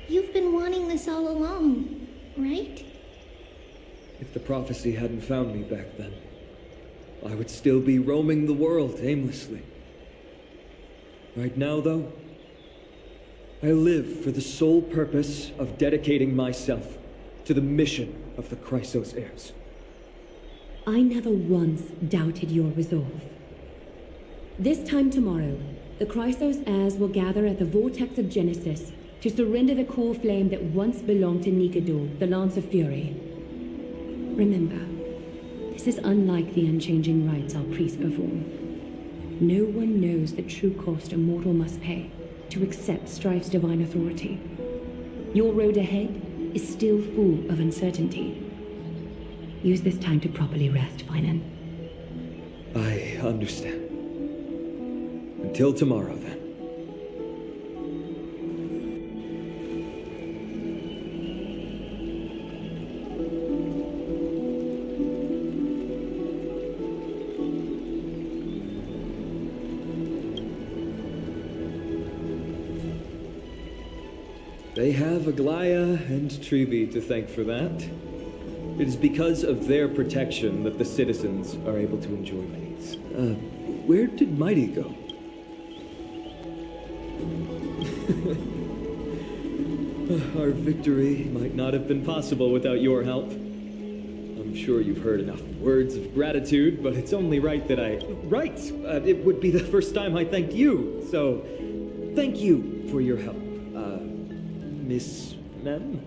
You've been wanting this all along, right? If the prophecy hadn't found me back then, I would still be roaming the world aimlessly. Right now, though, I live for the sole purpose of dedicating myself to the mission of the Chrysos heirs. I never once doubted your resolve. This time tomorrow, the Chrysos heirs will gather at the Vortex of Genesis to surrender the core flame that once belonged to Nikador, the Lance of Fury. Remember, this is unlike the unchanging rites our priests perform. No one knows the true cost a mortal must pay to accept Strife's divine authority. Your road ahead is still full of uncertainty. Use this time to properly rest, Finan. I understand. Until tomorrow, then. They have Aglaya and Trevi to thank for that. It is because of their protection that the citizens are able to enjoy peace. Where did Mighty go? Our victory might not have been possible without your help. I'm sure you've heard enough words of gratitude, but it's only right that it would be the first time I thanked you, so thank you for your help, Miss Mem?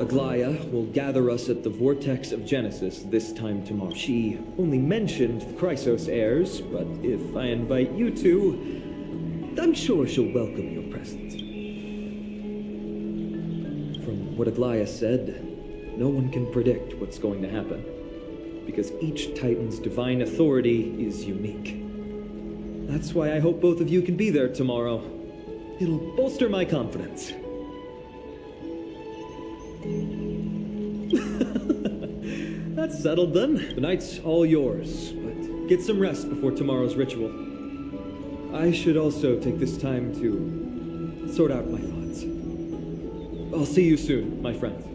Aglaya will gather us at the Vortex of Genesis this time tomorrow. She only mentioned the Chrysos heirs, but if I invite you to, I'm sure she'll welcome your presence. forests. From what Aglaia said, no one can predict what's going to happen, because each Titan's divine authority is unique. That's why I hope both of you can be there tomorrow. It'll bolster my confidence. That's settled then. The night's all yours, but get some rest before tomorrow's ritual. I should also take this time to sort out my thoughts. I'll see you soon, my friends.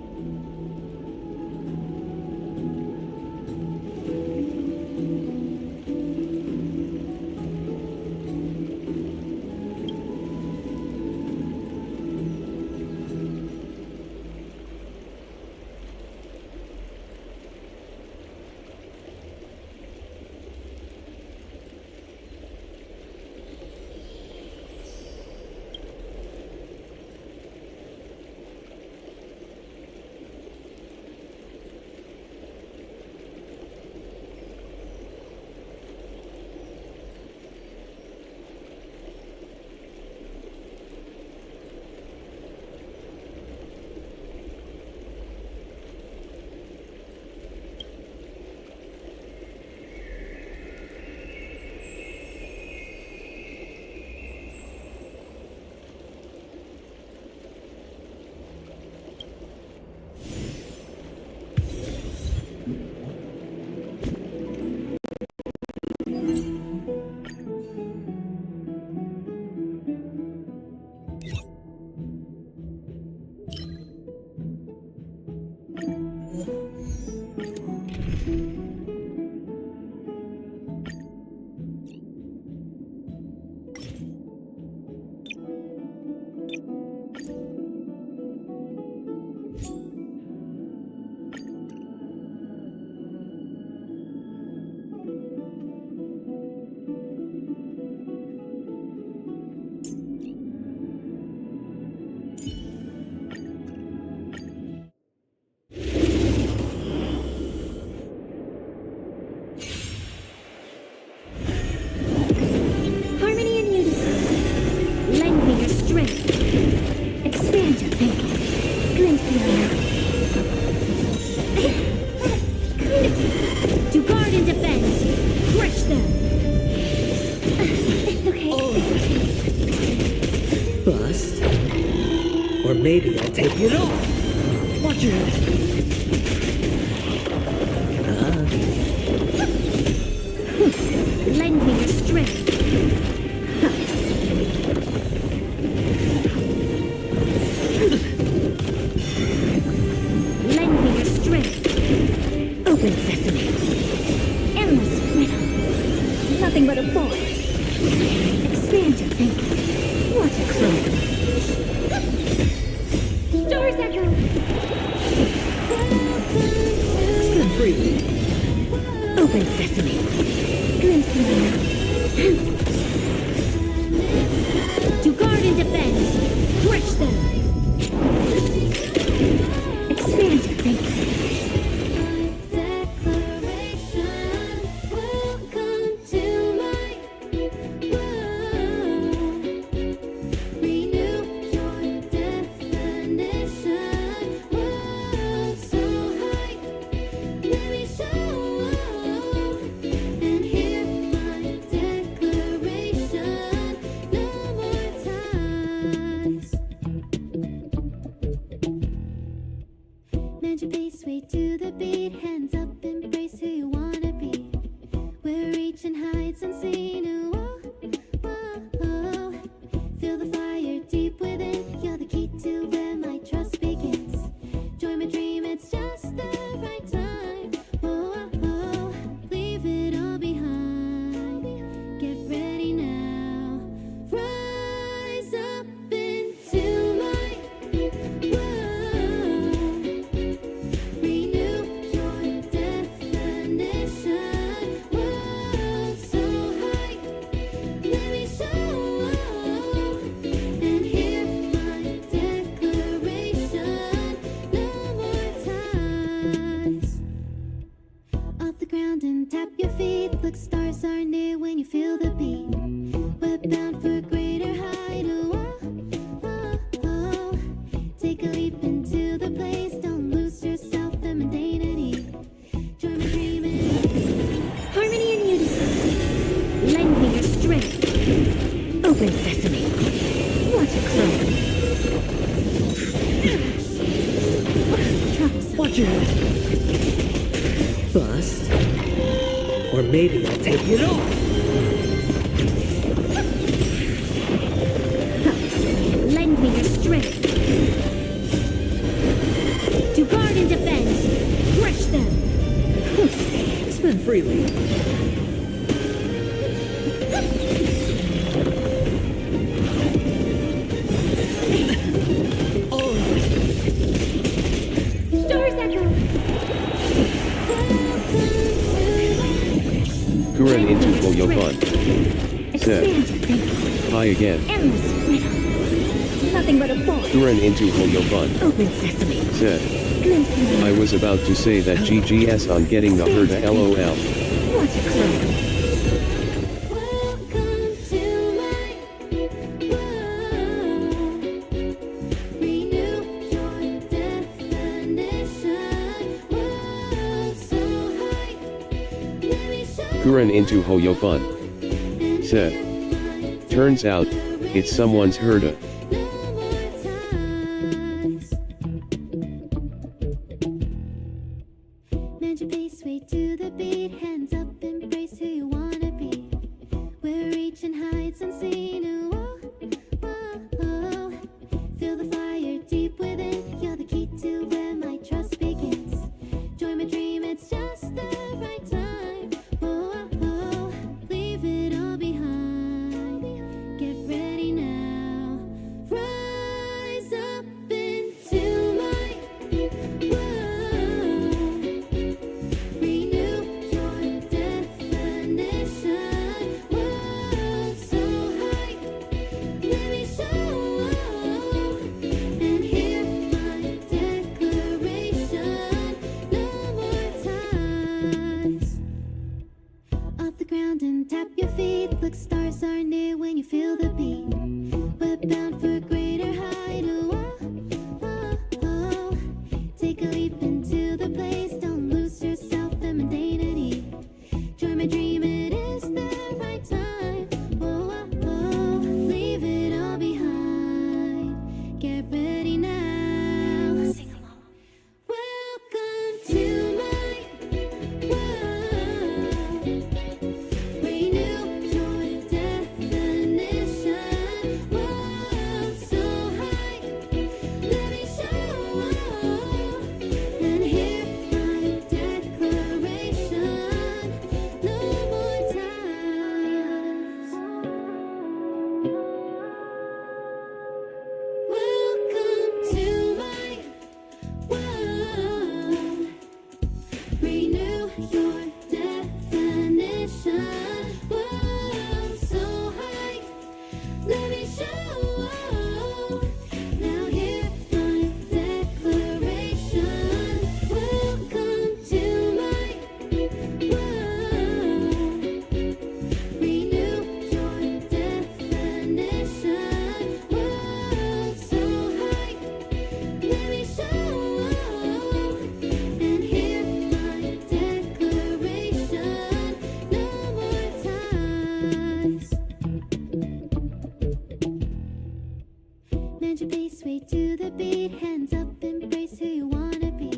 Maybe I'll take it off. Watch your head. Lend me your strength. Lend me your strength. Open sesame. Endless riddle. Nothing but a void. Expand your thinking. What a clone. Stars echo. Good breathe. Open sesame. Glimpse me. To guard and defend. Crush them. Expand your thinking. Watch your head. Bust. Or maybe I'll take it off. Lend me your strength. To guard and defend. Crush them. Spend freely. Kuren into Hoyofun. Said. Hi again. Endless riddle. Nothing but a ball. Kuren into Hoyofun. Open sesame. Said. I was about to say that GGS on getting the Herda LOL. What a clown. Kuren into Hoyofun. Said. Turns out, it's someone's Herda. Bend your pace, way to the beat. Hands up, embrace who you wanna be. We're reaching heights unseen. Whoa, whoa, whoa. Feel the fire deep within. You're the key to where my trust begins. Join my dream, it's just the right time. Whoa, whoa, leave it all behind. Get ready now. Rise up into my world. Renew your definition. World so high, let me show. And hear my declaration. No more ties. Off the ground and tap your feet. Look, stars are near when you feel the beat. We're bound for a greater height. Oh, oh, oh. Take a leap into the place. Don't lose your self-femininity. Join my dream, it is the right time. Oh, oh, oh. Leave it all behind. Get ready now. Sing along. Welcome to my world. Renew your definition. World so high, let me show. And hear my declaration. No more ties. Welcome to my world. Renew your definition. World so high, let me show. Now hear my declaration. Welcome to my world. Renew your definition. World so high, let me show. And hear my declaration. No more ties. Bend your pace, way to the beat. Hands up, embrace who you wanna be.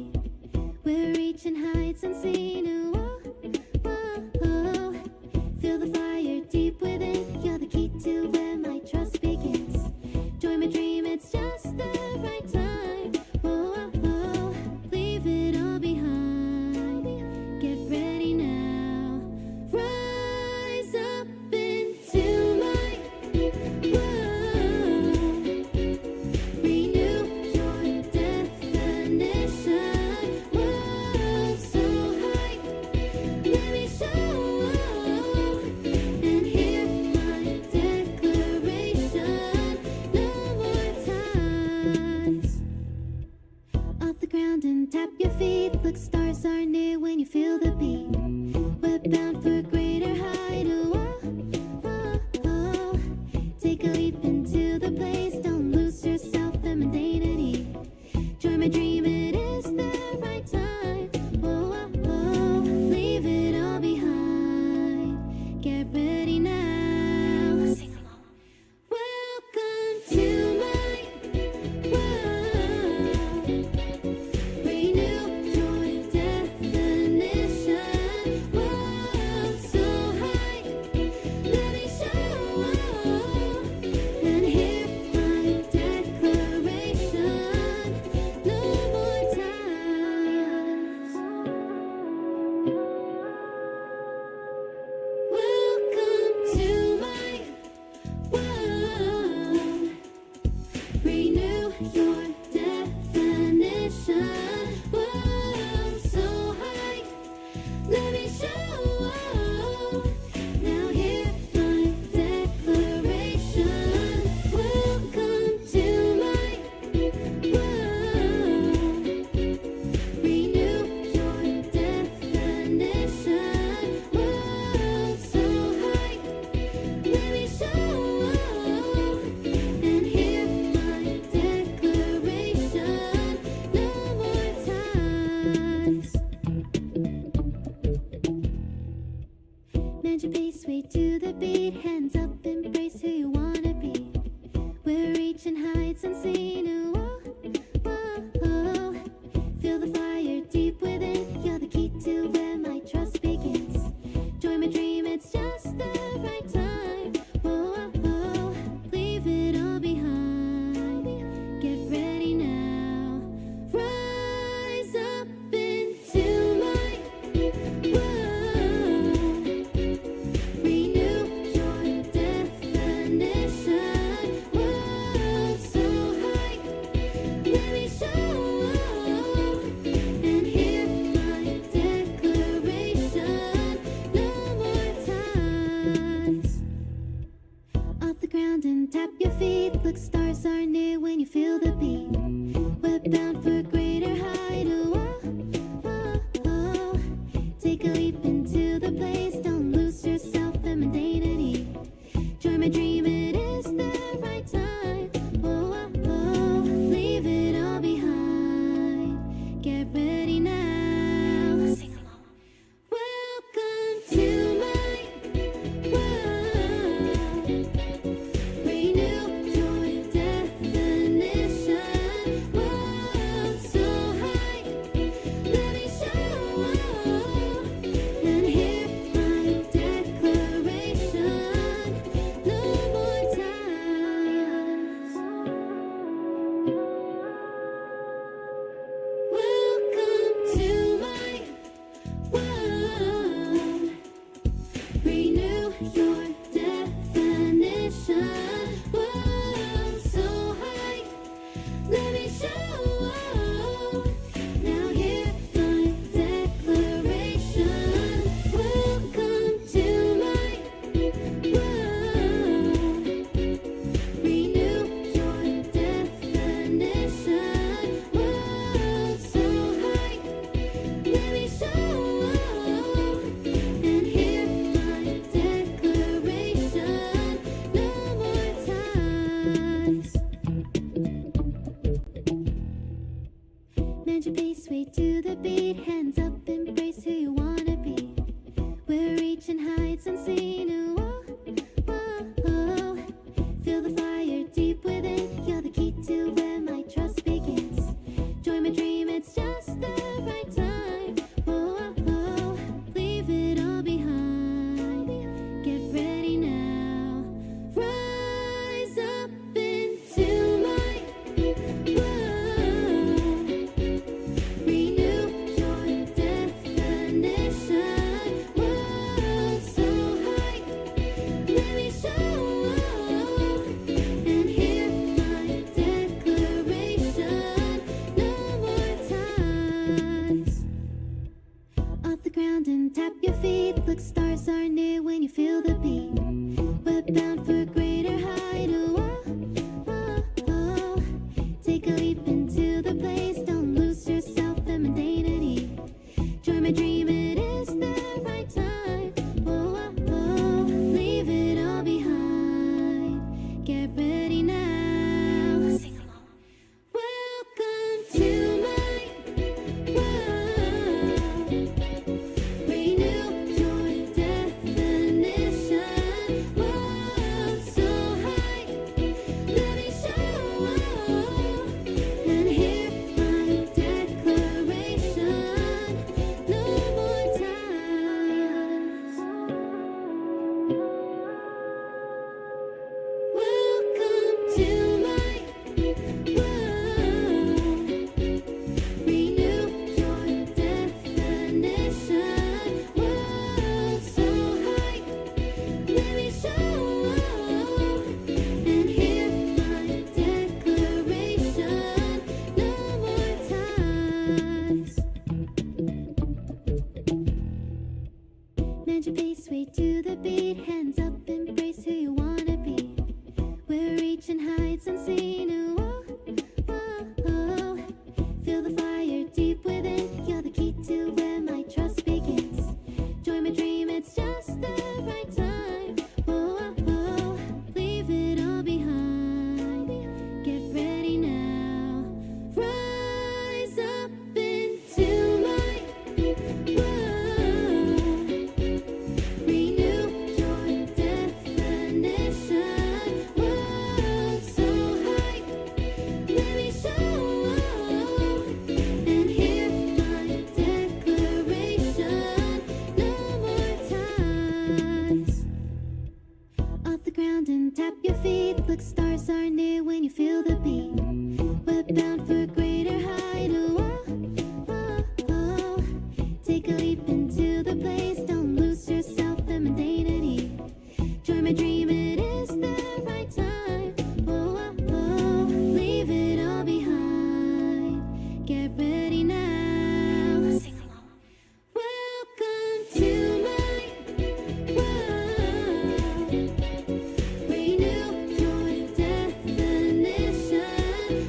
We're reaching heights unseen. Whoa, whoa, whoa. Feel the fire deep within. You're the key to where my trust begins. Join my dream, it's just the right time. Whoa, whoa, leave it all behind. Get ready now. Rise up into my world. Renew your definition. World so high, let me show. And hear my declaration. No more ties. Off the ground and tap your feet. Look, stars are near when you feel the beat. We're bound for a greater height. Oh, oh, oh. Take a leap into the place. Don't lose your self-femininity. Join my dream, it is the right time. Oh, oh, oh. Leave it all behind. Get ready now. Sing along. Welcome to my world. Renew Bend your pace, sway to the beat. Hands up, embrace who you wanna be. We're reaching heights unseen. Whoa, whoa, whoa. Feel the fire deep within. You're the key to where my trust begins. Join my dream, it's just the right time. Whoa, whoa, leave it all behind. Get ready now. Rise up into my world. Renew your definition. World so high, let me show. And hear my declaration. No more ties. Off the ground and tap your feet. Look, stars are near when you feel the beat. We're bound for a greater height. Oh, oh, oh. Take a leap into the blaze. Don't lose yourself in mundanity. Join my dream, it is the right time. Oh, oh, oh. Leave it all behind. Get ready now. Sing along. Welcome to my world. Renew your definition. World so high, let me show. And hear my declaration. No more ties. Welcome to my world. Renew your definition. World so high, let me show. And hear my declaration. No more ties. Bend your pace, sway to the beat. Hands up, embrace who you wanna be. We're reaching heights unseen. Whoa, whoa, whoa. Feel the fire deep within. You're the key to where my trust begins. Join my dream, it's just the right time. Whoa, whoa, leave it all behind. Get ready now. Rise up into my world. Renew your definition. World so high, let me show. And hear my declaration. No more ties. Off the ground and tap your feet. Look, stars are near when you feel the beat. We're bound for a greater height. Oh, oh, oh. Take a leap into the blaze. Don't lose yourself in mundanity. Join my dream, it is the right time. Oh, oh, oh. Leave it all behind. Get ready now. Sing along. Welcome to my world. Renew your definition.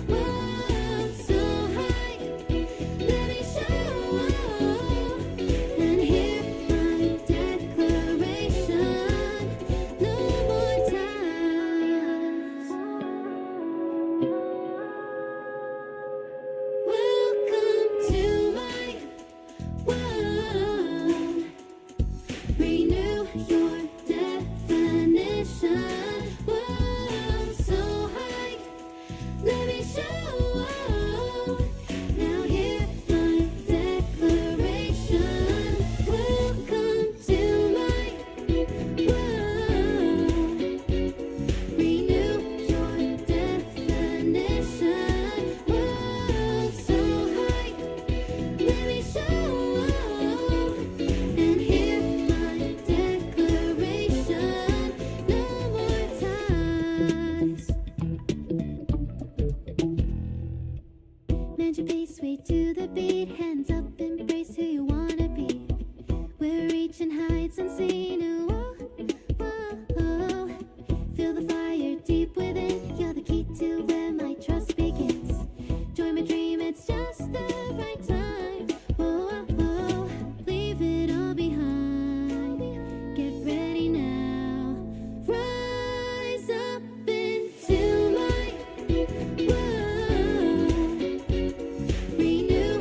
World so high, let me show. And hear my declaration. No more ties. Welcome to my world. Renew your definition. World so high, let me show. Now hear my declaration. Welcome to my world. Renew your definition. World so high, let me show. And hear my declaration. No more ties. Bend your pace, sway to the beat. Hands up, embrace who you wanna be. We're reaching heights unseen. Whoa, whoa, whoa. Feel the fire deep within. You're the key to where my trust begins. Join my dream, it's just the right time. Whoa, whoa, leave it all behind. Get ready now. Rise up into my world. Renew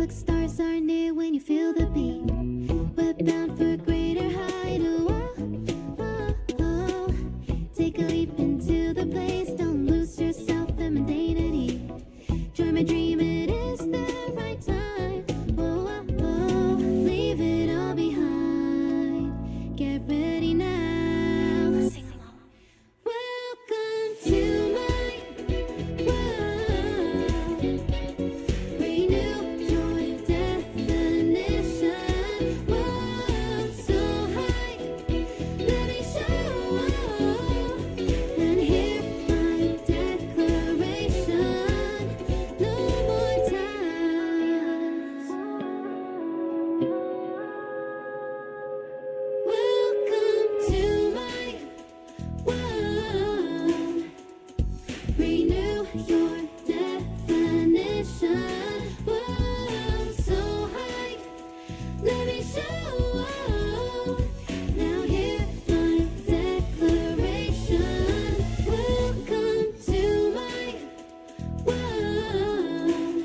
Look, stars are near when you feel the beat. We're bound for a greater height. Oh, oh, oh. Take a leap into the blaze. Don't lose yourself in mundanity. Join my dream, it is the right time. Oh, oh, oh. Leave it all behind. Get ready now. Sing along. Welcome to my world. Renew your definition. World so high. Let me show. And hear my declaration. No more ties. Welcome to my world. Renew your definition. World so high. Let me show. Now hear my declaration. Welcome to my world.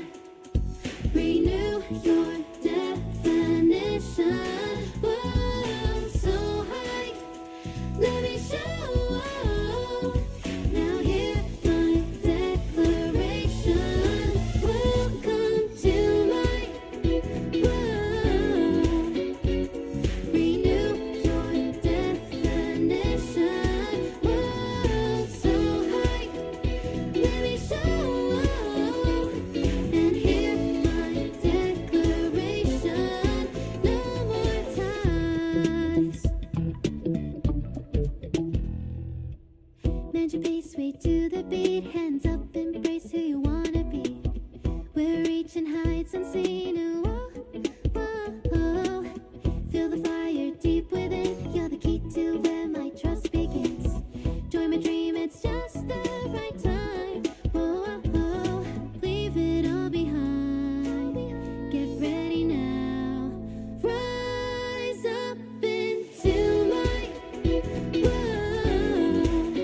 Renew your definition. World so high. Let me show. Now hear my declaration. Welcome to my world. Renew your definition. World so high. Let me show. And hear my declaration. No more ties. Mend your pace, way to the beat. Hands up, embrace who you wanna be. We're reaching heights unseen. Ooh, oh, oh, oh. Feel the fire deep within. You're the key to where my trust begins. Join my dream, it's just the right time. Oh, oh, oh. Leave it all behind. Get ready now. Rise up into my world.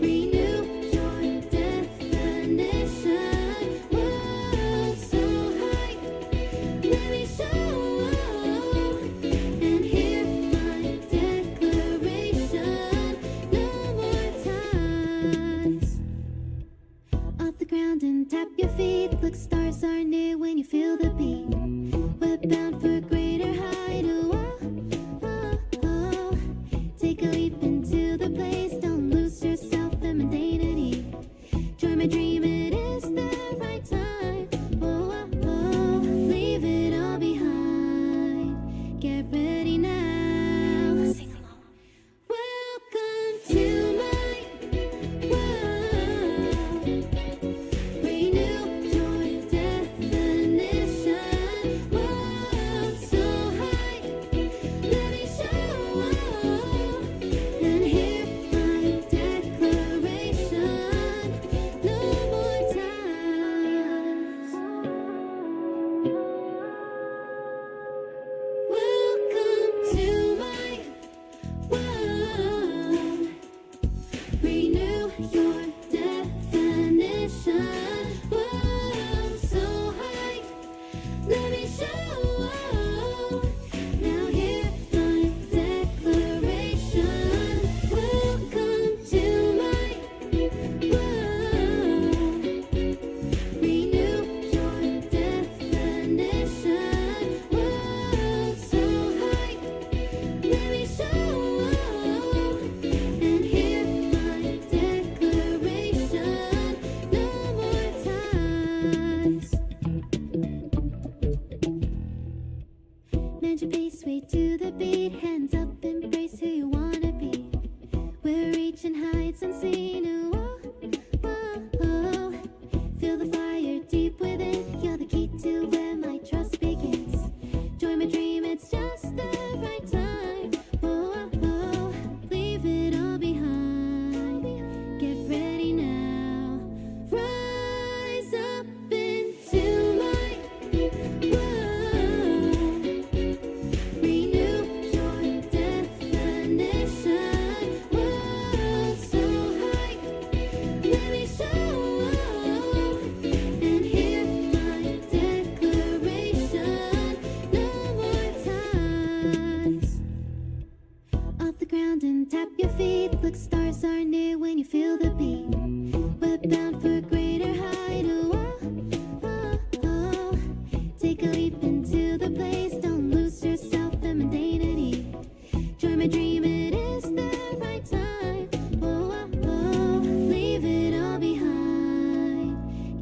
Renew your definition. World so high. Let me show. And hear my declaration. No more ties. Off the ground and tap your feet. Look, stars are near when you feel the beat. We're bound for a greater height. Oh, oh, oh. Take a leap into the blaze. Don't lose yourself in mundanity. Join my dream, it is the right time. Oh, oh, oh. Leave it all behind. Get ready now. Sing along. Welcome to my world. Renew your definition. World so high.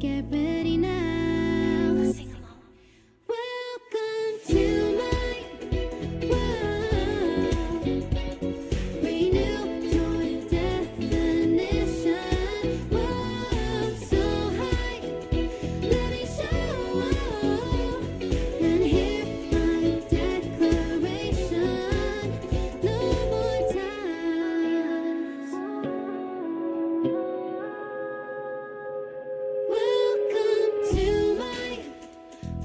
Get ready now. Sing along. Welcome to my world. Renew your definition. World so high. Let me show. And hear my declaration. No more ties. Welcome to my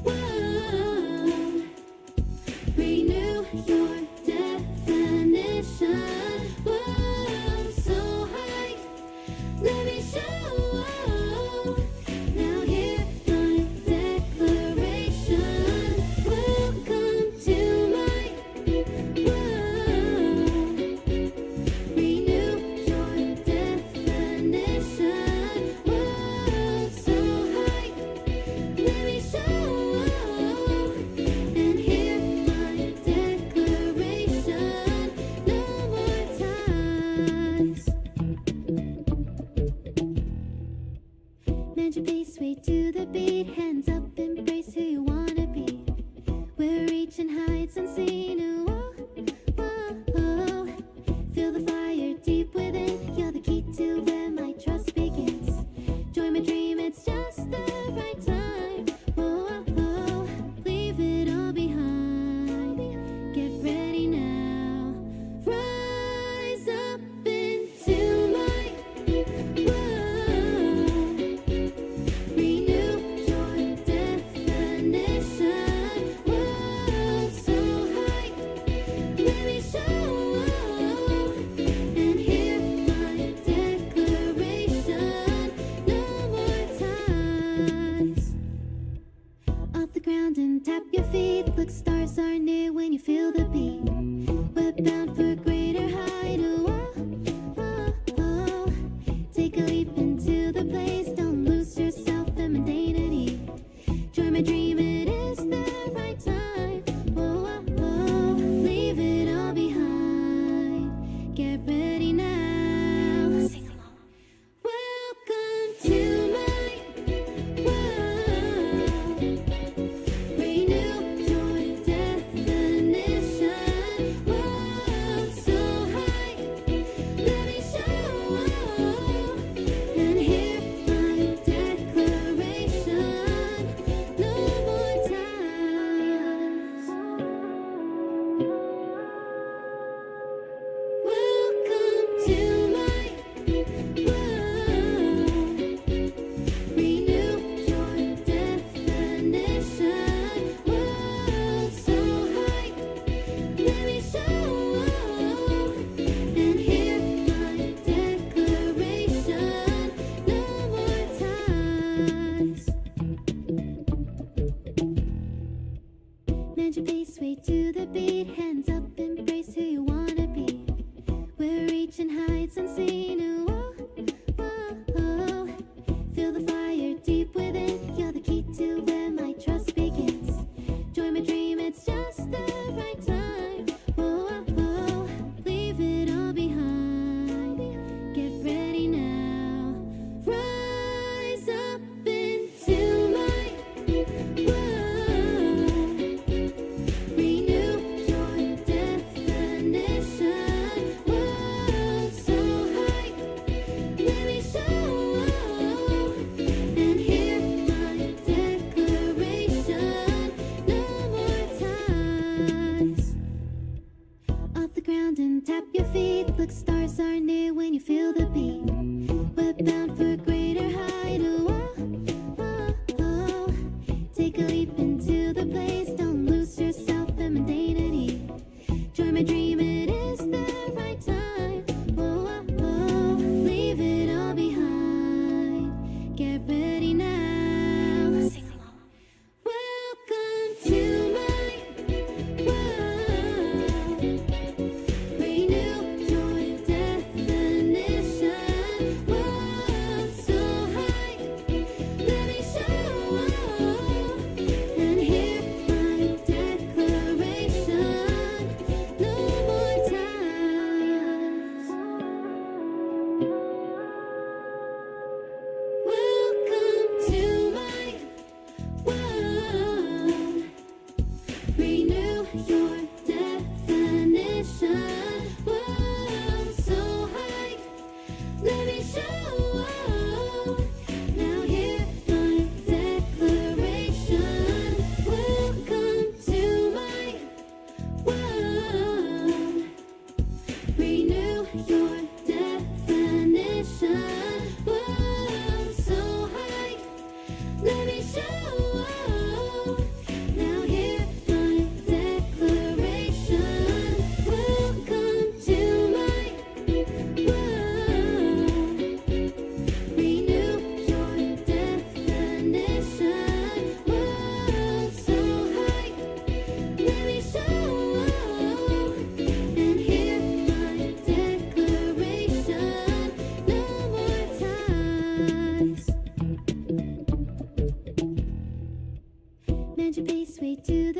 world. Renew your definition. World so high. Let me show. Now hear my declaration. Welcome to my world. Renew your definition. World so high. Let me show. And hear my declaration. No more ties. Mend your pace, way to the beat. Hands up, embrace who you wanna be. We're reaching heights unseen. Whoa, whoa, whoa. Feel the fire deep within. You're the key to where my trust begins. Join my dream, it's just the right time. Whoa, whoa. Leave it all behind. Get ready now. Rise up into my world. Renew your definition. World so high. Let me show. And hear my declaration. No more ties. Off the ground and tap your feet. Look, stars are near when you feel the beat. We're bound for greater height. Oh, oh, oh. Take a leap into the blaze. Don't lose your self-femininity. Join my dream, it is the right time. Oh, oh, oh. Leave it all behind. Get ready now. Sing along. Welcome to my world. Renew your definition. World so high. Let me show. And hear my declaration. No more ties. Welcome to my world. Renew your definition. World so high. Let me show. And hear my declaration. No more ties. Mend your pace, way to the beat. Hands up, embrace who you wanna be. We're reaching heights unseen. Whoa, whoa, whoa. Feel the fire deep within. You're the key to where my trust begins. Join my dream, it's just the right time. Whoa, whoa. Leave it all behind. Get ready now. Rise up into my world. Renew your definition. World so high. Let me show. And hear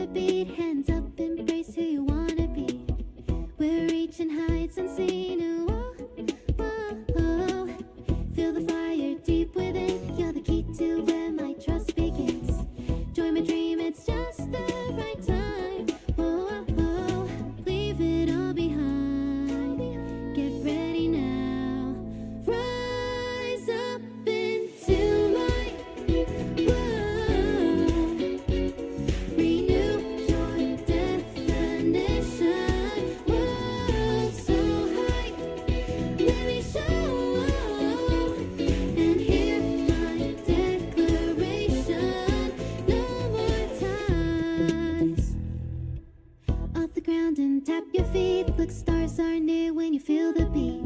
the beat, hands up, embrace who you wanna be. We're reaching heights unseen. Whoa, whoa, whoa. Feel the fire deep within. You're the key to where my trust begins. Join my dream, it's just the right time. Whoa, whoa, whoa. Leave it all behind. Get ready now. Rise up into my world. Renew your definition. World so high. Let me show. And hear my declaration. No more ties. Off the ground and tap your feet. Look, stars are near when you feel the beat.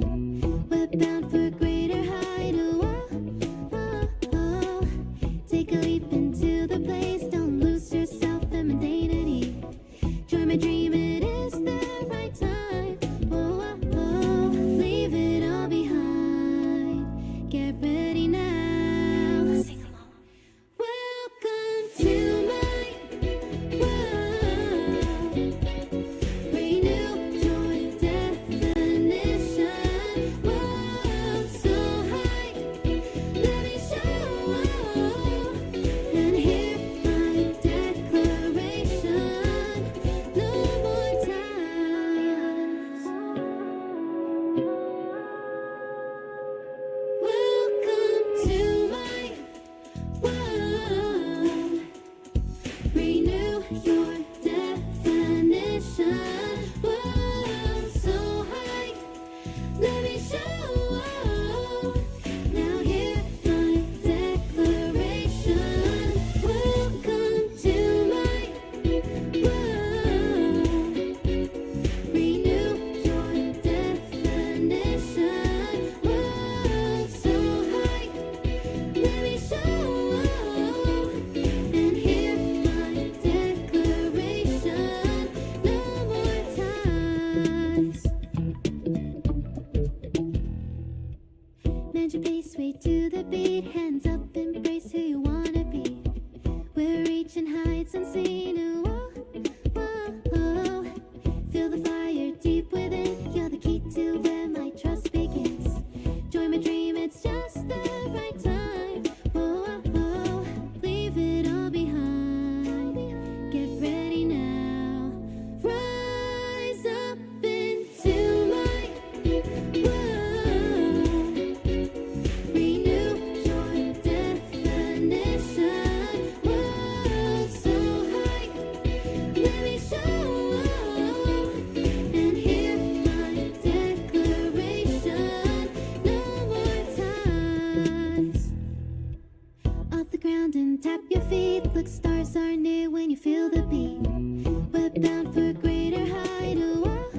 We're bound for a greater height. Oh, oh, oh. Take a leap into the blaze. Don't lose yourself in mundanity. Join my dream, it is the right time. Oh, oh, oh. Leave it all behind. Get ready now. Sing along. Welcome to my world. Renew your definition. World so high. Let me show. And hear my declaration. No more ties. Welcome to my world. Renew your definition. World so high. Let me show. Now hear my declaration. Welcome to my world. Renew your definition. World so high. Let me show. And hear my declaration. No more ties. Mend your pace, way to the beat. Hands up, embrace who you wanna be. We're reaching heights unseen. Whoa, whoa, whoa. Feel the fire deep within. You're the key to where my trust begins. Join my dream, it's just the right time. Whoa, whoa, whoa. Leave it all behind. Get ready now. Rise up into my world. Renew your definition. World so high. Let me show. And hear my declaration. No more ties. Off the ground and tap your feet. Look, stars are near when you feel the beat. We're bound for a greater height. Oh,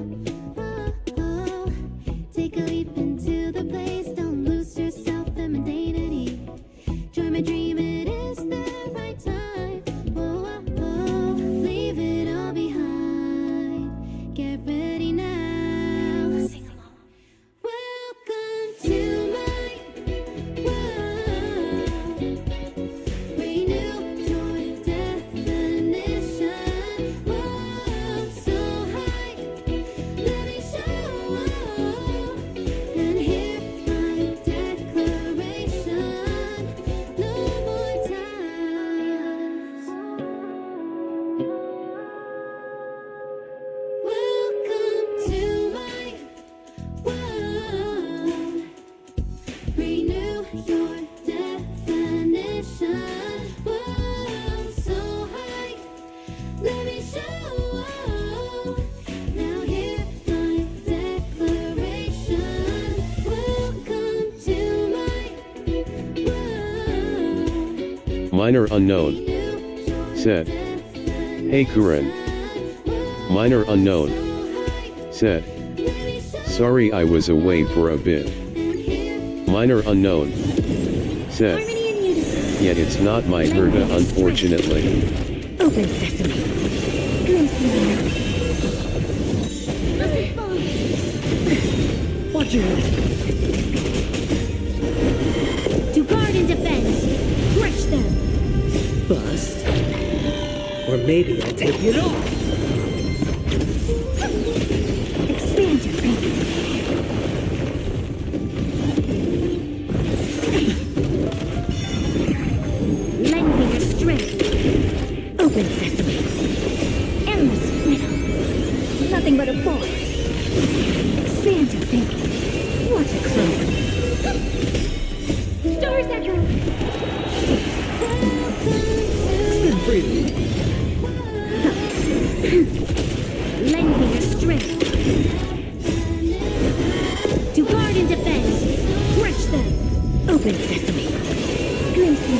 oh, oh. Take a leap into the blaze. Don't lose yourself in mundanity. Join my dream, it is the right time. Oh, oh, oh. Leave it all behind. Get ready now. Sing along. Welcome to my world. Renew your definition. World so high. Let me show. And hear my declaration. No more ties. Welcome to my world. Renew your definition. World so high. Let me show. Now hear my declaration. Welcome to my world. Minor unknown. Said. Hey Kuren. Minor unknown. Said. Sorry I was away for a bit. Minor unknown. Said. Yet it's not my Herda, unfortunately. Open sesame. Watch your head. To guard and defend. Crush them. Bust? Or Or maybe I'll take it off! Expand your thinking. Lend me your strength. Open sesame. Endless freedom. Nothing but a force. Expand your thinking. What a crow. Stars echo. Spin freely. Lend me your strength. To guard and defend. Crush them. Open sesame. Glimpse me.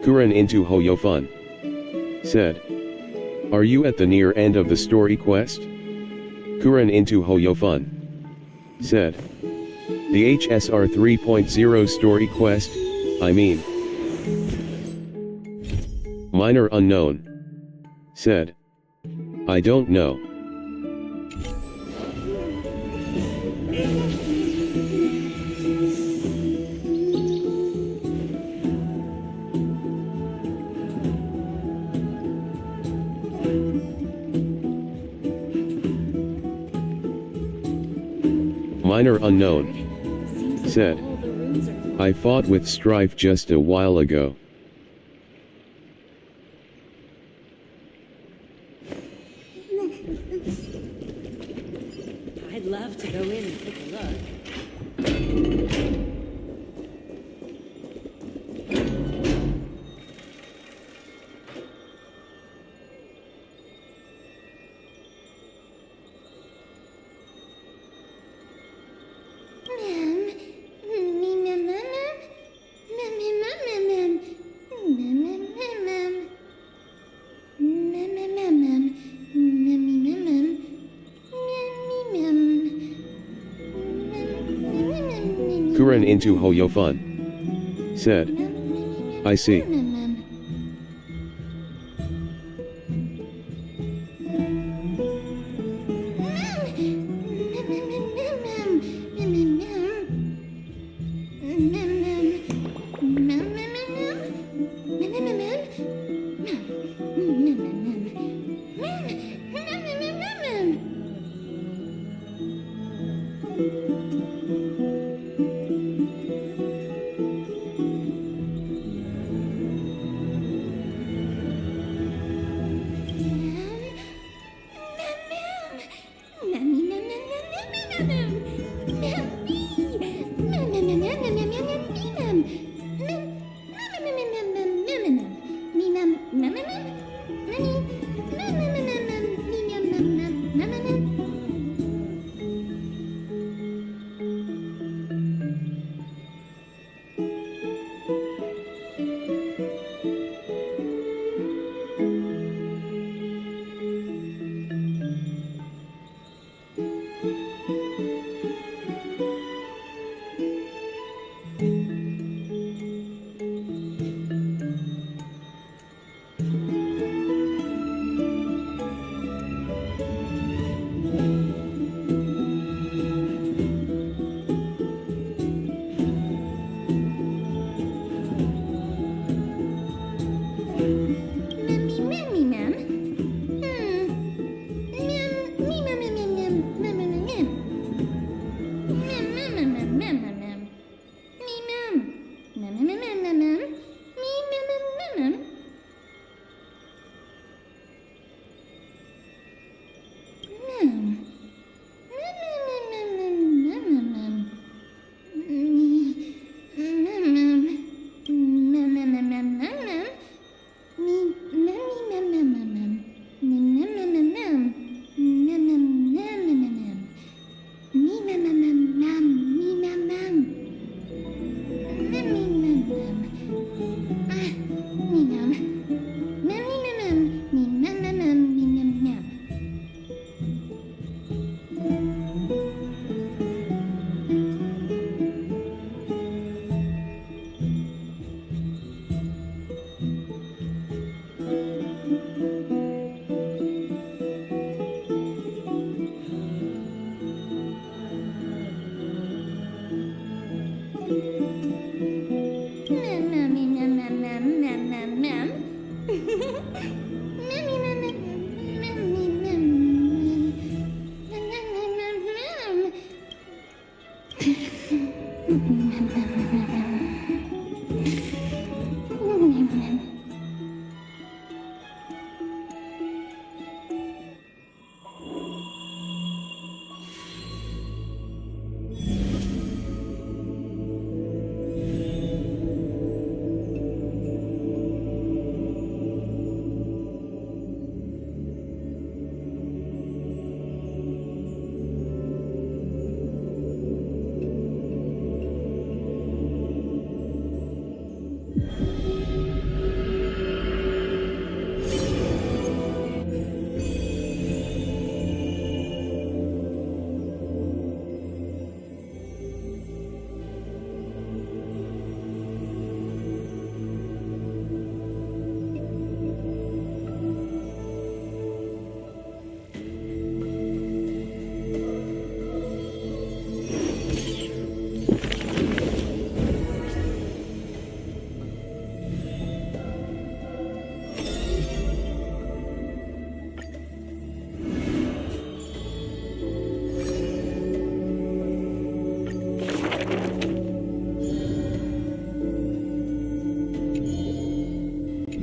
Kuren into Hoyofun said, "Are you at the near end of the story quest?" Kuren into Hoyofun said, "The HSR 3.0 story quest, I mean." Minor Unknown said, "I don't know." Minor Unknown said, "I fought with Strife just a while ago." I'd love to go in and take a look. Kuren into Hoyofun said, "I see."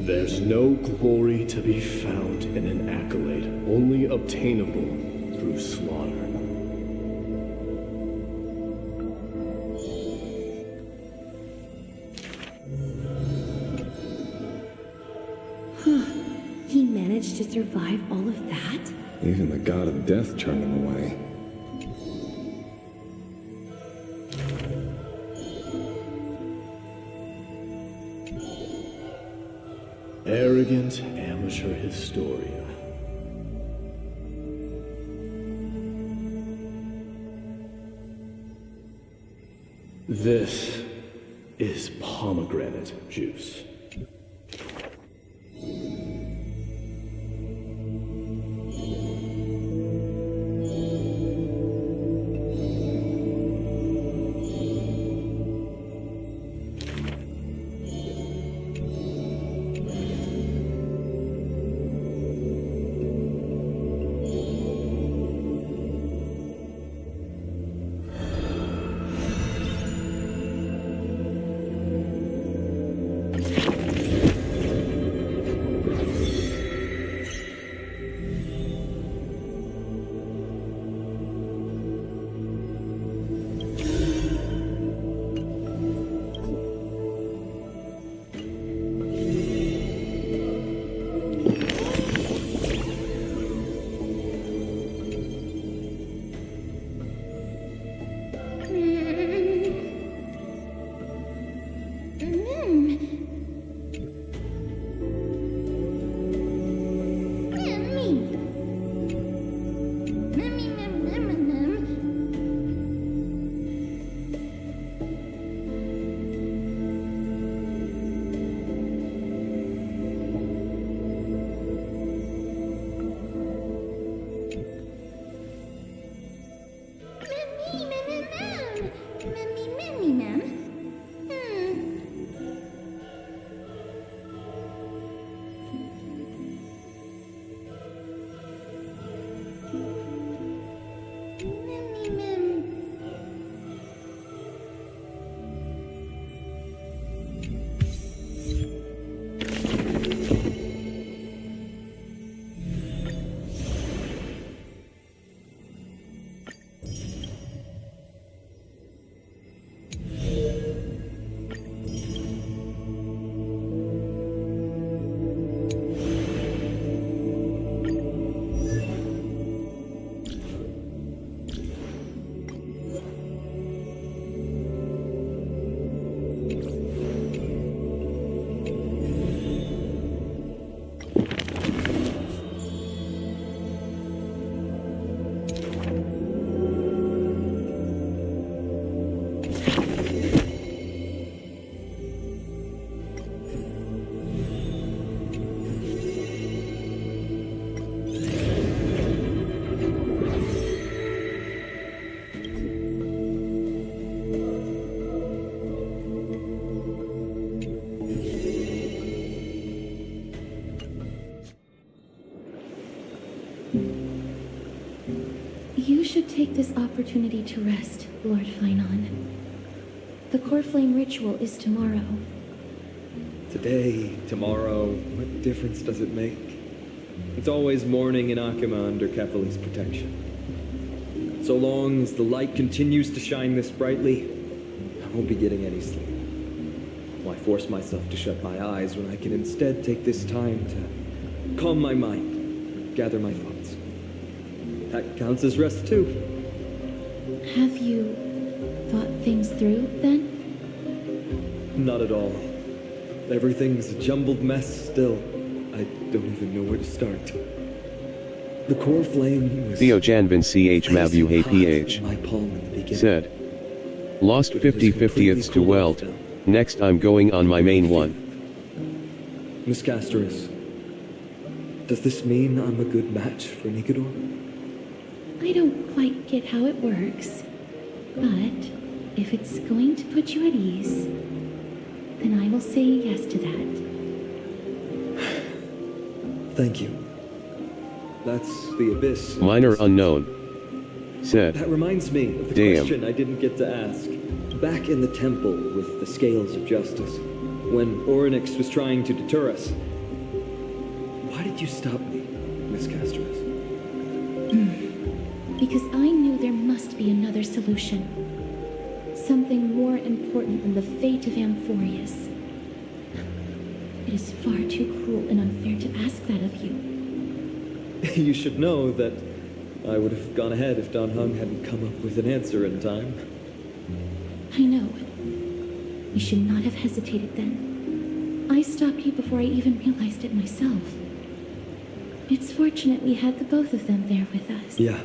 There's no glory to be found in an accolade, only obtainable through slaughter. He managed to survive all of that? Even the god of death turned him away. Arrogant amateur historia. This is pomegranate juice. You should take this opportunity to rest, Lord Finon. The core flame ritual is tomorrow. Today, tomorrow, what difference does it make? It's always morning in Akima under Kefali's protection. So long as the light continues to shine this brightly, I won't be getting any sleep. Why force myself to shut my eyes when I can instead take this time to calm my mind, gather my thoughts? That counts as rest too. Have you thought things through, then? Not at all. Everything's a jumbled mess still. I don't even know where to start. The core flame was... Theo Janvin CH Mavu HPH my palm in the beginning. said. Lost 50/50ths to Welt. Next I'm going on my main one. Miss Castoris, does this mean I'm a good match for Nikador? I don't quite get how it works, but if it's going to put you at ease, then I will say yes to that. Thank you. That's the abyss. Minor unknown. Said. That reminds me of the question I didn't get to ask. Back in the temple with the scales of justice, when Orynyx was trying to deter us, why did you stop me, Miss Castoris? Because I knew there must be another solution. Something more important than the fate of Amphorius. It is far too cruel and unfair to ask that of you. You should know that I would have gone ahead if Don Hung hadn't come up with an answer in time. I know. You should not have hesitated then. I stopped you before I even realized it myself. It's fortunate we had the both of them there with us. Yeah.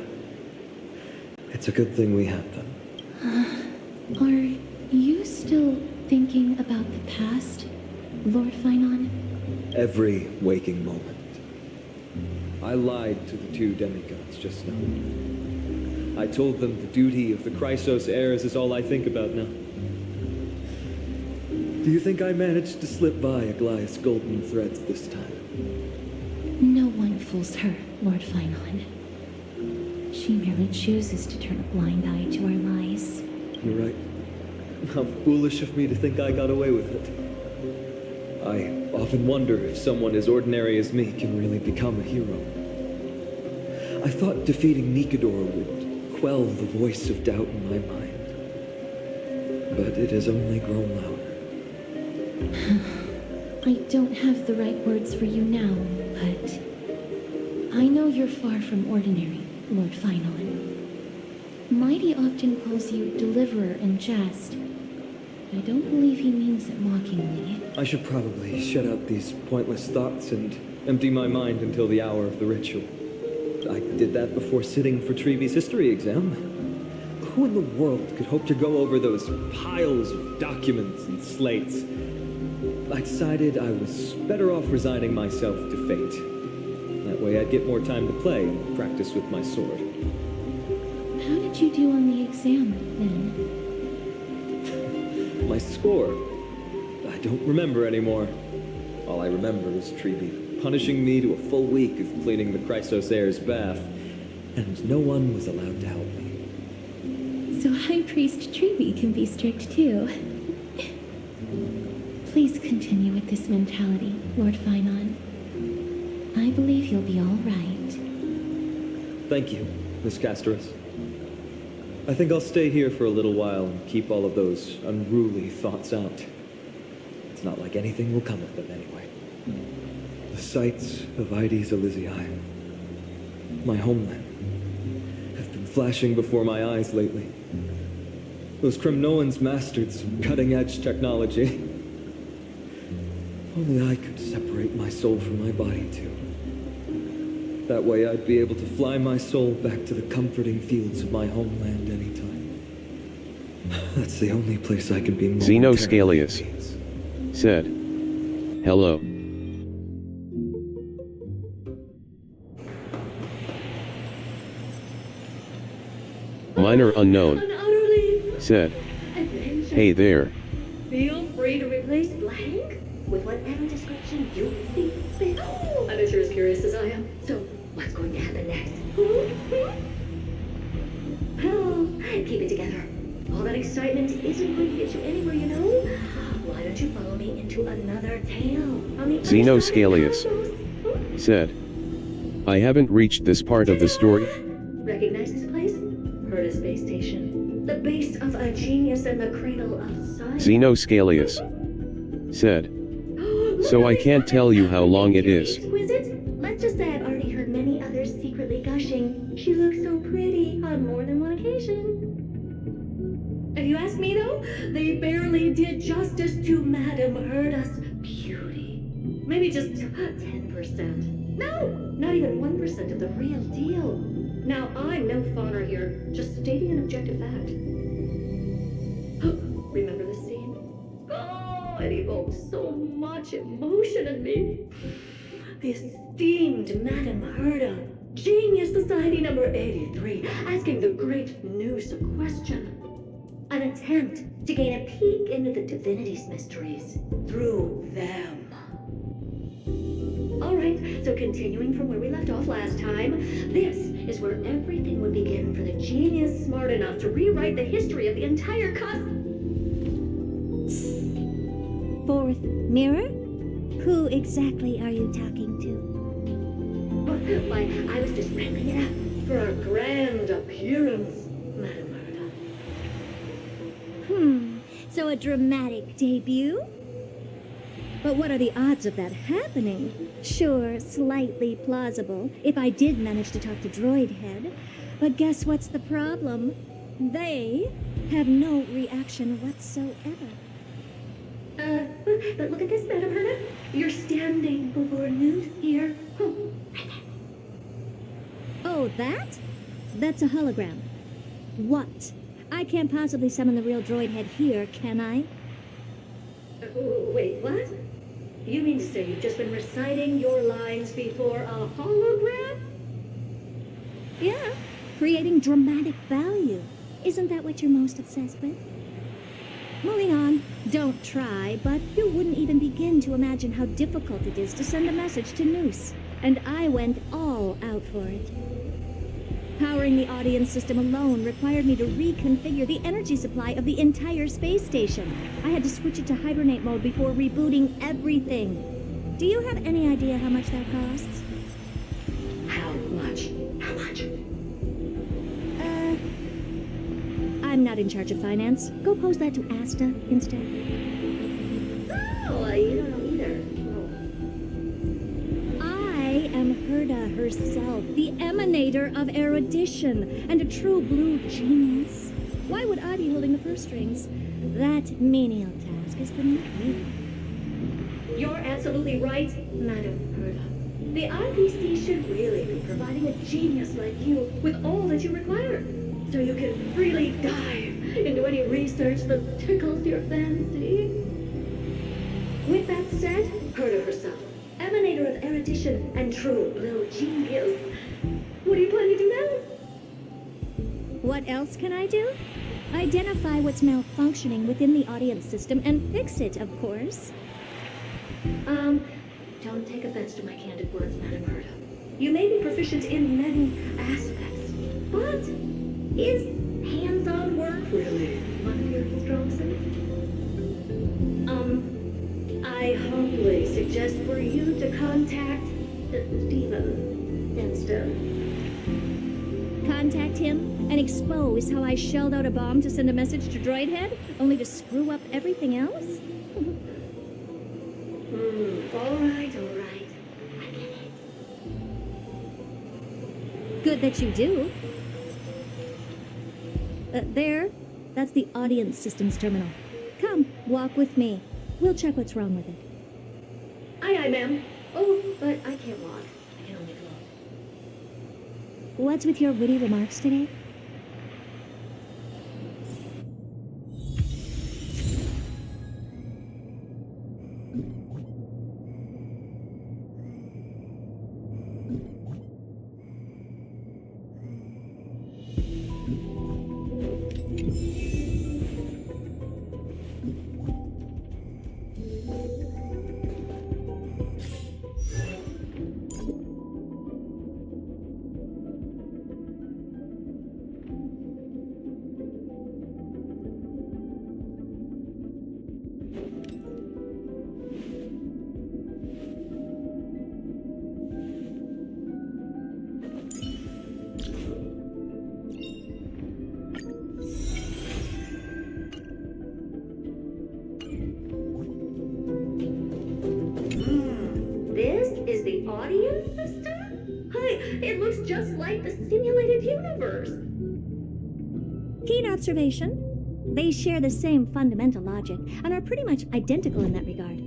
It's a good thing we had them. Are you still thinking about the past, Lord Finon? Every waking moment. I lied to the two demigods just now. I told them the duty of the Chrysos heirs is all I think about now. Do you think I managed to slip by Aglaïa's golden threads this time? No one fools her, Lord Finon. She merely chooses to turn a blind eye to our lies. You're right. How foolish of me to think I got away with it. I often wonder if someone as ordinary as me can really become a hero. I thought defeating Nikador would quell the voice of doubt in my mind. But it has only grown louder. I don't have the right words for you now, but I know you're far from ordinary, Lord Finon. Mighty often calls you Deliverer in jest. I don't believe he means it mockingly. I should probably shut out these pointless thoughts and empty my mind until the hour of the ritual. I did that before sitting for Treeby's history exam. Who in the world could hope to go over those piles of documents and slates? I decided I was better off resigning myself to fate. That way I'd get more time to play and practice with my sword. How did you do on the exam, then? My score? I don't remember anymore. All I remember is Treeby punishing me to a full week of cleaning the Chrysos heir's bath, and no one was allowed to help me. So High Priest Treeby can be strict too. Please continue with this mentality, Lord Finon. I believe you'll be all right. Thank you, Miss Castoris. I think I'll stay here for a little while and keep all of those unruly thoughts out. It's not like anything will come of them anyway. The sights of Ides Elysiae, my homeland, have been flashing before my eyes lately. Those Kremnoans mastered some cutting-edge technology. If only I could separate my soul from my body too. That way I'd be able to fly my soul back to the comforting fields of my homeland anytime. That's the only place I can be Xenoscalius said. Hello. Minor unknown said. Hey there. Feel free to replace blank with whatever description you see fit. I'm as curious as I am, so let's go. going to happen next. Oh, keep it together. All that excitement isn't going to get you anywhere, you know? Why don't you follow me into another tale on the Xenoscalius said, I haven't reached this part of the story. Recognize this place? Heard a space station. The base of a genius and the cradle of science. Xenoscalius said, so I can't tell you how long it is. Exquisite? Let's just say I've already heard many others secretly gushing. She looks so pretty on more than one occasion. If you ask me though, they barely did justice to Madame Herda's beauty. Maybe just 10%. No, not even 1% of the real deal. Now, I'm no fawner here, just stating an objective fact. Remember this scene? Oh, it evoked so much emotion in me. The esteemed Madame Herda, Genius Society number 83, asking the great Noose a question. An attempt to gain a peek into the divinity's mysteries through them. Alright, so continuing from where we left off last time, this is where everything would begin for the genius smart enough to rewrite the history of the entire Fourth mirror? Who exactly are you talking to? Why, I was just ramping it up for our grand appearance, Madame Herda. So a dramatic debut? But what are the odds of that happening? Sure, slightly plausible, if I did manage to talk to Droid Head. But guess what's the problem? They have no reaction whatsoever. But look at this, Madame Herda. You're standing before Noose here. Oh, that? That's a hologram. What? I can't possibly summon the real Droid Head here, can I? Wait, what? You mean to say you've just been reciting your lines before a hologram? Yeah, creating dramatic value. Isn't that what you're most obsessed with? Moving on, don't try, but you wouldn't even begin to imagine how difficult it is to send a message to Noose. And I went all out for it. Powering the audience system alone required me to reconfigure the energy supply of the entire space station. I had to switch it to hibernate mode before rebooting everything. Do you have any idea how much that costs? How much? How much? I'm not in charge of finance. Go pose that to Asta instead. Oh, you don't know either. I am Herda herself, the emanator of erudition, and a true blue genius. Why would I be holding the purse strings? That menial task is beneath me. You're absolutely right, Madame Herda. The IPC should really be providing a genius like you with all that you require, so you can freely dive into any research that tickles your fancy. With that said, Herda herself, emanator of erudition and true blue genius. What do you plan to do now? What else can I do? Identify what's malfunctioning within the audience system and fix it, of course. Don't take offense to my candid words, Madame Herda. You may be proficient in many aspects, but is hands-on work really one of your strong suits? I humbly suggest for you to contact Steven instead. Contact him and expose how I shelled out a bomb to send a message to Droid Head, only to screw up everything else? All right. I get it. Good that you do. There, that's the audience systems terminal. Come, walk with me. We'll check what's wrong with it. Aye, ma'am. Oh, but I can't walk. I can only float. What's with your witty remarks today? It looks just like the simulated universe. Keen observation. They share the same fundamental logic and are pretty much identical in that regard.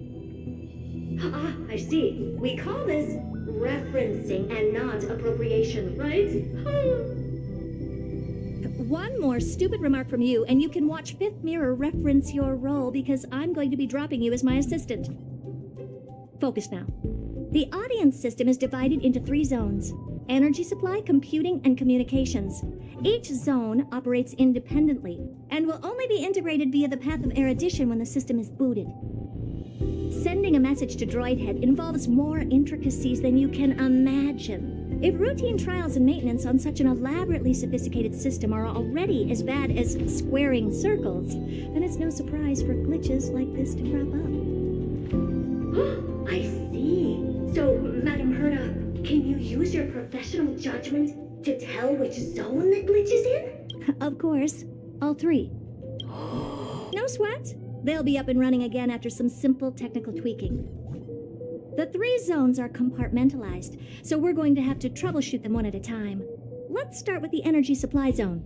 Ah, I see. We call this referencing and not appropriation, right? One more stupid remark from you, and you can watch Fifth Mirror reference your role because I'm going to be dropping you as my assistant. Focus now. The audience system is divided into 3 zones: energy supply, computing, and communications. Each zone operates independently and will only be integrated via the path of erudition when the system is booted. Sending a message to Droidhead involves more intricacies than you can imagine. If routine trials and maintenance on such an elaborately sophisticated system are already as bad as squaring circles, then it's no surprise for glitches like this to crop up. I see. So, Madam Herta, can you use your professional judgment to tell which zone the glitch is in? Of course. All 3. No sweat. They'll be up and running again after some simple technical tweaking. The 3 zones are compartmentalized, so we're going to have to troubleshoot them one at a time. Let's start with the energy supply zone.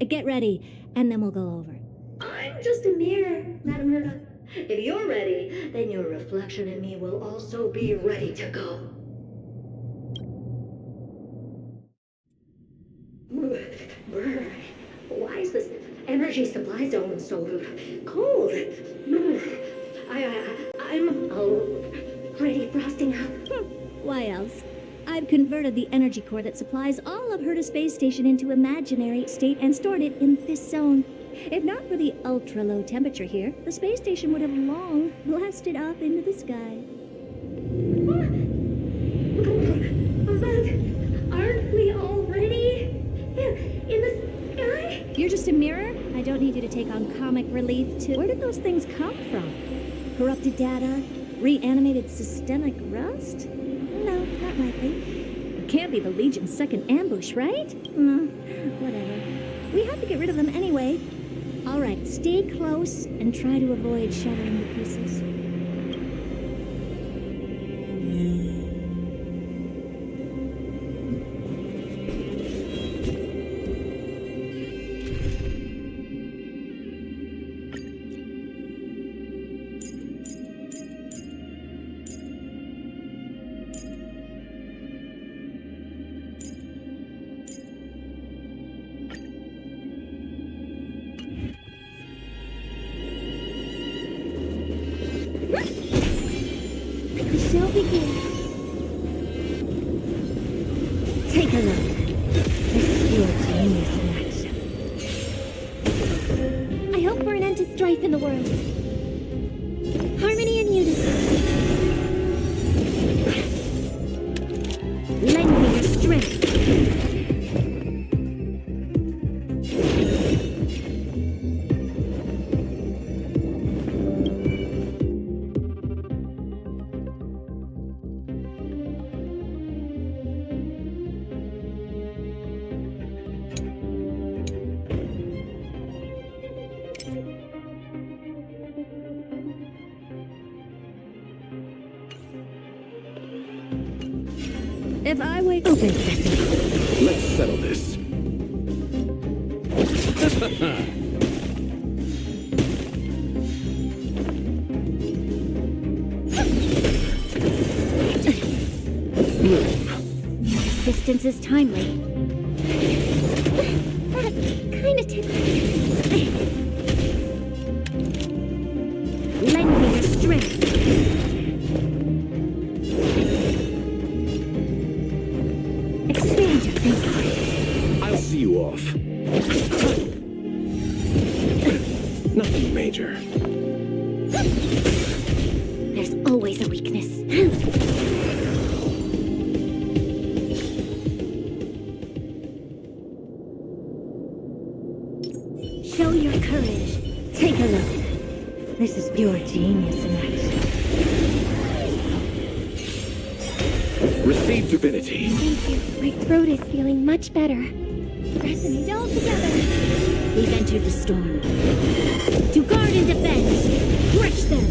Get ready, and then we'll go over. I'm just a mirror, Madam Herta. If you're ready, then your reflection in me will also be ready to go. Why is this energy supply zone so cold? I'm already frosting up. Why else? I've converted the energy core that supplies all of Herta Space Station into imaginary state and stored it in this zone. If not for the ultra-low temperature here, the space station would have long blasted up into the sky. But aren't we already in the sky? You're just a mirror? I don't need you to take on comic relief too. Where did those things come from? Corrupted data? Reanimated systemic rust? No, not likely. It can't be the Legion's second ambush, right? Whatever. We have to get rid of them anyway. All right, stay close and try to avoid shattering the pieces. Shall begin. Take a look. This is your genius in action. I hope for an end to strife in the world. Harmony and unity. Lend me your strength. If I wake up... Open sesame. Let's settle this. Your assistance is timely. That kind of tickles. Lend me your strength. Expand your thinking. I'll see you off. Nothing major. There's always a weakness. Show your courage. Take a look. This is pure genius in action. Receive divinity. Thank you. My throat is feeling much better. Resonate all together. We've entered the storm. To guard and defend. Crush them.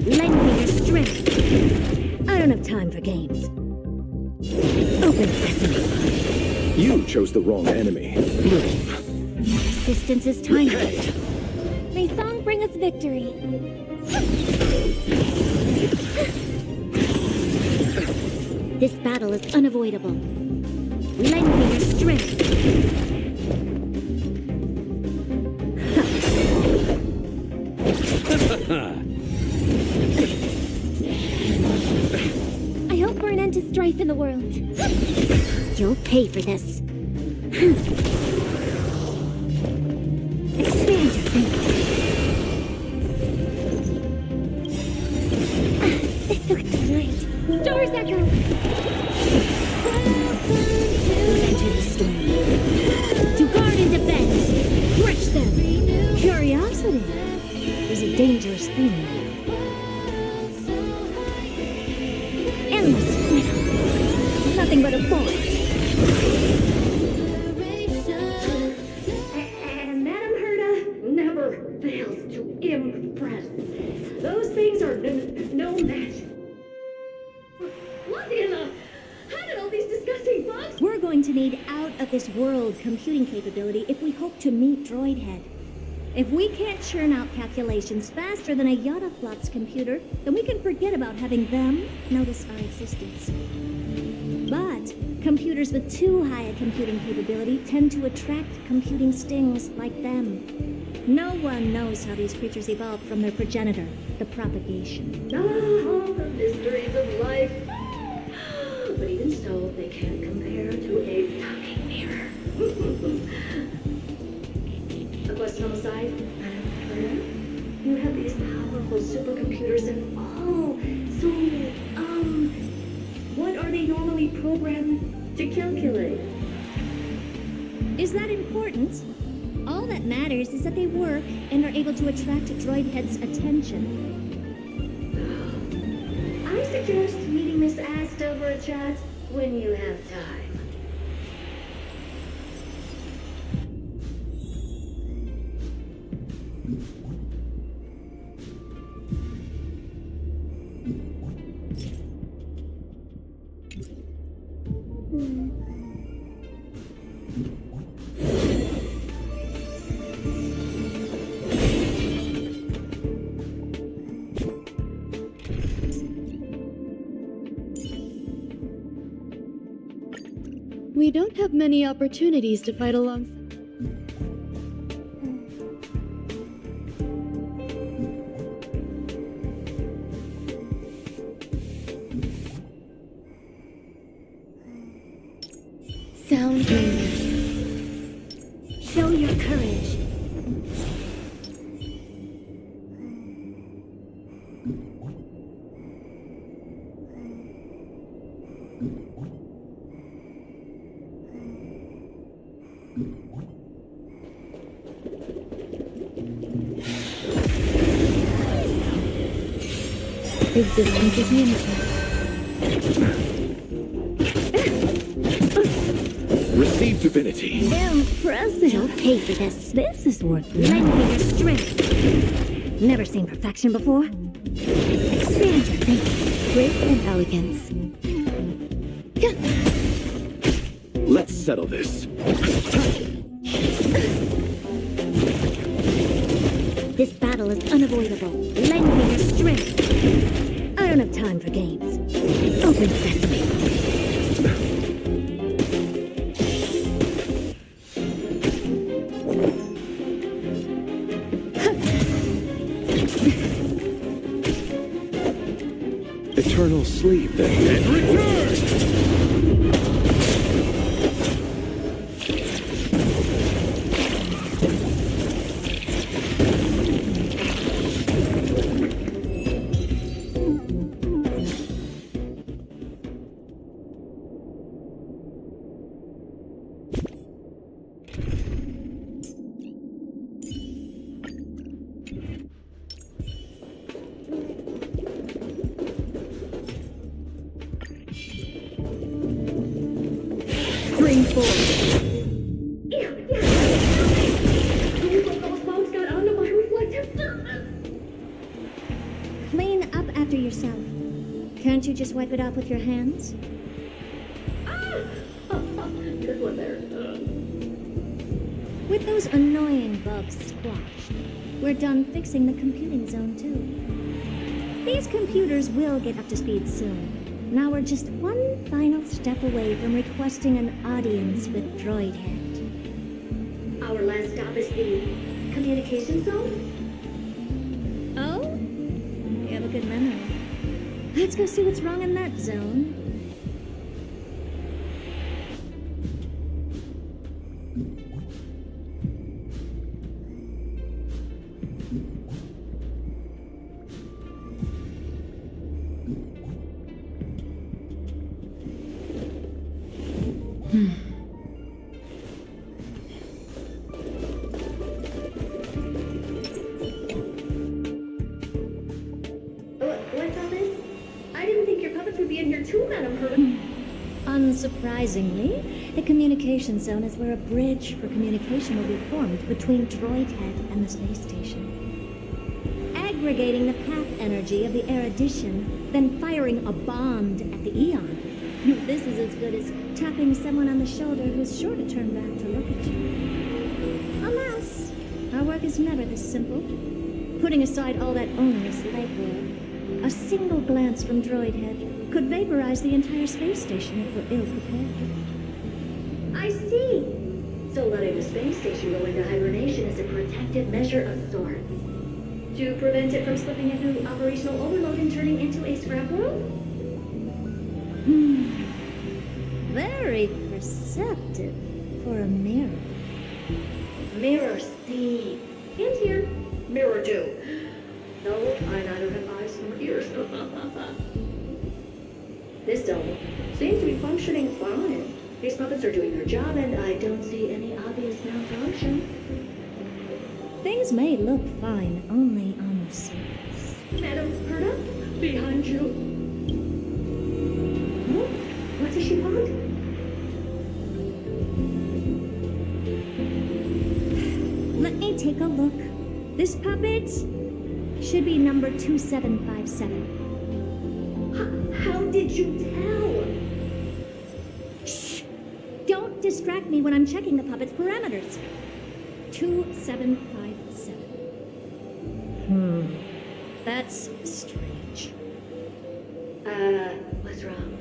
Lend me your strength. I don't have time for games. Open sesame. You chose the wrong enemy. Resistance is tiny. May song bring us victory. This battle is unavoidable. Lend me your strength. I hope for an end to strife in the world. You'll pay for this. Expand your thinking. It's so great. Stars echo. Enter the storm. To guard and defend. Crush them. Curiosity is a dangerous thing. Endless freedom. Nothing but a force. And Madame Herda never fails to impress. Those things are no match. What in the... How did all these disgusting bugs... We're going to need out-of-this-world computing capability if we hope to meet Droidhead. If we can't churn out calculations faster than a Yottaflop's computer, then we can forget about having them notice our existence. But computers with too high a computing capability tend to attract computing stings like them. No one knows how these creatures evolved from their progenitor, the propagation. Oh, the mysteries of life. But even so, they can't compare to a talking mirror. A question on the side, Madame Herda? You have these powerful supercomputers and so, what are they normally programmed to calculate? Is that important? All that matters is that they work and are able to attract Droidhead's attention. I suggest meeting Miss Ast over a chat when you have time. We don't have many opportunities to fight alongside. Sound Rangers. Show your courage. Existence is limited. Receive divinity. Impressive. You'll pay for this. This is worth it. Lend me your strength. Never seen perfection before. Expand your thinking. Grace and elegance. Let's settle this. This battle is unavoidable. Lend me your strength. I don't have time for games. Open sesame. Eternal sleep, then. And return! Bring forth. Those bugs got onto my reflective surface. Clean up After yourself. Can't you just wipe it off with your hands? Good one there. With those annoying bugs squashed, we're done fixing the computing zone too. These computers will get up to speed soon. Now we're just one final step away from requesting an audience with Droidhead. Our last stop is the communication zone? Oh? You have a good memory. Let's go see what's wrong in that zone. What's all this? I didn't think your puppets would be in here too, Madam Herta. Unsurprisingly, the communication zone is where a bridge for communication will be formed between Droidhead and the space station. Aggregating the path energy of the erudition, then firing a bond at the Eon. This is as good as tapping someone on the shoulder who's sure to turn back to look at you. Alas, our work is never this simple. Putting aside all that onerous legwork, a single glance from Droidhead could vaporize the entire space station if we're ill-prepared. I see. So letting the space station go into hibernation is a protective measure of sorts. To prevent it from slipping into operational overload and turning into a scrap world? Very perceptive for a mirror. Mirror see. And here, mirror do. No, I neither have eyes nor ears. This zone seems to be functioning fine. These puppets are doing their job, and I don't see any obvious malfunction. Things may look fine only on the surface. Madam Herta, behind you. Oh, what does she want? Let me take a look. This puppet should be number 2757. How did you tell? Shh! Don't distract me when I'm checking the puppet's parameters. 2757. That's strange. What's wrong?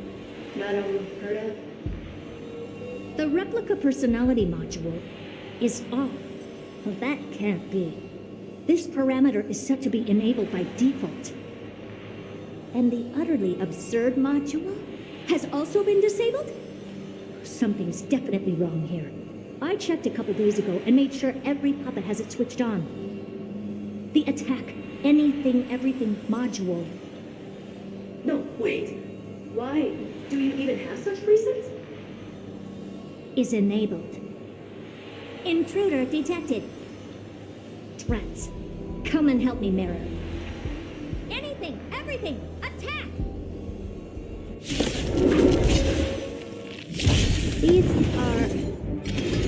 Madam Herta? The replica personality module is off. Well, that can't be. This parameter is set to be enabled by default. And the utterly absurd module has also been disabled? Something's definitely wrong here. I checked a couple days ago and made sure every puppet has it switched on. The attack, anything, everything module. No, wait. Why do you even have such presets? Is enabled. Intruder detected. Rats, come and help me, Mirror. Anything, everything, attack! These are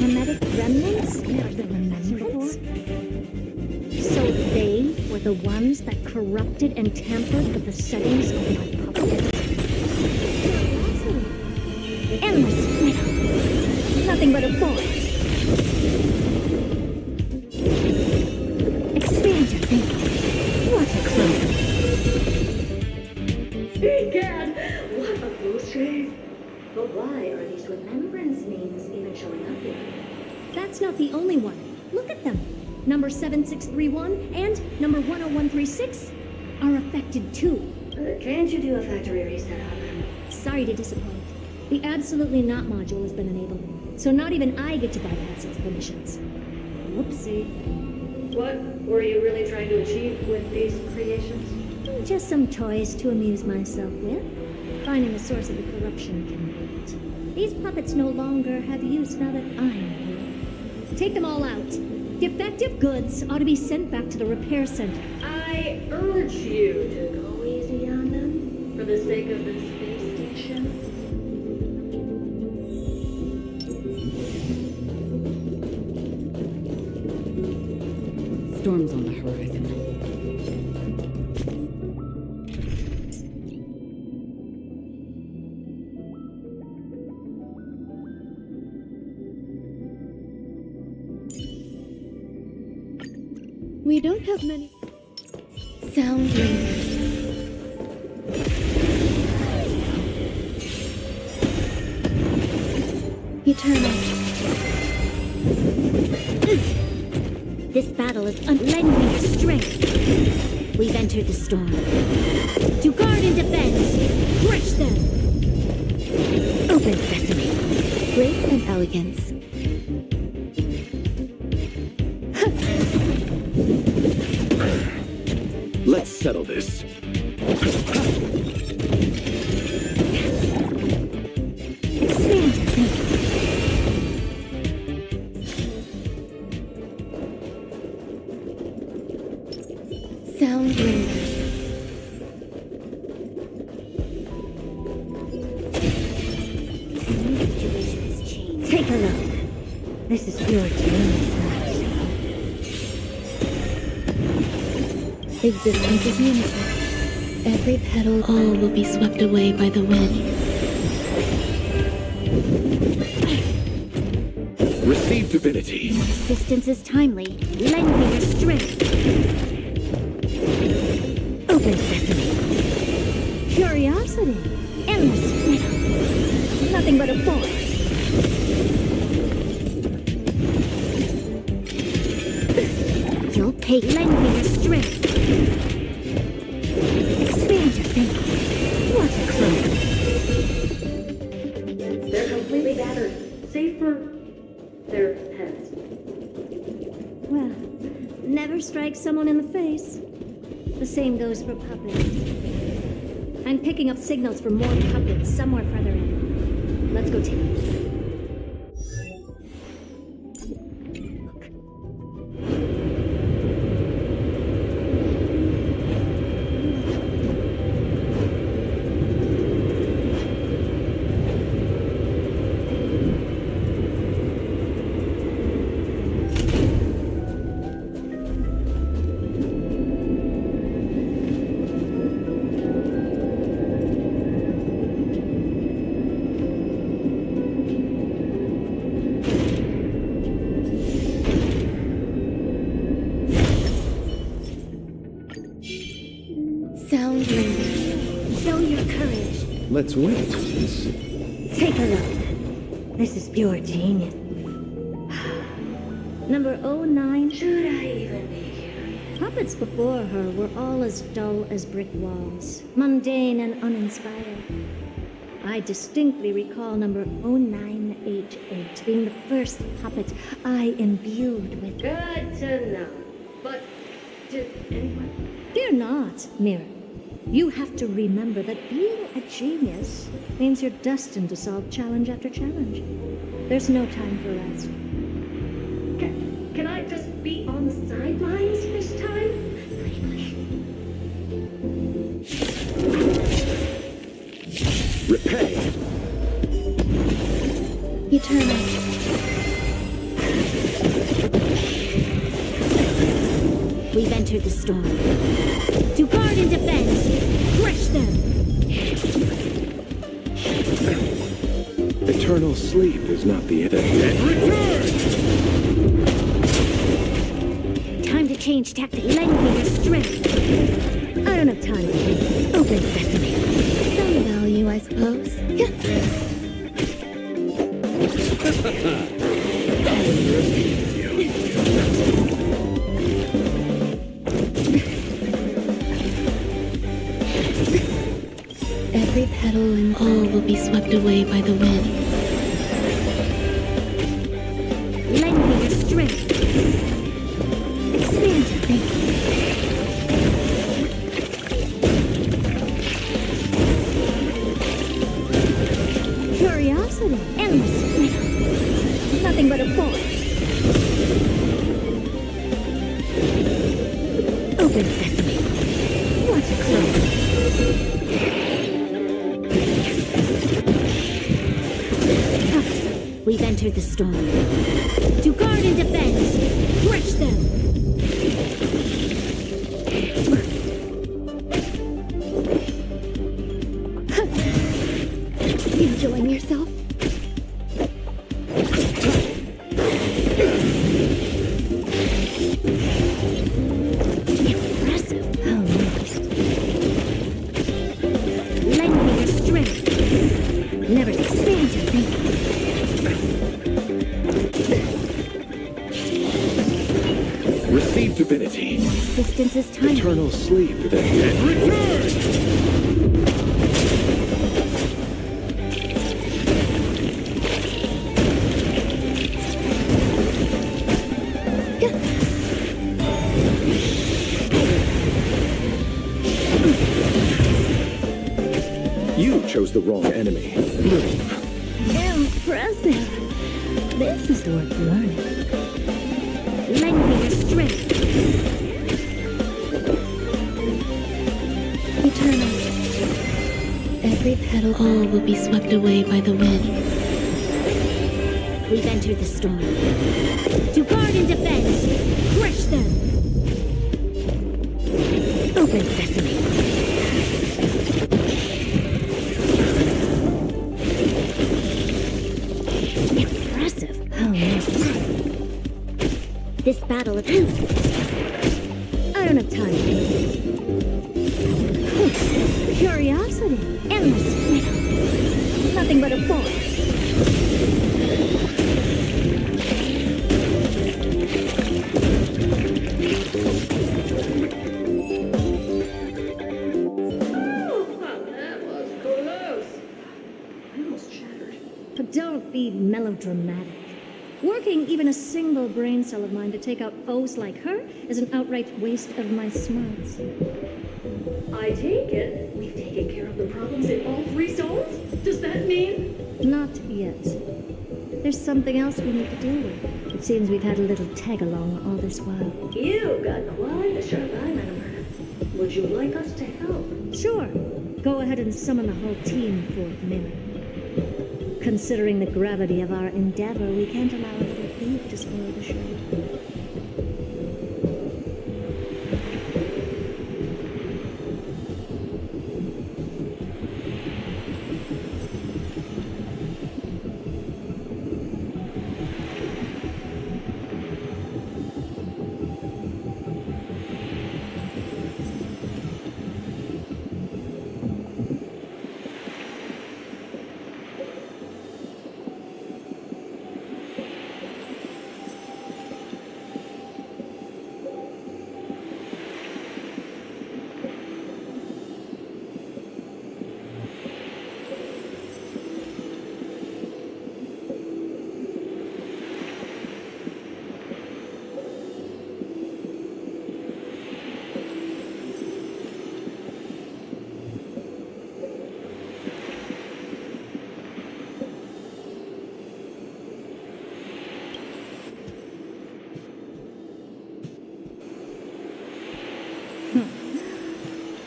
hermetic remnants? Never been remembered before. So they were the ones that corrupted and tampered with the settings of my puppet. Endless split. Nothing but a force. Expand your thinking. What a clue. Egad! What a bullshit! But why are these remembrance memes even showing up here? That's not the only one. Look at them. Number 7631 and number 10136 are affected too. Can't you do a factory reset on them? Sorry to disappoint. The Absolutely Not module has been enabled, so not even I get to bypass its permissions. Whoopsie. What were you really trying to achieve with these creations? Just some toys to amuse myself with. Finding the source of the corruption can wait. These puppets no longer have use now that I'm here. Take them all out. Defective goods ought to be sent back to the repair center. I urge you to go easy on them for the sake of the space station. Storm's on the horizon. You don't have many... Sound ringers. Eternal. This battle is unlending your strength. We've entered the storm. To guard and defend, crush them! Open sesame. Grace and elegance. Let's settle this. Expand your thinking. Sound ringers. Take a look. This is pure genius. Existence is universe. Every petal, all will be swept away by the wind. Receive divinity. Persistence is timely. Lend me your strength. Open sesame. Curiosity. Endless freedom. Nothing but a force. You'll pay. Lend me your strength. Expand your thinking. What a cloak. They're completely gathered, save for their heads. Well, never strike someone in the face. The same goes for puppets. I'm picking up signals from more puppets somewhere further in. Let's go take a look. Sound ringers. Show your courage. Let's wait. Take a look. This is pure genius. Number 09. Should I even be here? Puppets before her were all as dull as brick walls, mundane and uninspired. I distinctly recall number 09H8 being the first puppet I imbued with. Good to know. But did anyone? Fear not, Mirror. You have to remember that being a genius means you're destined to solve challenge after challenge. There's no time for rest. Can I just be on the sidelines this time? Repay. Eternal. We've entered the storm. To guard and defend, crush them! Eternal sleep is not the end. Time to change tactic. Lend me your strength. I don't have time to think. Open sesame. Some value, I suppose. Every petal and all will be swept away by the wind. Lend me your strength. Expand your thinking. Curiosity. Endless freedom. Nothing but a force. Open sesame. What a cloak. We've entered the storm. To guard and defend, crush them! Enjoying yourself? divinity. Resistance is time. Eternal sleep. The dead return! You chose the wrong enemy. Impressive. This is worth learning. Lend me your strength. Eternal. Every petal all will be swept away by the wind. We've entered the storm. To guard and defend, crush them. Open sesame. Impressive. Oh, no. This battle of... I don't have time. Curiosity. Endless. Nothing but a force. Don't be melodramatic. Working even a single brain cell of mine to take out foes like her is an outright waste of my smarts. I take it we've taken care of the problems in all three zones? Does that mean? Not yet. There's something else we need to deal with. It seems we've had a little tag-along all this while. You got quite a sharp eye, Madam Herta. Would you like us to help? Sure. Go ahead and summon the whole team for mirror. Considering the gravity of our endeavor, we can't allow a little thief to spoil the show.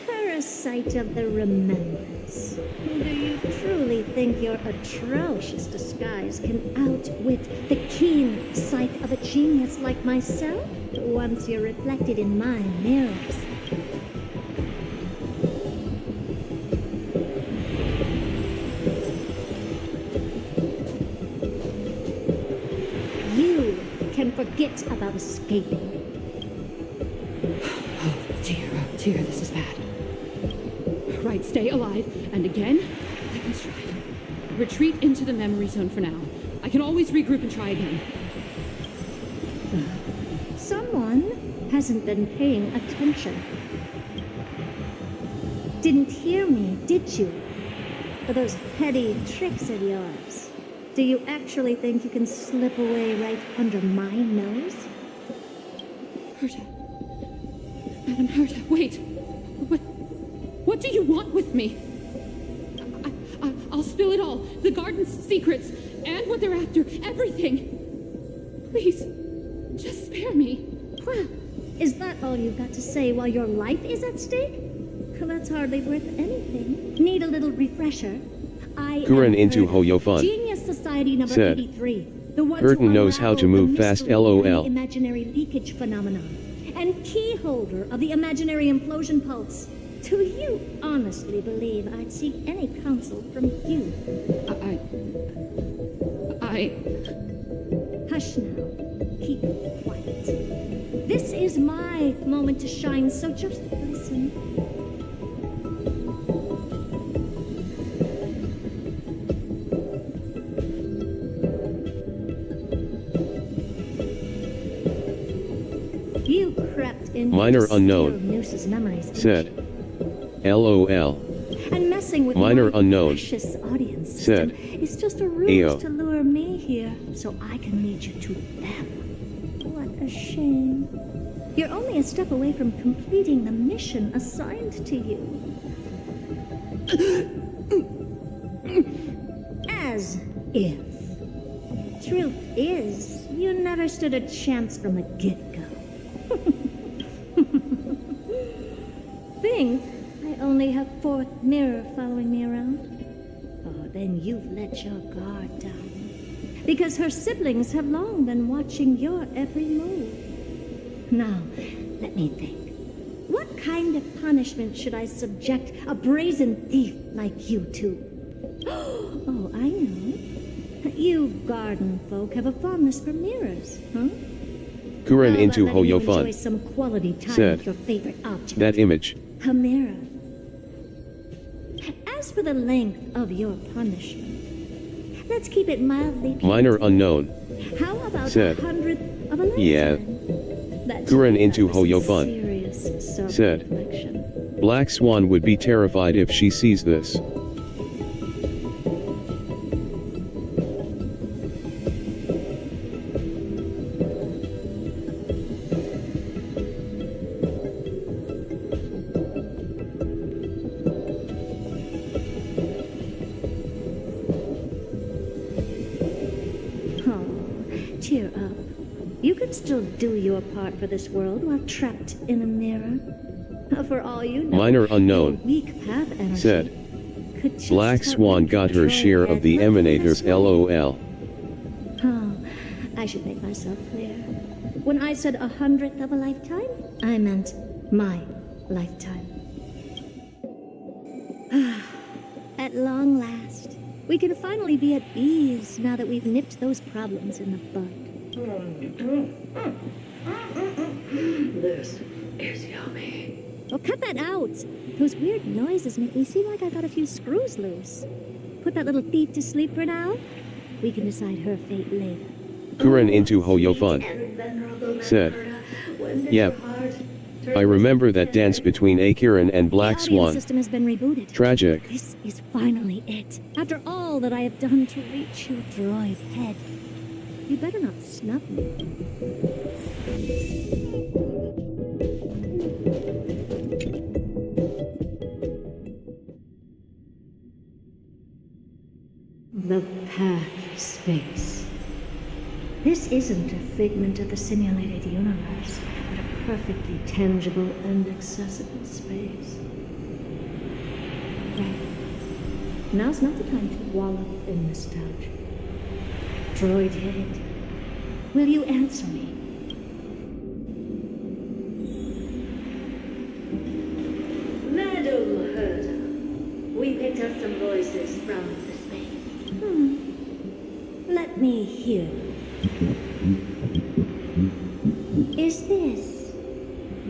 Parasite of the remembrance. Do you truly think your atrocious disguise can outwit the keen sight of a genius like myself? Once you're reflected in my mirrors. You can forget about escaping. Oh dear, this is bad. Right, stay alive. And again, I can strive. Retreat into the memory zone for now. I can always regroup and try again. Someone hasn't been paying attention. Didn't hear me, did you? For those petty tricks of yours. Do you actually think you can slip away right under my nose? Herta. Madam Herta, wait. What do you want with me? I'll spill it all. The garden's secrets, and what they're after. Everything. Please, just spare me. Well, is that all you've got to say while your life is at stake? Well, that's hardly worth anything. Need a little refresher? Kuren into Hoyofun. Genius Society number Said, 83. The one Burton to knows how to unravel move the fast, mystery behind LOL. the imaginary leakage phenomenon. And key holder of the imaginary implosion pulse. Do you honestly believe I'd seek any counsel from you? Hush now. Keep quiet. This is my moment to shine, so just listen. You crap in Minor here to unknown. steal Noose's memories, didn't Said. you? LOL. And messing with Minor my unknown. precious audience system Said. is just a ruse Ayo. to lure me here so I can lead you to them. What a shame. You're only a step away from completing the mission assigned to you. As if. Truth is, you never stood a chance from the get-go. Think I only have fourth mirror following me around? Oh, then you've let your guard down. Because her siblings have long been watching your every move. Now, let me think. What kind of punishment should I subject a brazen thief like you to? Oh, I know. You garden folk have a fondness for mirrors, huh? Kuren into How about letting you enjoy Hoyofun. some quality time Said. with your favorite object? That image. A mirror. As for the length of your punishment, let's keep it mildly. Minor unknown. How about Said. 100th of a lifetime? Yeah. That Kuren should be into some Hoyofun. serious Said. self-reflection. Black Swan would be terrified if she sees this. Oh, cheer up. You can still do your part for this world while trapped in a mirror. For all you know, Minor unknown. your weak path energy Said. could just Black help Swan you got her control share of the head like emanators. this one. LOL. Oh, I should make myself clear. When I said 100th of a lifetime, I meant my lifetime. At long last, we can finally be at ease now that we've nipped those problems in the bud. This is yummy. Oh, cut that out! Those weird noises make me seem like I got a few screws loose. Put that little thief to sleep for now. We can decide her fate later. Kuren into Hoyofun. Said. Yep. I remember that dance between Akiran and Black The audio Swan. system has been rebooted. Tragic. This is finally it. After all that I have done to reach you, droid head. You better not snub me. The path of space. This isn't a figment of the simulated universe, but a perfectly tangible and accessible space. Right. Now's not the time to wallow in nostalgia. Droid head, will you answer me? Madam Herda, we picked up some voices from the space. Let me hear. Is this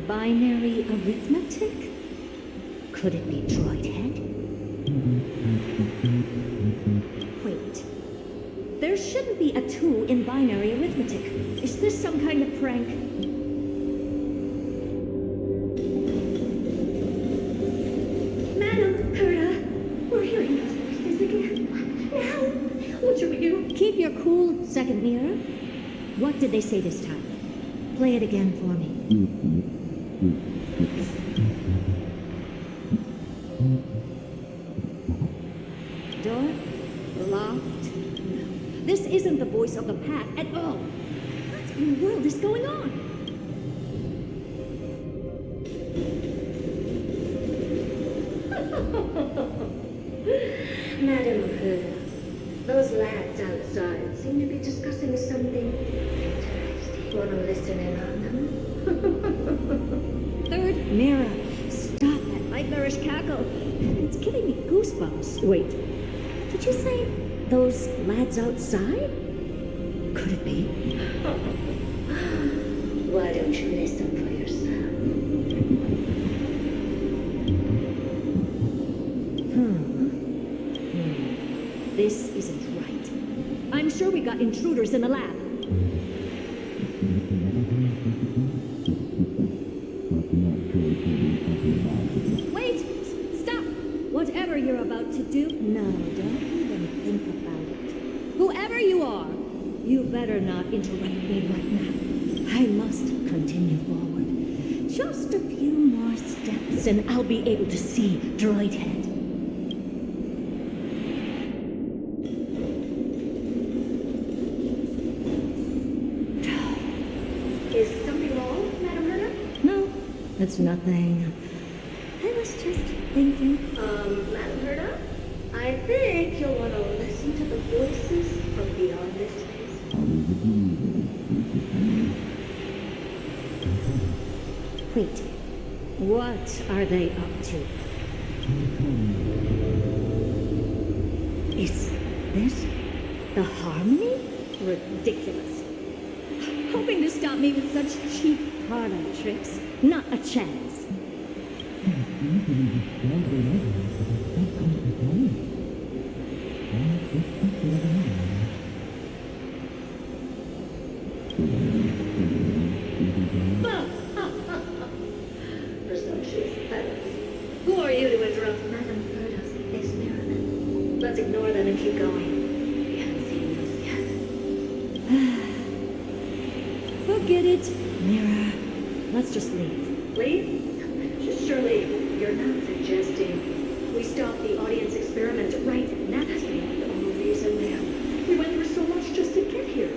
binary arithmetic? Could it be droid head? Wait. There shouldn't be a 2 in binary arithmetic. Is this some kind of prank? Madam Herda, we're hearing those voices again. Now, what should we do? Keep your cool, second mirror. What did they say this time? Play it again for me. Door locked. This isn't the voice of the path at all. What in the world is going on? Madam Herda, those lads outside seem to be discussing something interesting. Want to listen in on them? Third mirror. Stop that nightmarish cackle. It's giving me goosebumps. Wait. Did you say those lads outside? Could it be? Why don't you listen for yourself? This isn't right. I'm sure we got intruders in the lab. whatever you're about to do, no, don't even think about it. Whoever you are, you better not interrupt me right now. I must continue forward. Just a few more steps and I'll be able to see Droid Head. Is something wrong, Madam Herta? No, it's nothing. I was just thinking. Madam Herta? I think you'll want to listen to the voices from beyond this space. Wait, what are they up to? Is this the Harmony? Ridiculous. Hoping to stop me with such cheap parlor tricks. Not a chance. Presumptuous fellows. Who are you to interrupt Madam Herta's experiment? Let's ignore them and keep going. We haven't seen this yet. Forget it, Mira. Let's just leave. Leave? Surely you're not suggesting we stop the audience experiment right now? That's the only reason, ma'am. We went through so much just to get here.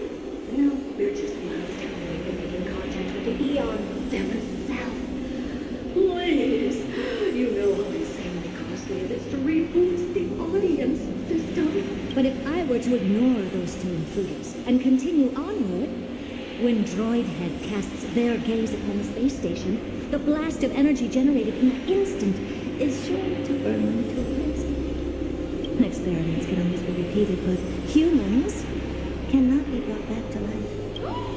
No, we're just miles away from making contact with the Eon themselves. Please, you know how insanely costly it is to reboot the audience system. But if I were to ignore those two intruders and continue onward, when Droid Head casts their gaze upon the space station, the blast of energy generated in an instant is sure to burn them to a crisp. Experiments can always be repeated, but humans cannot be brought back to life. Oh,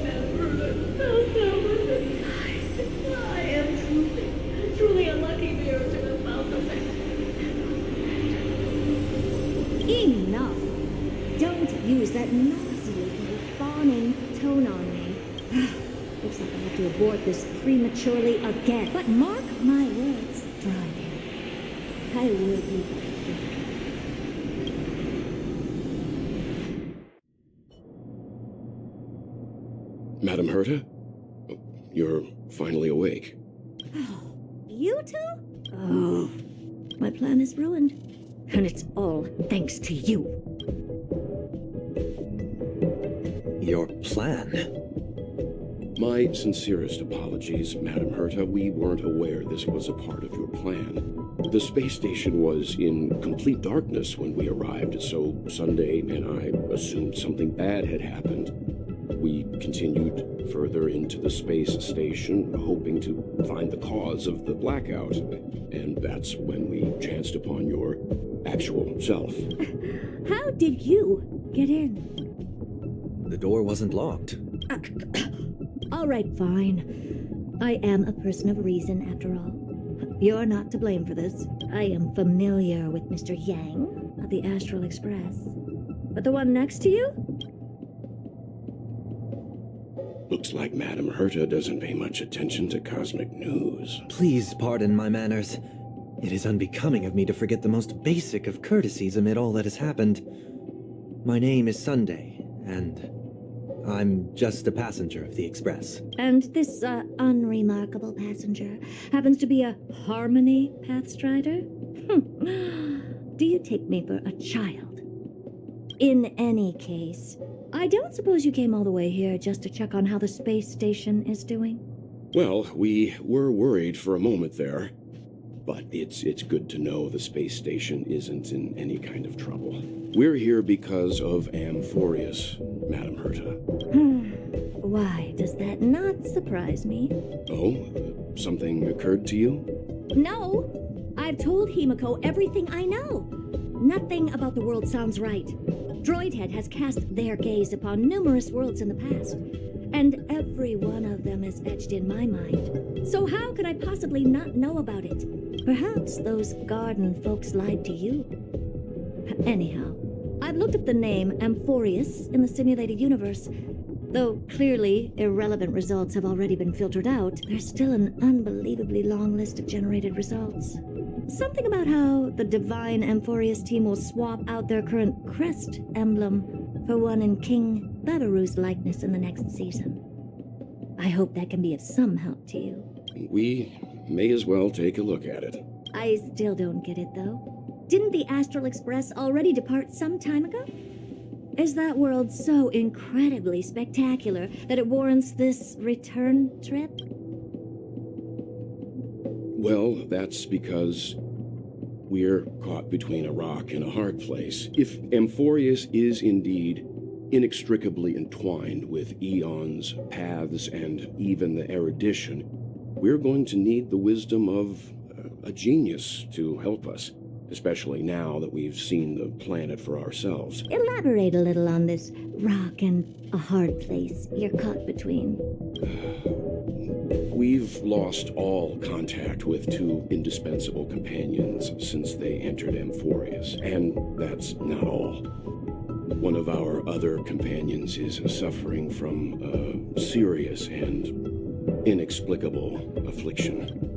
Madam Herta, I am truly unlucky there to have found the best. Enough! Don't use that nauseating, fawning tone on me. Looks like I have to abort this prematurely again. But mark my words, Droid Head. I will be back. Madam Herta? You're finally awake. You two? Oh, my plan is ruined. And it's all thanks to you. Your plan? My sincerest apologies, Madam Herta. We weren't aware this was a part of your plan. The space station was in complete darkness when we arrived, so Sunday and I assumed something bad had happened. We continued further into the space station, hoping to find the cause of the blackout. And that's when we chanced upon your actual self. How did you get in? The door wasn't locked. All right, fine. I am a person of reason, after all. You're not to blame for this. I am familiar with Mr. Yang of the Astral Express. But the one next to you? Looks like Madam Herta doesn't pay much attention to cosmic news. Please pardon my manners. It is unbecoming of me to forget the most basic of courtesies amid all that has happened. My name is Sunday, and I'm just a passenger of the Express. And this, unremarkable passenger happens to be a Harmony Pathstrider? Do you take me for a child? In any case, I don't suppose you came all the way here just to check on how the space station is doing? Well, we were worried for a moment there. But it's good to know the space station isn't in any kind of trouble. We're here because of Amphorius, Madam Herta. Why does that not surprise me? Oh, something occurred to you? No! I've told Himiko everything I know. Nothing about the world sounds right. Droidhead has cast their gaze upon numerous worlds in the past, and every one of them is etched in my mind. So how could I possibly not know about it? Perhaps those garden folks lied to you. Anyhow, I've looked up the name Amphorius in the simulated universe, Though clearly irrelevant results have already been filtered out, there's still an unbelievably long list of generated results. Something about how the Divine Amphorius team will swap out their current crest emblem for one in King Babaru's likeness in the next season. I hope that can be of some help to you. We may as well take a look at it. I still don't get it, though. Didn't the Astral Express already depart some time ago? Is that world so incredibly spectacular that it warrants this return trip? Well, that's because we're caught between a rock and a hard place. If Amphorius is indeed inextricably entwined with eons, paths, and even the erudition, we're going to need the wisdom of a genius to help us, especially now that we've seen the planet for ourselves. Elaborate a little on this rock and a hard place you're caught between. We've lost all contact with two indispensable companions since they entered Amphorius, and that's not all. One of our other companions is suffering from a serious and inexplicable affliction.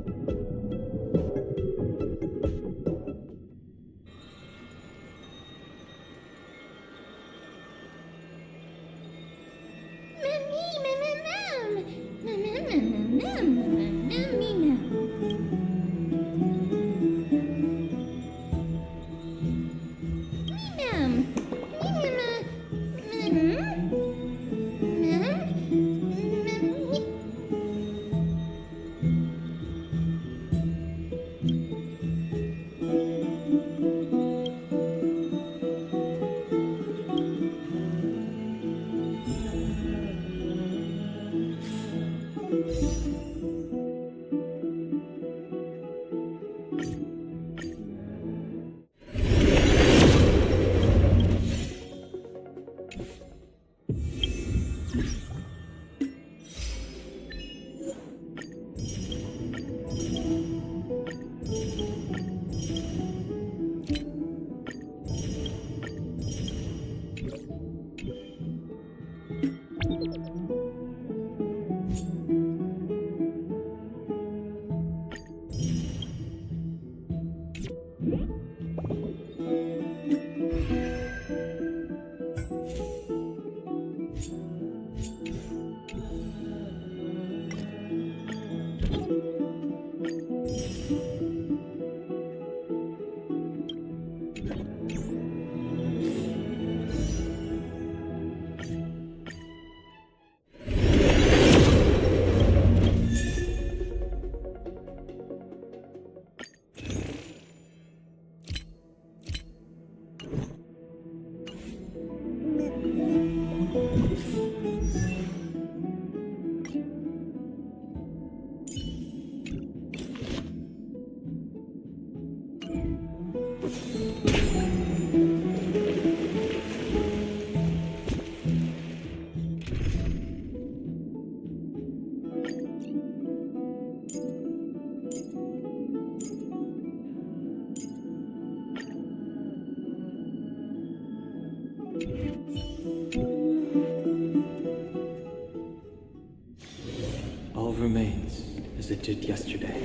All remains as it did yesterday.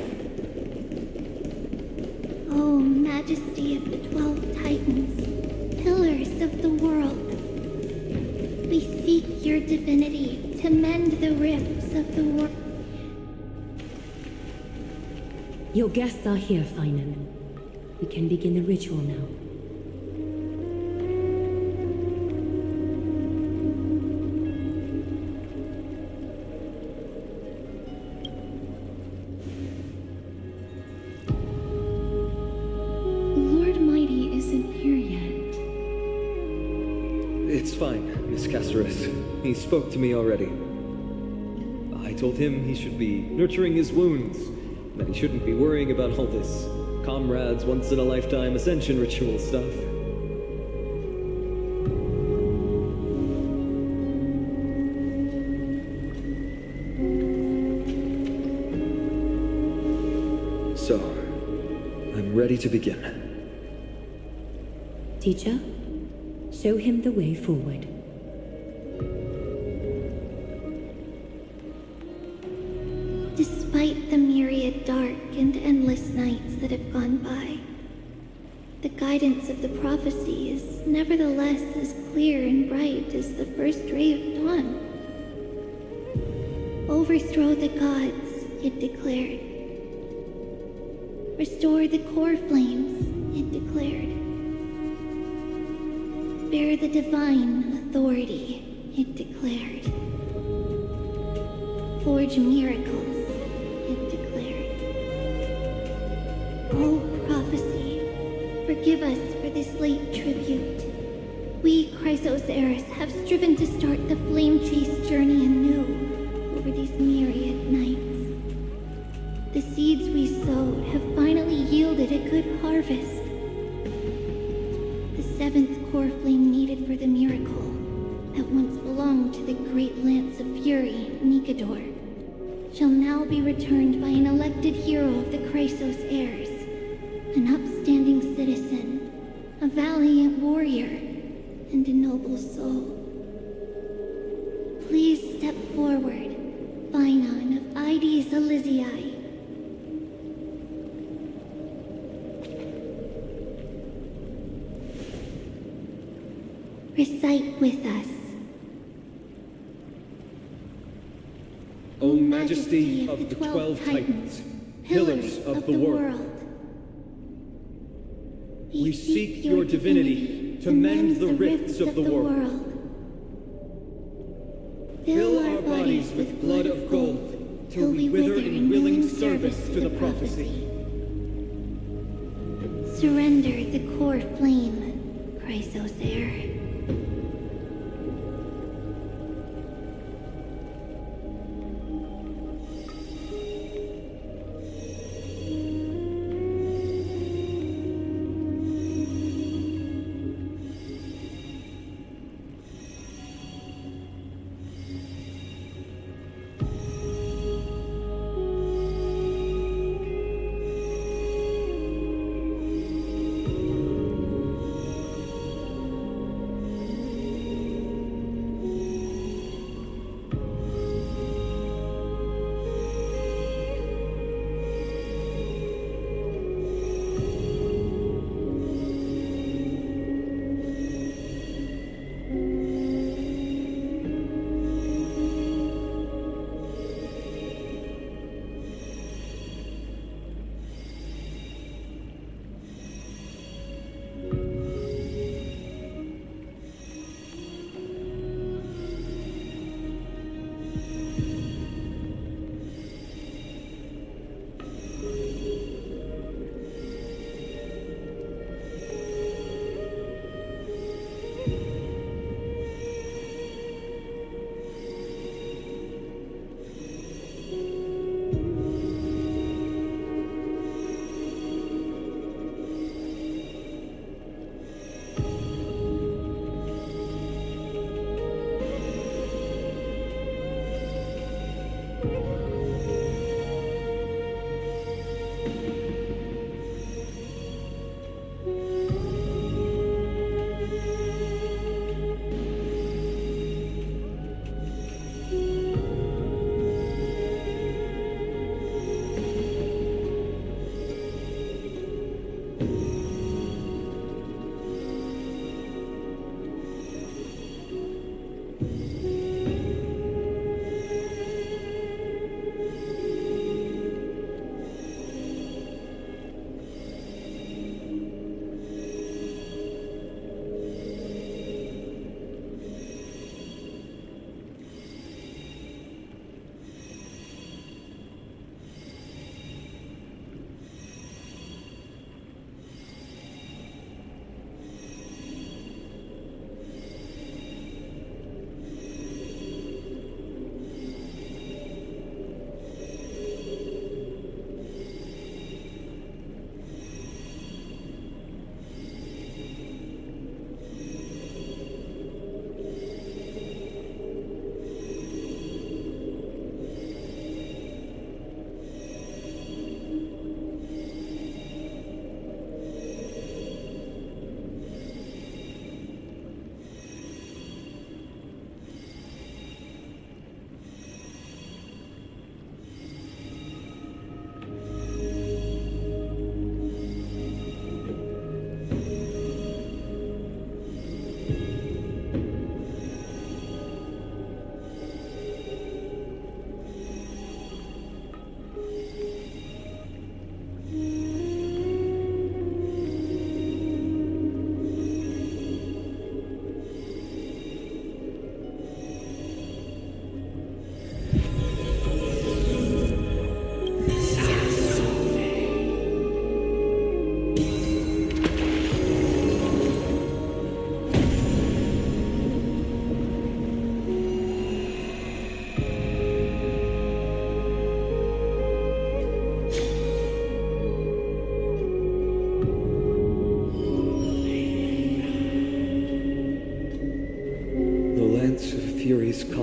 Oh, Majesty of the 12 Titans, pillars of the world, we seek your divinity to mend the rifts of the world. Your guests are here, Finan. We can begin the ritual now. Lord Mighty isn't here yet. It's fine, Miss Caceres. He spoke to me already. I told him he should be nurturing his wounds, that he shouldn't be worrying about all this comrades once-in-a-lifetime ascension ritual stuff. So, I'm ready to begin. Teacher, show him the way forward. nights that have gone by, the guidance of the prophecy is nevertheless as clear and bright as the first ray of dawn. Overthrow the gods, it declared. Restore the core flames, it declared. Bear the divine authority, it declared. Forge miracles, it declared. O prophecy, forgive us for this late tribute. We, Chrysos Eris, have striven to start the flame-chased journey anew over these myriad nights. The seeds we sowed have finally yielded a good harvest. The seventh core flame needed for the miracle that once belonged to the great lance of fury, Nikador, shall now be returned by an elected hero of the Chrysos heirs, an upstanding citizen, a valiant warrior, and a noble soul. Please step forward, Phynon of Ides Elysiae. Recite with us. O Majesty of the 12 Titans, pillars of the world, we seek your divinity to mend the rifts of the world. Fill our bodies with blood of gold till we wither in willing service to the prophecy. Surrender the core flame, Chrysos heir.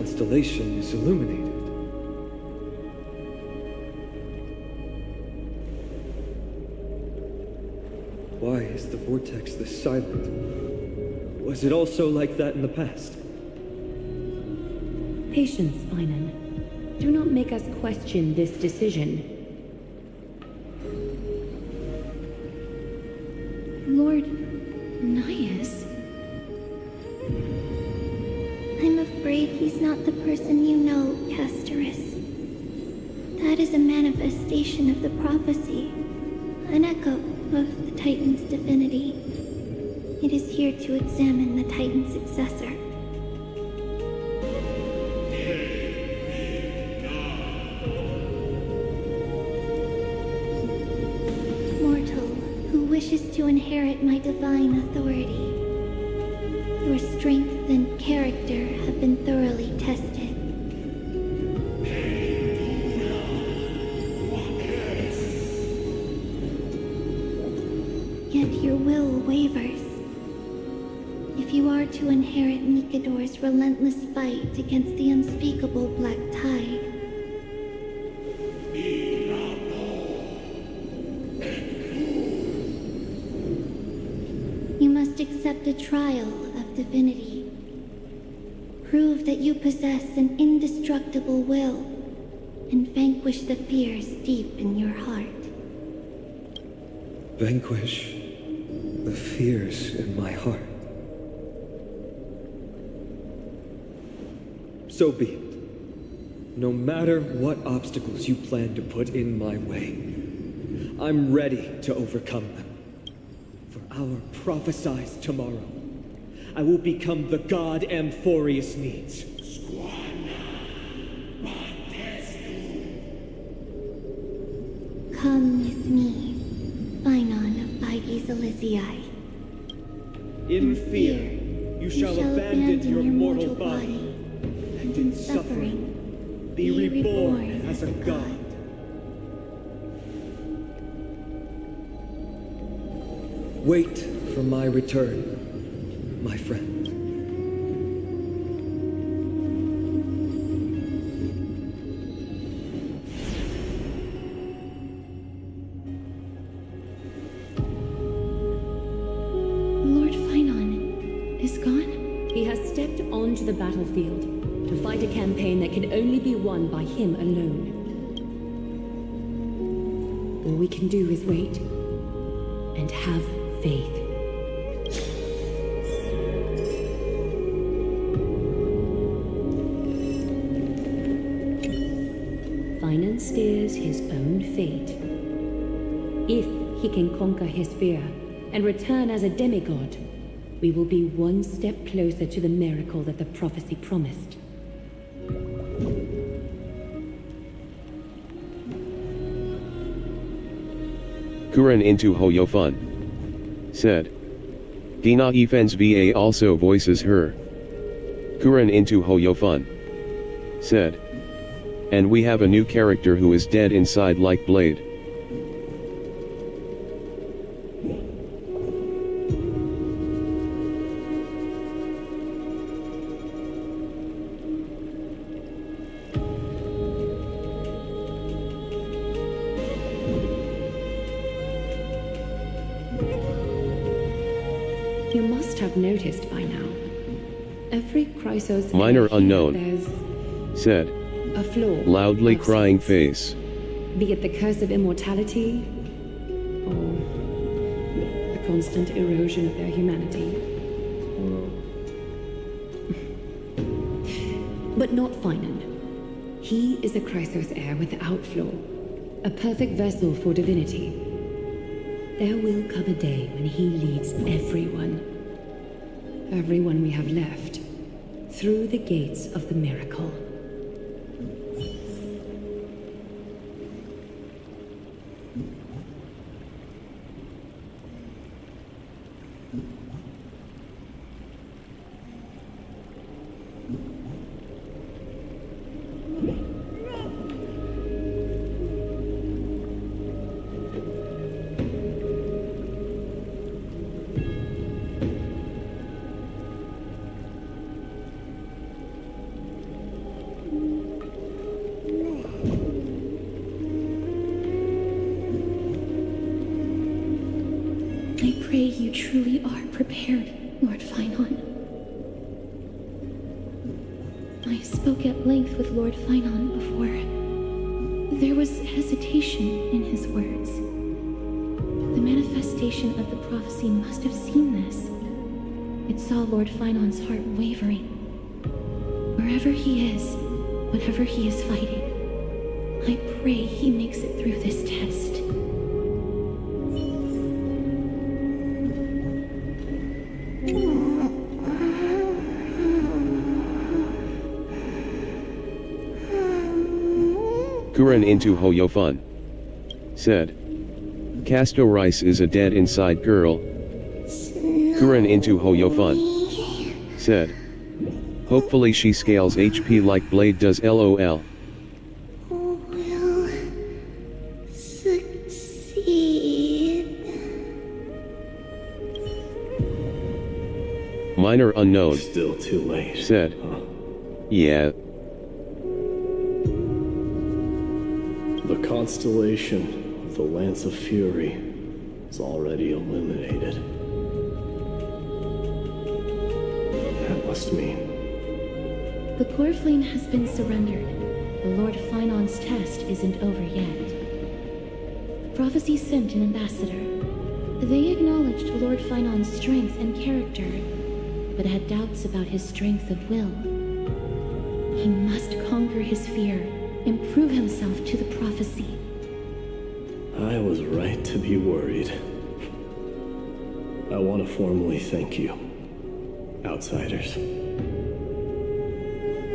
constellation is illuminated. Why is the vortex this silent? Was it also like that in the past? Patience, Finan. Do not make us question this decision. Lord Nias? I'm afraid he's not the person you know, Castorus. That is a manifestation of the prophecy, an echo of the Titan's divinity. It is here to examine the Titan's successor. Mortal, who wishes to inherit my divine authority. Your strength and character have been thoroughly tested. Yet your will wavers. If you are to inherit Nikador's relentless fight against the unspeakable black tide, you must accept a trial of divinity. Prove that you possess an indestructible will and vanquish the fears deep in your heart. Vanquish the fears in my heart. So be it. No matter what obstacles you plan to put in my way, I'm ready to overcome them. For our prophesied tomorrow, I will become the god Amphorius needs. Come with me, Finan of Biges Elysiae. In fear, you shall abandon your mortal body, and in suffering, be reborn as a god. Wait for my return, my friend. Lord Finan is gone? He has stepped onto the battlefield to fight a campaign that can only be won by him alone. All we can do is wait and have faith. Finan steers his own fate. If he can conquer his fear and return as a demigod, we will be one step closer to the miracle that the prophecy promised. Kuran into Hoyofun. Said. Dina Ifen's VA also voices her. Kuran into Hoyofun. Said. And we have a new character who is dead inside like Blade. You must have noticed by now. Every Chrysos Minor unknown. there's Said. a flaw. Loudly of crying sorts. face. Be it the curse of immortality, or the constant erosion of their humanity, but not Finan. He is a Chrysos heir without flaw, a perfect vessel for divinity. There will come a day when he leads everyone we have left, through the gates of the miracle. I pray you truly are prepared, Lord Finon. I spoke at length with Lord Finon before. There was hesitation in his words. The manifestation of the prophecy must have seen this. It saw Lord Finon's heart wavering. Wherever he is, whatever he is fighting, I pray he makes it through this test. Kuren into Hoyofun said, Casto Rice is a dead inside girl. Kuren into Hoyofun said, hopefully she scales HP like Blade does LOL. Will succeed. Minor Unknown Still too late. said, yeah. The constellation of the Lance of Fury is already illuminated. That must mean The core flame has been surrendered. The Lord Finon's test isn't over yet. The prophecy sent an ambassador. They acknowledged Lord Finon's strength and character, but had doubts about his strength of will. He must conquer his fear and prove himself to the prophecy. I was right to be worried. I want to formally thank you, outsiders.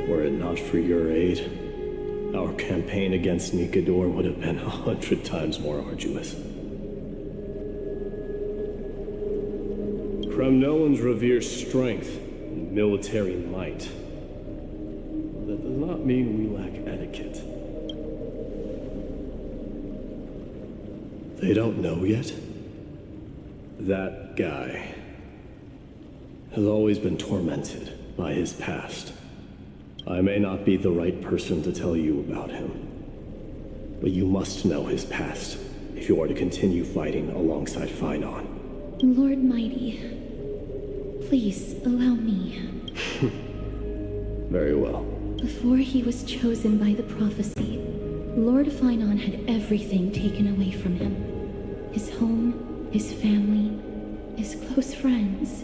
Were it not for your aid, our campaign against Nikador would have been 100 times more arduous. Kremnoans revere strength and military might. That does not mean we lack etiquette. They don't know yet? That guy has always been tormented by his past. I may not be the right person to tell you about him, but you must know his past if you are to continue fighting alongside Finon. Lord Mighty, please allow me. Very well. Before he was chosen by the prophecy, Lord Finon had everything taken away from him. His home, his family, his close friends.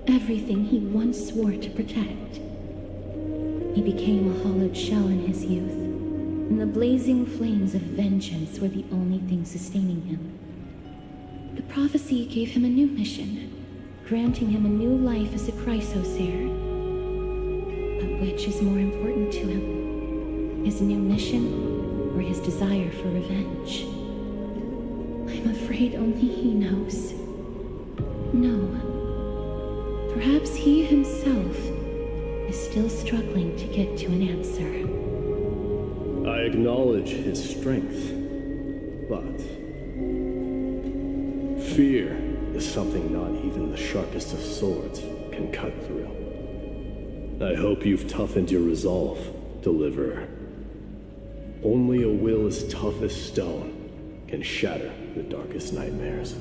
Everything he once swore to protect. He became a hollowed shell in his youth, and the blazing flames of vengeance were the only thing sustaining him. The prophecy gave him a new mission, granting him a new life as a Chrysosaur. But which is more important to him? His new mission, or his desire for revenge? I'm afraid only he knows. No. Perhaps he himself is still struggling to get to an answer. I acknowledge his strength, but fear is something not even the sharpest of swords can cut through. I hope you've toughened your resolve, Deliverer. Only a will as tough as stone can shatter the darkest nightmares.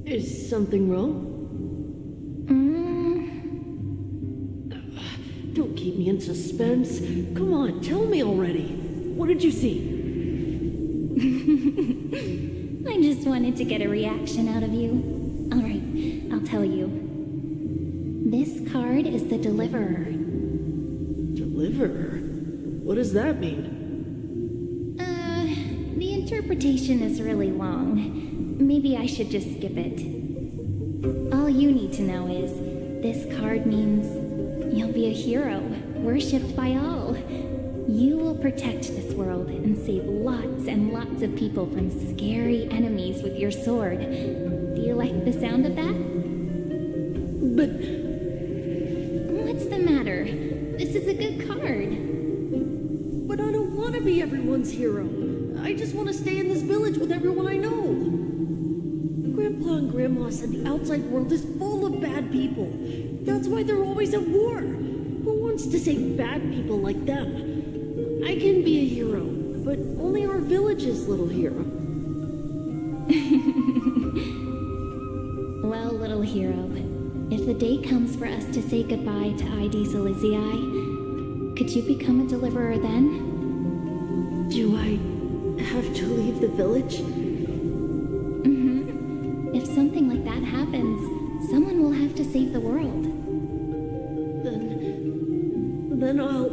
Is something wrong? Don't keep me in suspense. Come on, tell me already. What did you see? I just wanted to get a reaction out of you. Alright, I'll tell you. This card is the Deliverer. Deliverer? What does that mean? The interpretation is really long. Maybe I should just skip it. All you need to know is, this card means you'll be a hero, worshipped by all. You will protect this world and save lots and lots of people from scary enemies with your sword. Do you like the sound of that? But... What's the matter? This is a good card. But I don't want to be everyone's hero. I just want to stay in this village with everyone I know. Grandpa and Grandma said the outside world is full of bad people. That's why they're always at war. Who wants to save bad people like them? I can be a hero, but only our village's little hero. Well, little hero, if the day comes for us to say goodbye to ID Silizii, could you become a deliverer then? Do I have to leave the village? Mm-hmm. If something like that happens, someone will have to save the world. Then I'll...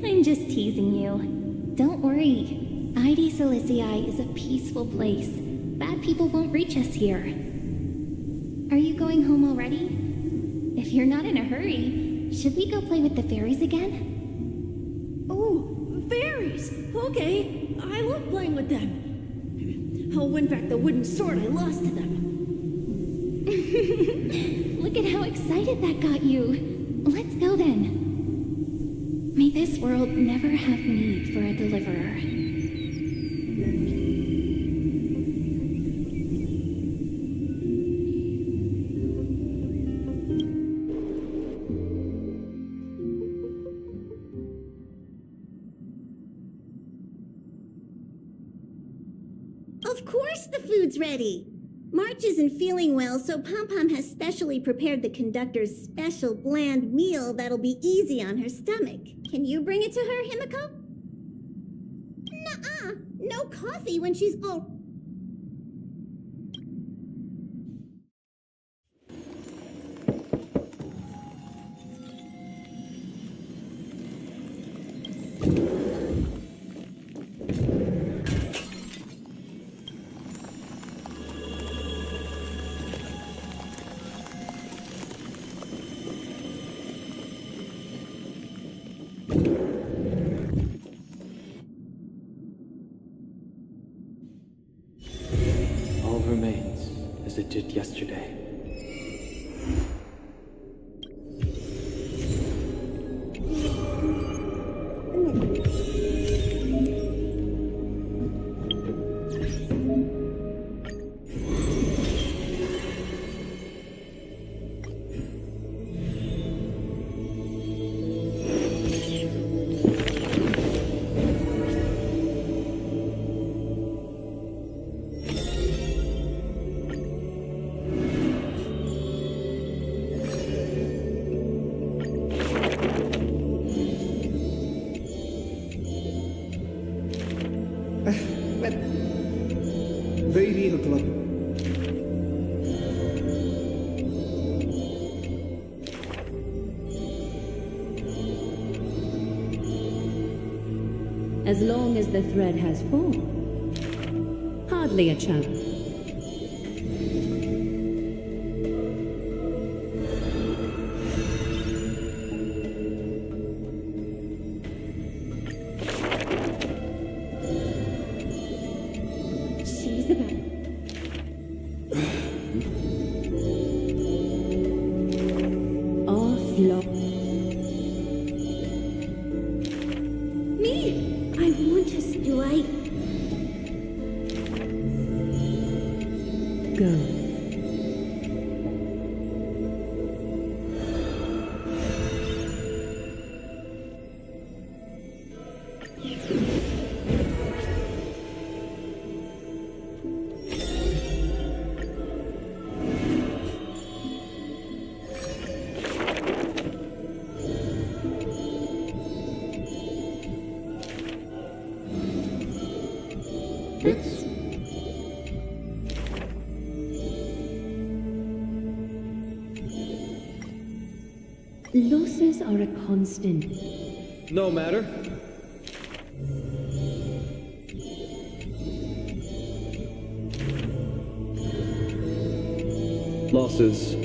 I'm just teasing you. Don't worry. ID Silizii is a peaceful place. Bad people won't reach us here. Are you going home already? If you're not in a hurry, should we go play with the fairies again? Oh, fairies! Okay, I love playing with them. I'll win back the wooden sword I lost to them. Look at how excited that got you. Let's go then. May this world never have need for a deliverer. Of course the food's ready. March isn't feeling well, so Pom-Pom has specially prepared the conductor's special bland meal that'll be easy on her stomach. Can you bring it to her, Himiko? Nuh-uh. No coffee when she's all... All remains as it did yesterday. As long as the thread has form, hardly a challenge. She's about... Offload. Me! I want to... Do I... Go. Losses are a constant. No matter. Losses.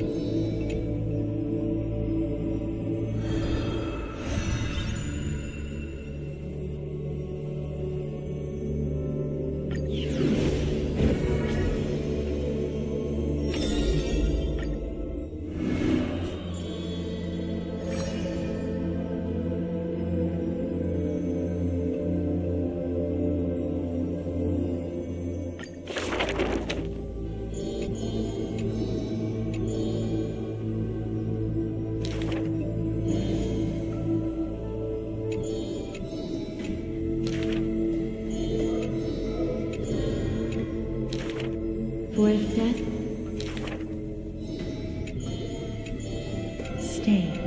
worth death? Stay.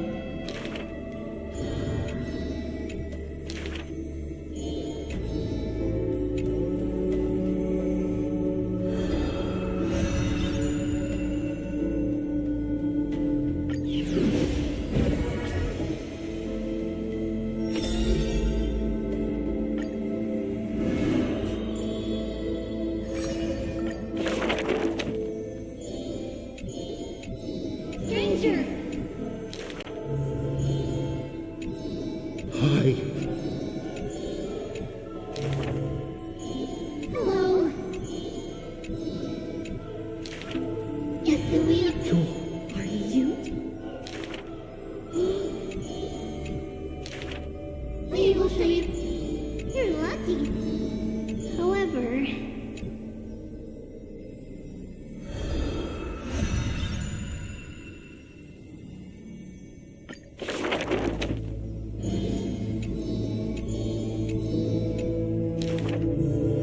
Stranger! Hi. Hello. Guess who we are? Are you? We will show you. You're lucky. However,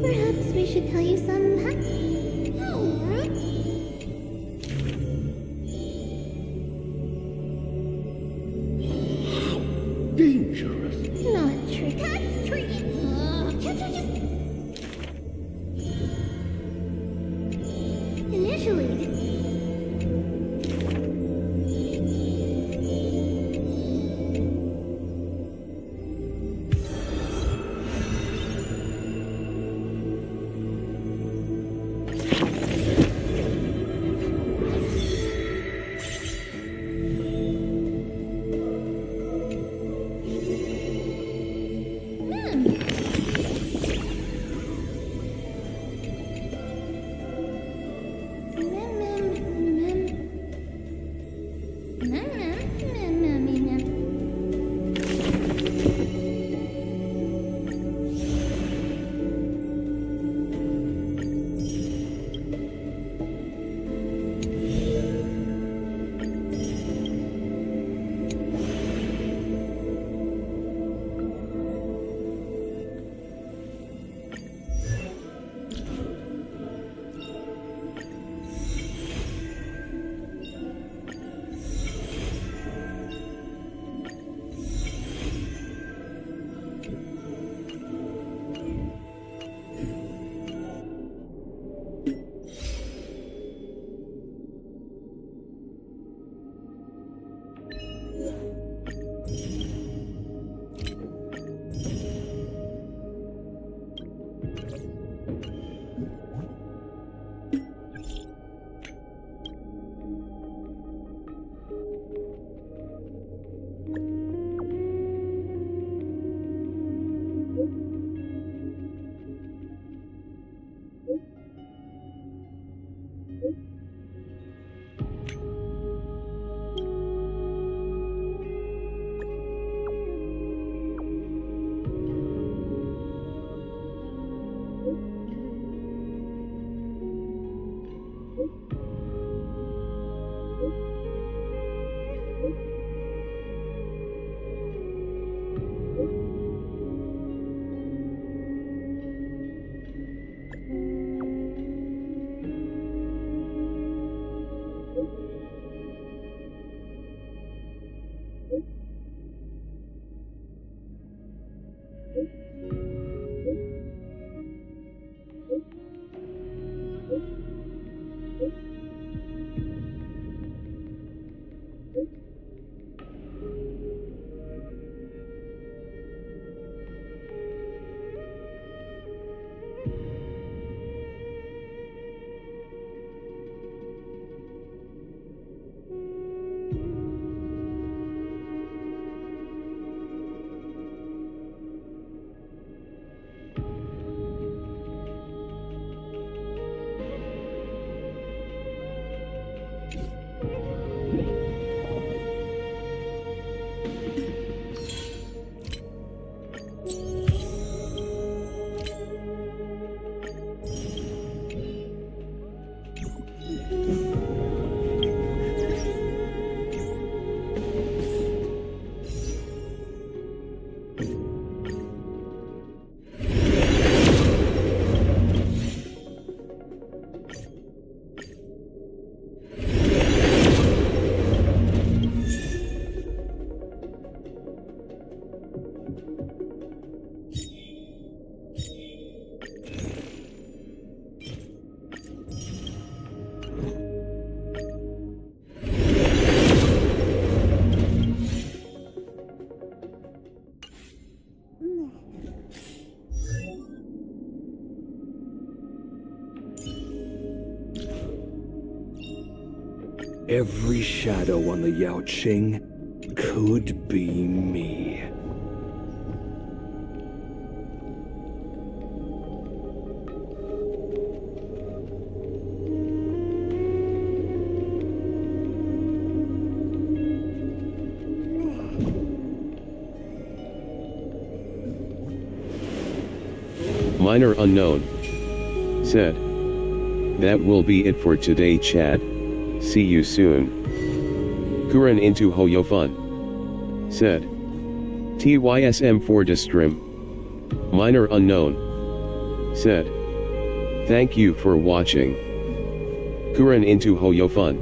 perhaps we should tell you some Dangerous. not trick. That's tricky. Can't I just... Initially... Every shadow on the Yao Qing could be me. Minor Unknown said, "That will be it for today, Chad. See you soon." Kuran into Hoyofun said, "TYSM4 Distrim." Minor Unknown said, "Thank you for watching." Kuran into Hoyofun